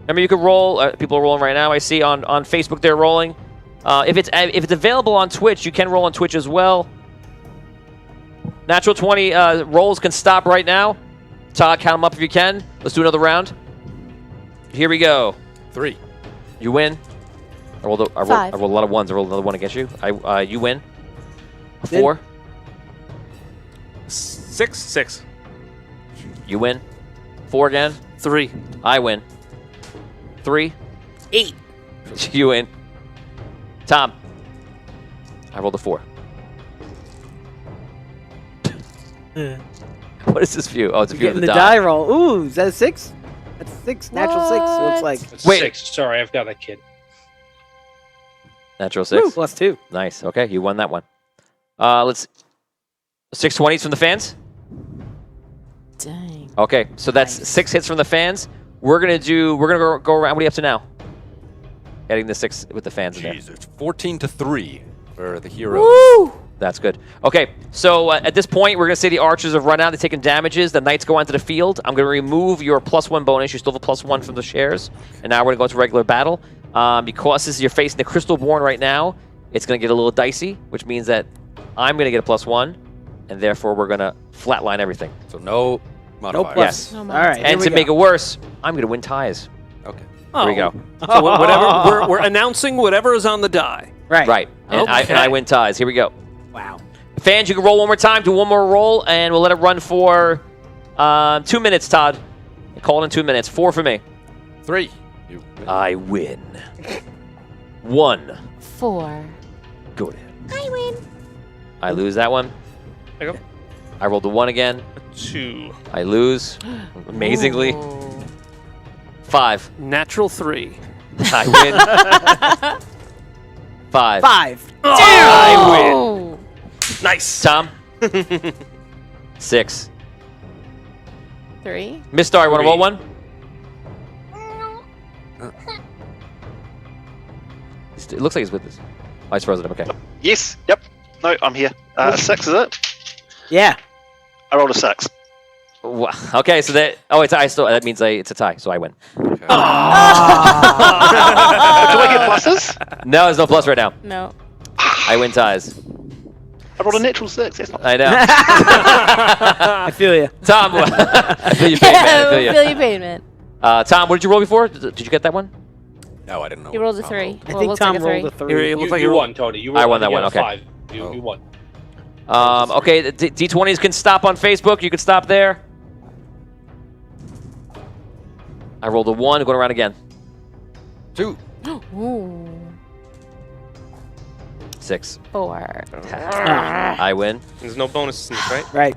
Remember, you could roll. People are rolling right now. I see on Facebook they're rolling. If it's available on Twitch, you can roll on Twitch as well. Natural 20 rolls can stop right now. Todd, count them up if you can. Let's do another round. Here we go. 3. You win. I rolled a 5. I rolled a lot of 1s. I rolled another 1 against you. You win. A 4. 6. You win. 4 again. 3. I win. 3. 8. You win. Tom. I rolled a 4. What is this view? Oh, it's a view of Getting the the die roll. Ooh, is that a 6? That's a 6. Natural 6, it looks like. It's Wait. 6. Sorry, I've got that kid. Natural 6. Ooh, +2. Nice. Okay, you won that one. Let's 620s from the fans. Dang. Okay, so that's Nice. 6 hits from the fans. We're gonna go around. What are you up to now? Adding the 6 with the fans in there. Jeez, it's 14-3 for the heroes. Woo! That's good. Okay, so at this point, we're going to say the archers have run out. They've taken damages. The knights go onto the field. I'm going to remove your +1 bonus. You still have a +1 from the shares. And now we're going to go into regular battle. Because you're facing the Crystalborn right now, it's going to get a little dicey, which means that I'm going to get a +1. And therefore, we're going to flatline everything. So no No modifiers. plus. Yes. No All matter. right. And to make it worse, I'm going to win ties. Okay. Here we go. So whatever we're announcing whatever is on the die. Right. Right. And Okay. I win ties. Here we go. Wow. Fans, you can roll one more time. Do one more roll, and we'll let it run for 2 minutes, Todd. Call it in 2 minutes. 4 for me. 3. You win. I win. 1. 4. Good. I win. I lose that one. There you go. I rolled a 1 again. 2. I lose. Amazingly. Ooh. natural 3. I win. 5. 5. I win. Oh. Nice. Tom? 6. 3. Miss Star, want to roll one? It looks like he's with us. Oh, he's frozen up. Okay. Yes. Yep. No, I'm here. 6 is it? Yeah. I rolled a 6. Okay, so that. Oh, it's I still. That means it's a tie, so I win. Do I get pluses? No, there's no plus right now. No. I win ties. I rolled a natural 6. That's not. I know. I feel you. Tom, I feel your pain, man. I feel you. Feel your pain, man. Tom, what did you roll before? Did you get that one? No, I didn't know. He rolled a 3. I think Tom rolled a 3. It looks like you you won, Tony. You I won that you one, got a okay. 5. You won. Okay, the D20s can stop on Facebook. You can stop there. I rolled a 1. Going around again. 2. Ooh. 6. 4. I win. There's no bonuses in this, right? Right.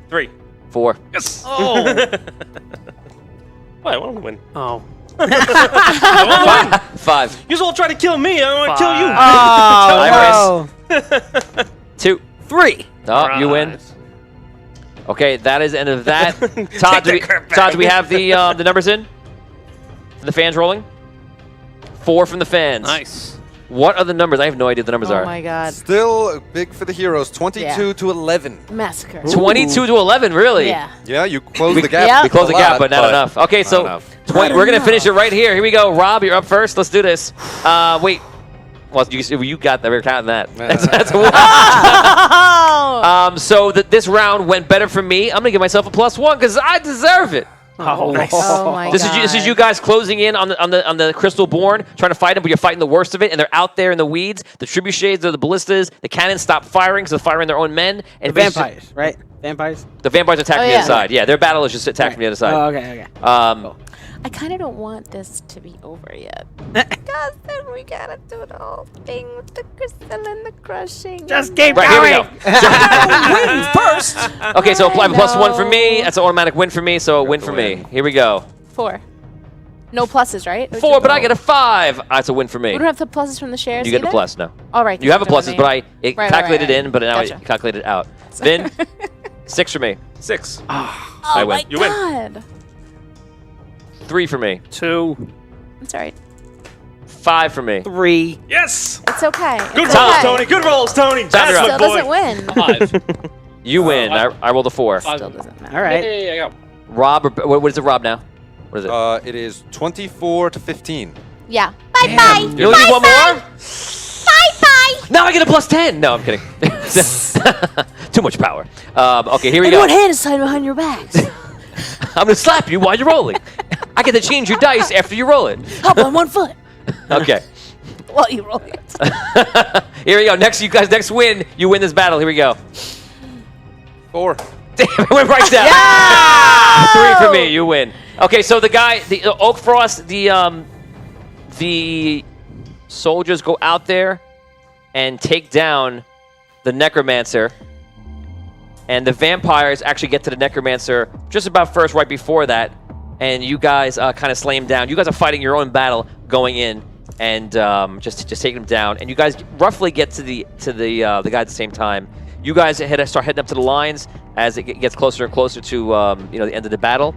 3. 4. Yes. Oh. Why? I want to win. Oh. I want to win. 5. You all try to kill me. I want to kill you. Oh, no. 2. 3. Oh, you win. Okay, that is the end of that. Todd, do we have the numbers in? The fans rolling? 4 from the fans. Nice. What are the numbers? I have no idea what the numbers Oh are. my god. Still big for the heroes. 22 to 11. Massacre. 22 to 11, really? Yeah. Yeah, you close the gap. Yeah. We closed the a gap, lot, but not enough. Okay, not so enough. we're going to finish it right here. Here we go. Rob, you're up first. Let's do this. Wait. Well, you got that. We're counting that. That's one. So this round went better for me. I'm going to give myself a +1 because I deserve it. Oh, nice. Oh my This god. is you guys closing in on the Crystal Born, trying to fight them, but you're fighting the worst of it, and they're out there in the weeds. The trebuchets or the ballistas, the cannons stop firing because they're firing their own men. And The vampires, right? Vampires? The vampires attack from the yeah. other side. Yeah, their battle is just attack from the other side. Oh, okay. I kind of don't want this to be over yet. Because then we gotta do the whole thing with the crystal and the crushing. Just keep Right, going. here we go. Win first. Okay, so apply a I +1 for me. know. That's an automatic win for me, so a win for me. Here we go. 4. No pluses, right? 4, but I get a 5. That's a win for me. We don't have the pluses from the shares You get the either? plus, no. All right. You have a pluses, but Right, calculated right. in, but now Gotcha. I calculated out. Vin, 6 for me. 6. Oh I win. my You win. god. 3 for me. 2. It's alright. 5 for me. 3. Yes. It's okay. Good It's rolls, okay. Tony. Good rolls, Tony. you're That's up. my Still boy. doesn't win. 5. You win. I rolled a 4. 5. Still doesn't matter. All right. Hey, I got Rob, what is it, Rob, now? What is it? It is 24 to 15. Yeah. Bye-bye. You only need one more? Bye-bye. Now I get a +10. No, I'm kidding. Too much power. Okay, here we And go. one hand is tied behind your back. I'm going to slap you while you're rolling. I get to change your dice after you roll it. Hop on one foot Okay. while you roll it. Here we go. Next win. You win this battle. Here we go. 4. Damn, it went right down. Yeah! 3 for me. You win. Okay, so the guy, the Oak Frost, the soldiers go out there and take down the Necromancer. And the vampires actually get to the Necromancer just about first, right before that. And you guys kind of slay him down. You guys are fighting your own battle going in and just taking him down. And you guys roughly get to the guy at the same time. You guys start heading up to the lines as it gets closer and closer to the end of the battle.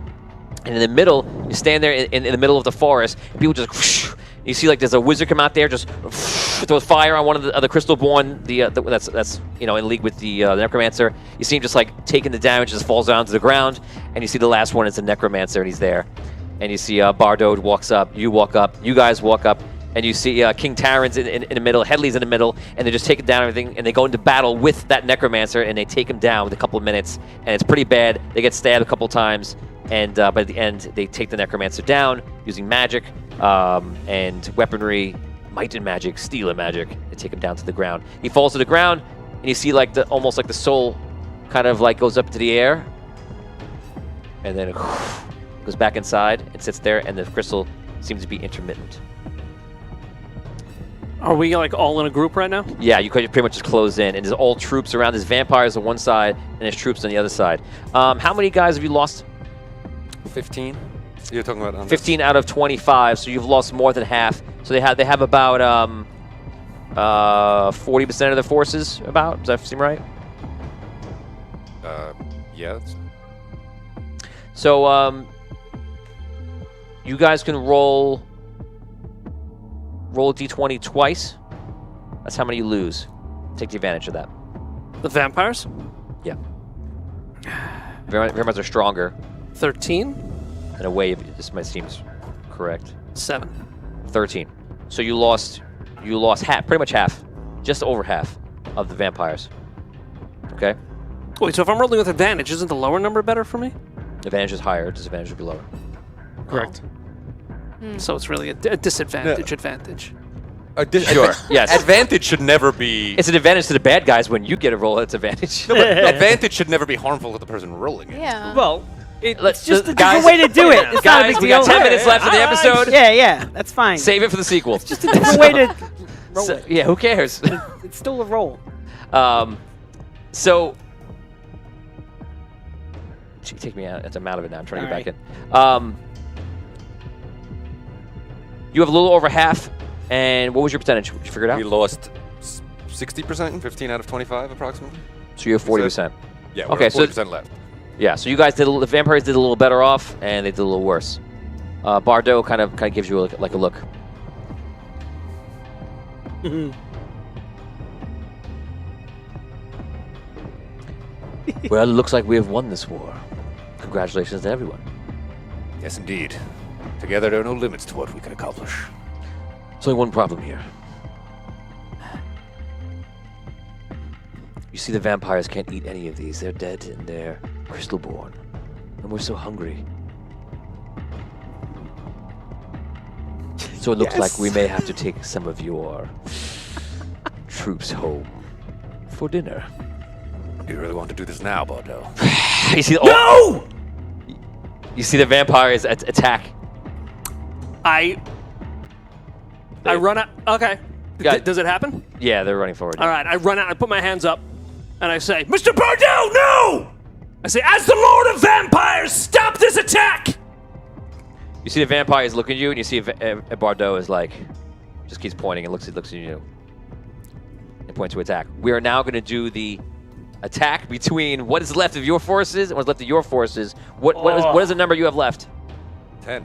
And in the middle, you stand there in the middle of the forest. And people just whoosh, you see like there's a wizard come out there, just whoosh, throws fire on one of the Crystal Born. That's in league with the Necromancer. You see him just like taking the damage, just falls down to the ground. And you see the last one is the Necromancer, and he's there. And you see Bardode walks up. You walk up. You guys walk up. And you see King Taryn's in the middle, Headley's in the middle, and they're just taking down everything, and they go into battle with that Necromancer, and they take him down with a couple of minutes, and it's pretty bad. They get stabbed a couple times, and by the end, they take the Necromancer down using magic and weaponry, might and magic, steel and magic. They take him down to the ground. He falls to the ground, and you see like almost like the soul kind of like goes up into the air, and then it goes back inside and sits there, and the crystal seems to be intermittent. Are we like all in a group right now? Yeah, you could pretty much just close in, and there's all troops around. There's vampires on one side, and there's troops on the other side. How many guys have you lost? 15. You're talking about 15 out of 25, so you've lost more than half. So they have about 40% of the forces about. Does that seem right? Yeah. So, you guys can roll a d20 twice. That's how many you lose. Take the advantage of that. The vampires? Yeah. Vampires are stronger. 13? In a way, this might seem correct. 7. 13. So you lost half, pretty much half, just over half of the vampires. Okay? Wait, so if I'm rolling with advantage, isn't the lower number better for me? Advantage is higher, disadvantage would be lower. Correct. So it's really a disadvantage advantage. Sure, yes. Advantage should never be. It's an advantage to the bad guys when you get a roll, it's advantage. No, but advantage should never be harmful to the person rolling it. Yeah. Well, It's just a guys, different way to do it. It's not a guys, big we deal. got 10 minutes left in the episode. Yeah, that's fine. Save it for the sequel. Just a different way to roll So, it. yeah, who cares? It's still a roll. So, gee, take me out. I'm out of it now. I'm trying to All get back in. You have a little over half. And what was your percentage? Did you figure it out? We lost 60%, 15 out of 25 approximately. So you have 40%. Yeah, Okay, okay, so 40% left. Yeah, so you guys did. The vampires did a little better off, and they did a little worse. Bardo kind of gives you like a look. Well, it looks like we have won this war. Congratulations to everyone. Yes, indeed. Together, there are no limits to what we can accomplish. There's only one problem here. You see, the vampires can't eat any of these. They're dead and they're crystal-born. And we're so hungry. So it looks like we may have to take some of your troops home for dinner. Do you really want to do this now, Bardo? You see, no! You see the vampires attack. I run out. Okay. Does it happen? Yeah, they're running forward. All right. I run out. I put my hands up, and I say, "Mr. Bardo, no!" I say, "As the Lord of Vampires, stop this attack!" You see the vampires look at you, and you see Bardo is like, just keeps pointing and looks at you, and points to attack. We are now going to do the attack between what is left of your forces and what's left of your forces. What is the number you have left? 10.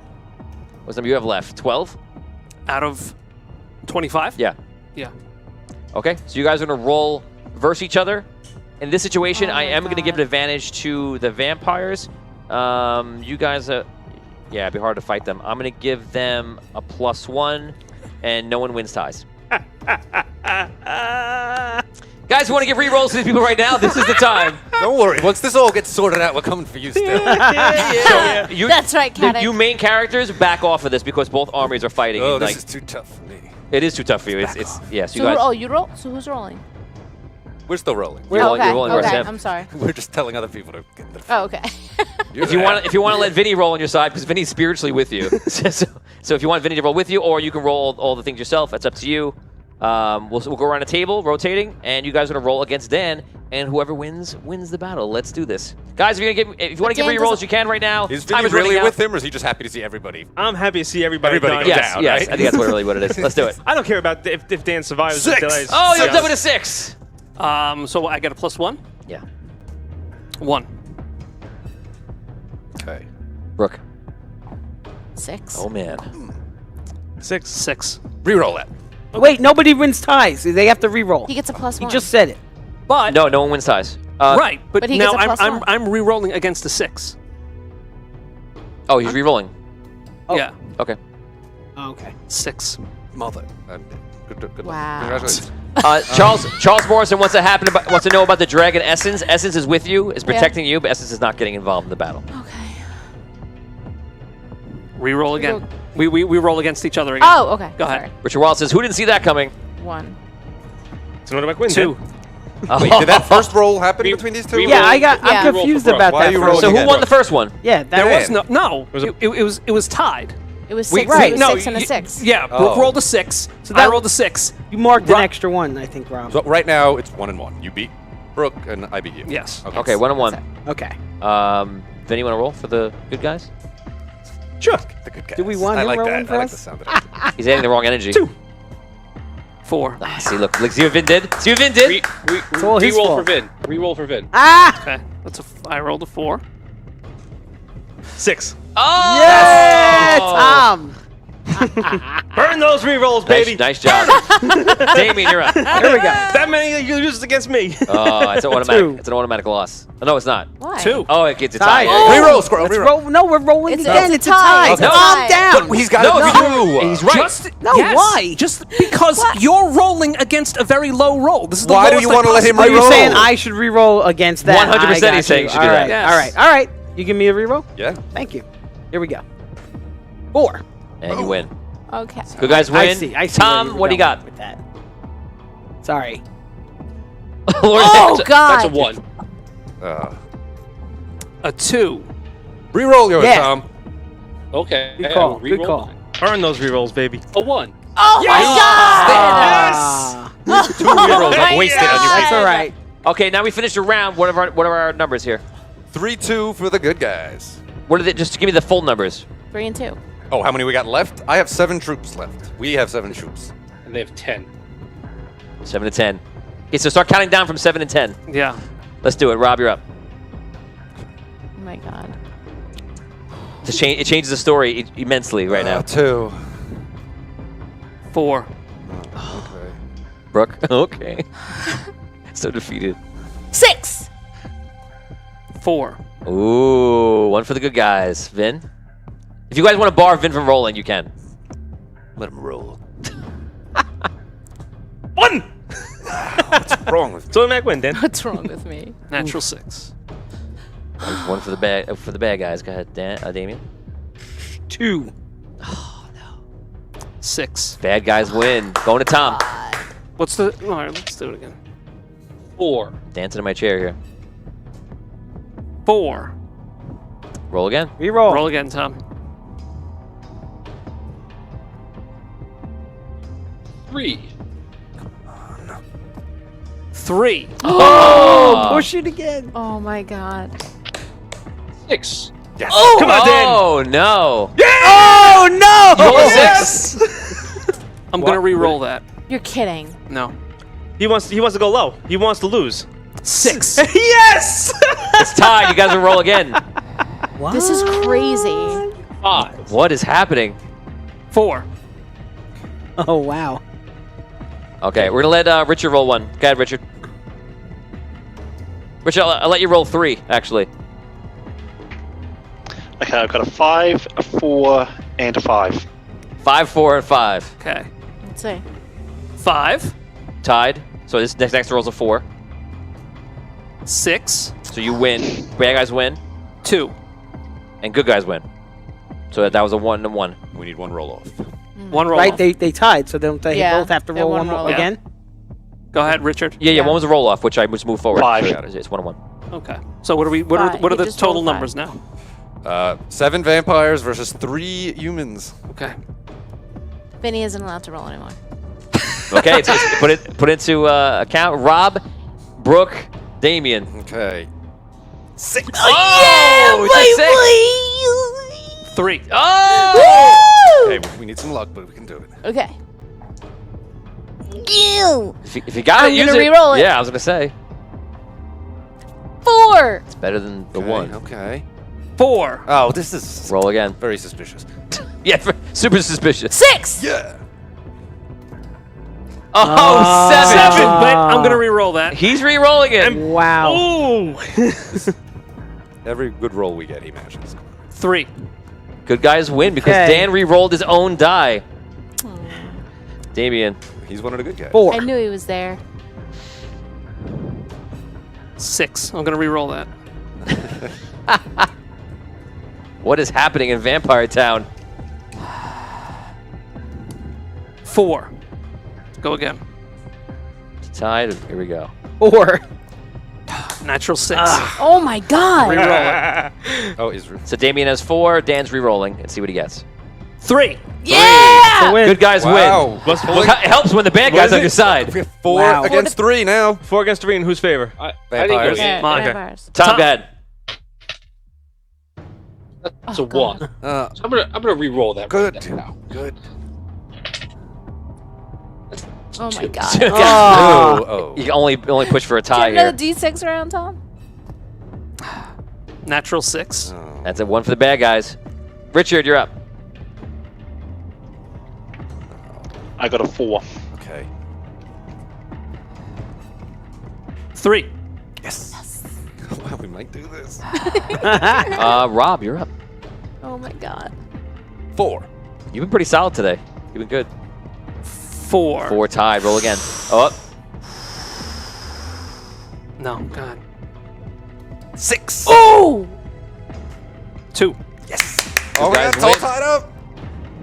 What's the number you have left? 12? Out of 25? Yeah. Yeah. Okay, so you guys are going to roll versus each other. In this situation, Oh I my am going to give God. an advantage to the vampires. You guys, yeah, it'd be hard to fight them. I'm going to give them a +1, and no one wins ties. Guys, who want to give re-rolls to these people right now? This is the time. Don't worry. Once this all gets sorted out, we're coming for you still. So you, That's right, Caddick. You main characters back off of this because both armies are fighting. Oh, and, this like, is too tough for me. it is too tough for you. It's yeah. So So you guys, you roll. So who's rolling? We're still rolling. You're rolling- okay. you're rolling versus Okay. him. I'm sorry. We're just telling other people to get their Oh, okay. if you want to let Vinny roll on your side because Vinny's spiritually with you. so if you want Vinny to roll with you, or you can roll all the things yourself. That's up to you. We'll go around a table, rotating, and you guys are gonna roll against Dan, and whoever wins the battle. Let's do this, guys. If you want to give Dan re-rolls, you can right now. Is Time Vinny is running really out. with him, or is he just happy to see everybody? I'm happy to see everybody. Everybody done. go Yes, down, yes. right? I think that's really what it is. Let's do it. I don't care about if Dan survives. 6. The delays. Oh, you're Yes. done with a 6. So I get a +1? Yeah. 1. Okay. Brooke. 6. Oh man. 6. Reroll that. Wait, nobody wins ties. They have to re-roll. He gets a +1. He just said it. But No one wins ties. right, But he now gets a +1. I'm re-rolling against a 6. Oh, he's re-rolling. Oh. Yeah, Okay. Oh, okay. 6. Mother. Good Wow. Congratulations. Charles Morrison wants to know about the dragon Essence. Essence is with you, is protecting you, but Essence is not getting involved in the battle. Okay. Re-roll again. We roll against each other again. Oh, okay. Go ahead. Sorry. Richard Wild says, "Who didn't see that coming?" 1. So what about Quinn? 2. Wait, did that first roll happen between these two? we- Yeah, I'm Yeah. confused Roll for about Why are that. you first. rolling So who again? won the first one? Yeah, There was no. was a- It was tied. It was We- 6. we- It was no, 6 and a you- 6. Yeah, Brooke Oh. rolled a 6. So I that- rolled a 6. You marked an Ro- extra 1, I think, Rob. So right now, it's 1-1. You beat Brooke, and I beat you. Yes. Okay, 1-1. Okay. Vinny, want to roll for the good guys? Sure. The good guys. Do we want I him like rolling that. for I like us? the sound of that. He's adding the wrong energy. 2. 4. See, look, see what Vin did? See what Vin did? all his Reroll fault. for Vin. Reroll for Vin. Ah! Okay, I rolled a 4. 6. Oh! Yeah, Tom! Burn those rerolls, baby. Nice job. Damien, you're up. Here we go. That many you use against me. Oh, it's an automatic. 2. It's an automatic loss. Oh, no, it's not. Why? 2. Oh, it gets a Tie. tie. Reroll, Squirrel. Let's Reroll. roll. No, we're rolling It's again. a It's a tie. tie. It's a Calm tie. down. But he's got No, it. you. He's right. Just, No, yes, why? Just because you're rolling against a very low roll. This is the Why do lowest you I wanna let him possibly- Are you reroll? saying I should re-roll against that? 100% I got he's saying you should do All that. right, Yes. all right, all right. You give me a re-roll? Yeah. Thank you. Here we go. 4. And you win. Okay. Good guys win. I see. where Tom, you were what do you going got? with that? Sorry. Lord Oh, Hampton. God. That's a 1. A 2. Reroll yours, Yeah. Tom. Okay. Good call. Reroll Good call. mine. Burn those rerolls, baby. A 1. Oh my God! Ah, 2 rerolls like wasted on your that's feet. all right. Okay, now we finished a round. What are our numbers here? 3-2 for the good guys. What are they? Just give me the full numbers. 3 and 2. Oh, how many we got left? I have 7 troops left. We have 7 troops. And they have 10. 7 to 10. Okay, so start counting down from 7 to 10. Yeah. Let's do it. Rob, you're up. Oh my God. It changes the story immensely right now. 2. 4. Okay. Brooke. Okay. So defeated. 6. 4. Ooh, 1 for the good guys. Vin? If you guys want to bar Vin from rolling, you can. Let him roll. 1. What's wrong with me? So automatic win, Dan. What's wrong with me? Natural 6. 1 for the bad guys. Go ahead, Damien. 2. Oh no. 6. Bad guys win. Going to Tom. What's the... All right, let's do it again. 4. Dancing in my chair here. 4. Roll again. Re-roll. Roll again, Tom. 3. 3. Oh, push it again. Oh my God. 6. Yes. Oh, come on, Dan. Oh no. Oh no! Roll a 6. I'm going to re-roll that. You're kidding. No. He wants to go low. He wants to lose. 6. Yes. It's tied. You guys will roll again. This is crazy. 5. What is happening? 4. Oh wow. Okay, we're gonna let Richard roll 1. Go ahead, Richard. Richard, I'll let you roll 3, actually. Okay, I've got a 5, a 4, and a 5. 5, 4, and 5. Okay. Let's see. 5. Tied. So this next roll's a 4. 6. So you win. Bad guys win, 2. and good guys win. So that was a 1 and 1. We need 1 roll off. 1 roll Right? off. They tied, so don't they Yeah, both have to yeah, roll one one more roll off. again? Go ahead, Richard. Yeah, Yeah. 1 was a roll off, which I just moved forward. 5. So it's 1 and 1. Okay. So what are we? What are Five. what are He the just total rolled 5. numbers now? 7 vampires versus 3 humans. Okay. Vinny isn't allowed to roll anymore. Okay, so put into account. Rob, Brooke, Damien. Okay. 6. Oh, it's a 6. 3. Oh! Okay, we need some luck, but we can do it. Okay. Ew. If you got I'm it, use gonna it. re-roll it. Yeah, I was gonna say 4. it's better than the Okay, 1. Okay. 4. Oh, this is Roll again. very suspicious. Yeah, super suspicious. 6. Yeah. Oh, 7. 7. But I'm gonna re-roll that. He's re-rolling it. Wow. Ooh. Every good roll we get, he matches. 3. Good guys win because Okay. Dan re-rolled his own die. Damien. He's one of the good guys. 4. I knew he was there. 6. I'm gonna re-roll that. What is happening in Vampire Town? 4. Go again. Tied. Here we go. 4. Natural 6. Oh my God. Re-roll it. Oh, he's So Damien has 4. Dan's re-rolling. Let's see what he gets. 3. Yeah. Win. Good guys Wow. win. What's Well, it helps when the bad What guys is on it? your side. We have 4 Wow. against 3 now. 4 against 3 in whose favor? I didn't go Vampires. in. Mine. Vampires. Tom, go ahead. That's Oh, a God. 1. Uh, So I'm gonna re-roll that. good. Right now. Good. Oh my god. Oh. You can only push for a Do tie you here. have another D6 around, Tom? Natural 6. That's a 1 for the bad guys. Richard, you're up. I got a 4. Okay. 3. Yes. Wow, we might do this. Rob, you're up. Oh my god. 4. You've been pretty solid today. You've been good. 4. 4 tied. Roll again. Oh. No, God. 6. Oh! 2. Yes. Oh, Oh, guys it's all win. tied up.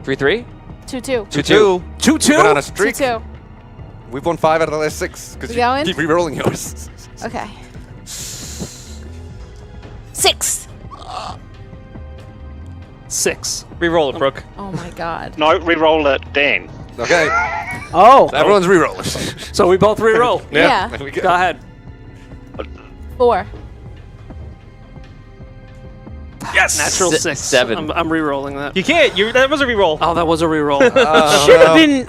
3-3. 2-2. 2-2. 2-2. We've been on a streak. 2-2. We've won 5 out of the last 6 because We you going? keep re-rolling yours. Okay. 6. 6. Reroll it, Brooke. Oh my god. No, re-roll it, Dan. Okay. Oh. So everyone's re-rolling. So we both re-roll. Yeah. There we Go go. ahead. 4. Yes. Natural 6. 7. I'm re-rolling that. You can't. That was a reroll. Oh, that was a re-roll. Should have been.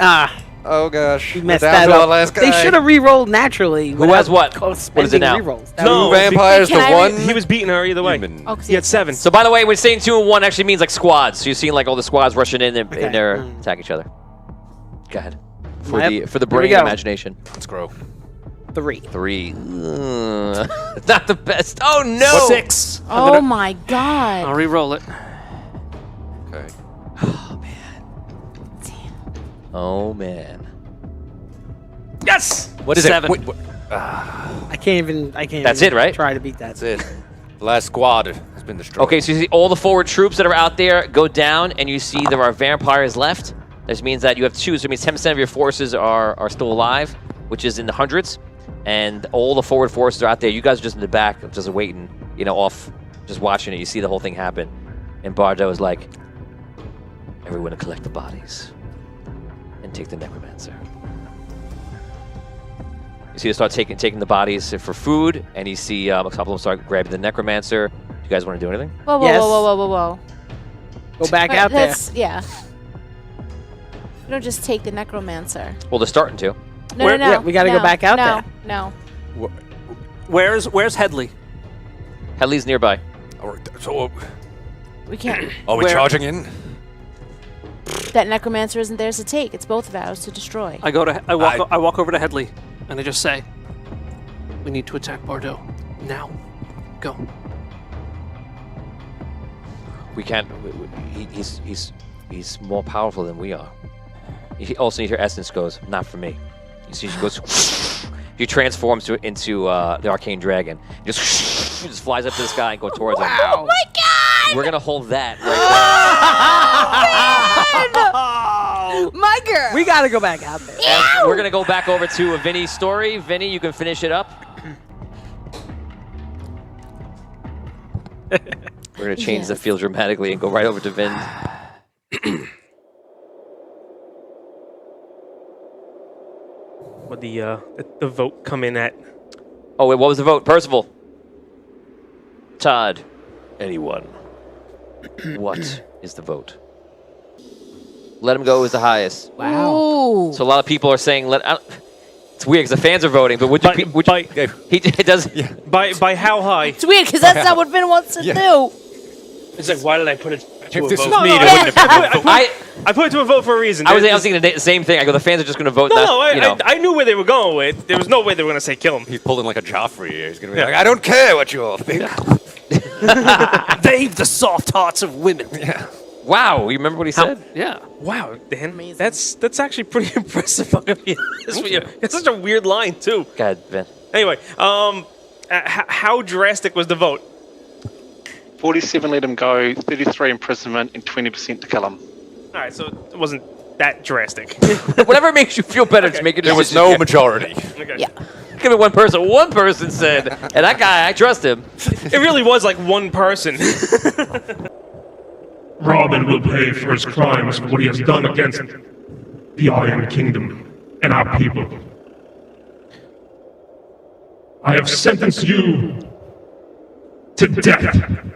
Oh gosh. We We're messed down that to our up. last They guy. should have re-rolled naturally. Who has what? What is it now? Re-rolls. No, Two vampires Can to I one. He was beating her either way. human. Oh, 'cause He had 7. So by the way, when saying 2 and 1 actually means like squads. So you're seeing like all the squads rushing in and they're attacking each other. Go ahead. For Yep. the Here we brain go. imagination. Let's grow. 3. 3. Not the best. Oh no. 6. Oh my I'll god. re-roll it. Okay. Oh man. Yes. What is 7. it? Wait, I can't even. That's it, right? Try to beat that. That's it. The last squad has been destroyed. Okay, so you see all the forward troops that are out there go down, and you see there are vampires left. This means that you have 2, so it means 10% of your forces are still alive, which is in the hundreds, and all the forward forces are out there. You guys are just in the back, just waiting, off, just watching it. You see the whole thing happen, and Bardo is like, everyone to collect the bodies and take the necromancer. You see, they start taking the bodies for food, and you see a couple of them start grabbing the necromancer. Do you guys want to do anything? Whoa, whoa, Yes. whoa, whoa, whoa, whoa, whoa. Go back But out there. that's- Yeah. You don't just take the necromancer. Well, they're starting to. No, Where- no, no. yeah, we gotta go no, back out no, there. No, Where's Headley? Headley's nearby. All right, so we can't. are we Where? charging in? That necromancer isn't theirs to take. It's both of ours to destroy. I walk over to Headley, and I just say, "We need to attack Bordeaux now. Go." We can't. He's more powerful than we are. You also, your essence goes, not for me. You see, she goes. She transforms into the arcane dragon. Just flies up to the sky and go towards him. Oh my god! We're gonna hold that right My girl! We gotta go back out there. there. And we're gonna go back over to Vinny's story. Vinny, you can finish it up. We're gonna change the field dramatically and go right over to Vin. Would the vote come in at? Oh wait, what was the vote? Percival. Todd. Anyone. What is the vote? Let him go is the highest. Wow. Ooh. So a lot of people are saying it's weird because the fans are voting, but would you? It does. Yeah. By how high? It's weird because that's not what Vin wants to do. It's like, why did I put it to a this vote? was me, No, it wouldn't have been I put it to a vote for a reason. I was thinking the same thing. I go, the fans are just going to vote. No, not, I knew where they were going with. There was no way they were going to say kill him. He's pulling like a Joffrey here. He's gonna be like, I don't care what you all think. They've the soft hearts of women. Yeah. Wow, you remember what he said? Yeah. Wow, Dan, that's actually pretty impressive. I'm gonna be honest with you. It's such a weird line too. Go ahead, Vin. Anyway, how drastic was the vote? 47 let him go, 33 imprisonment, and 20% to kill him. All right, so it wasn't that drastic. Whatever makes you feel better to make a There was decision. no majority. Okay. Yeah. Give me one person. One person said, and that guy, I trust him. It really was like one person. Robin will pay for his crimes for what he has done against the Iron Kingdom and our people. I have sentenced you to death.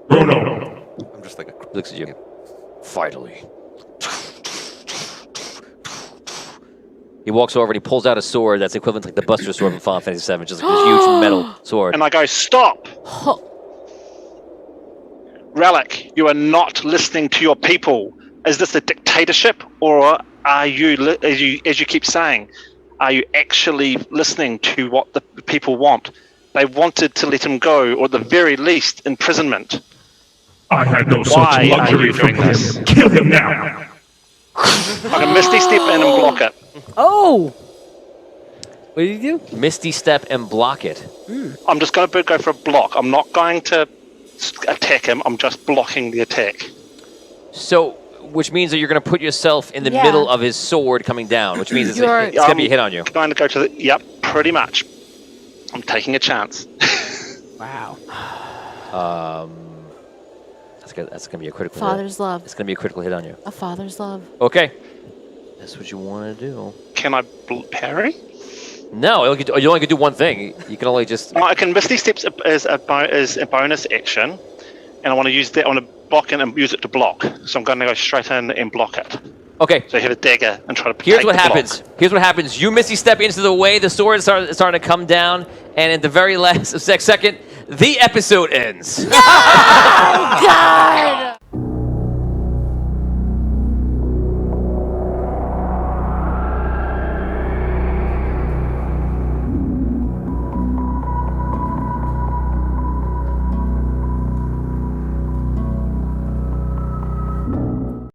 Bruno, I'm just like, He looks at you. Finally. He walks over and he pulls out a sword that's equivalent to like the Buster Sword from Final Fantasy VII, just like this huge metal sword. And I go, stop! Relic, you are not listening to your people. Is this a dictatorship, or are you, as you keep saying, are you actually listening to what the people want? They wanted to let him go, or at the very least, imprisonment. I had no such Why are luxury you from doing this? him. Kill him now! I can Misty Step in and block it. Oh! What did you do? Misty Step and block it. I'm just going to go for a block. I'm not going to attack him. I'm just blocking the attack. So, which means that you're going to put yourself in the Yeah. middle of his sword coming down, which means it's going to be a hit on you. I'm going to go to the... Yep, pretty much. I'm taking a chance. Wow. That's going to be a critical hit. Father's love. It's going to be a critical hit on you. A father's love. Okay. That's what you want to do. Can I parry? No, you only can do one thing. You can only just... No, I can Misty Steps as a bonus action, and I want to use that. I want to block it and use it to block. So I'm going to go straight in and block it. Okay. So I hit a dagger and try to. Here's take what the happens. block. Here's what happens. You Misty Step into the way. The sword is starting to come down, and at the very last second, the episode ends.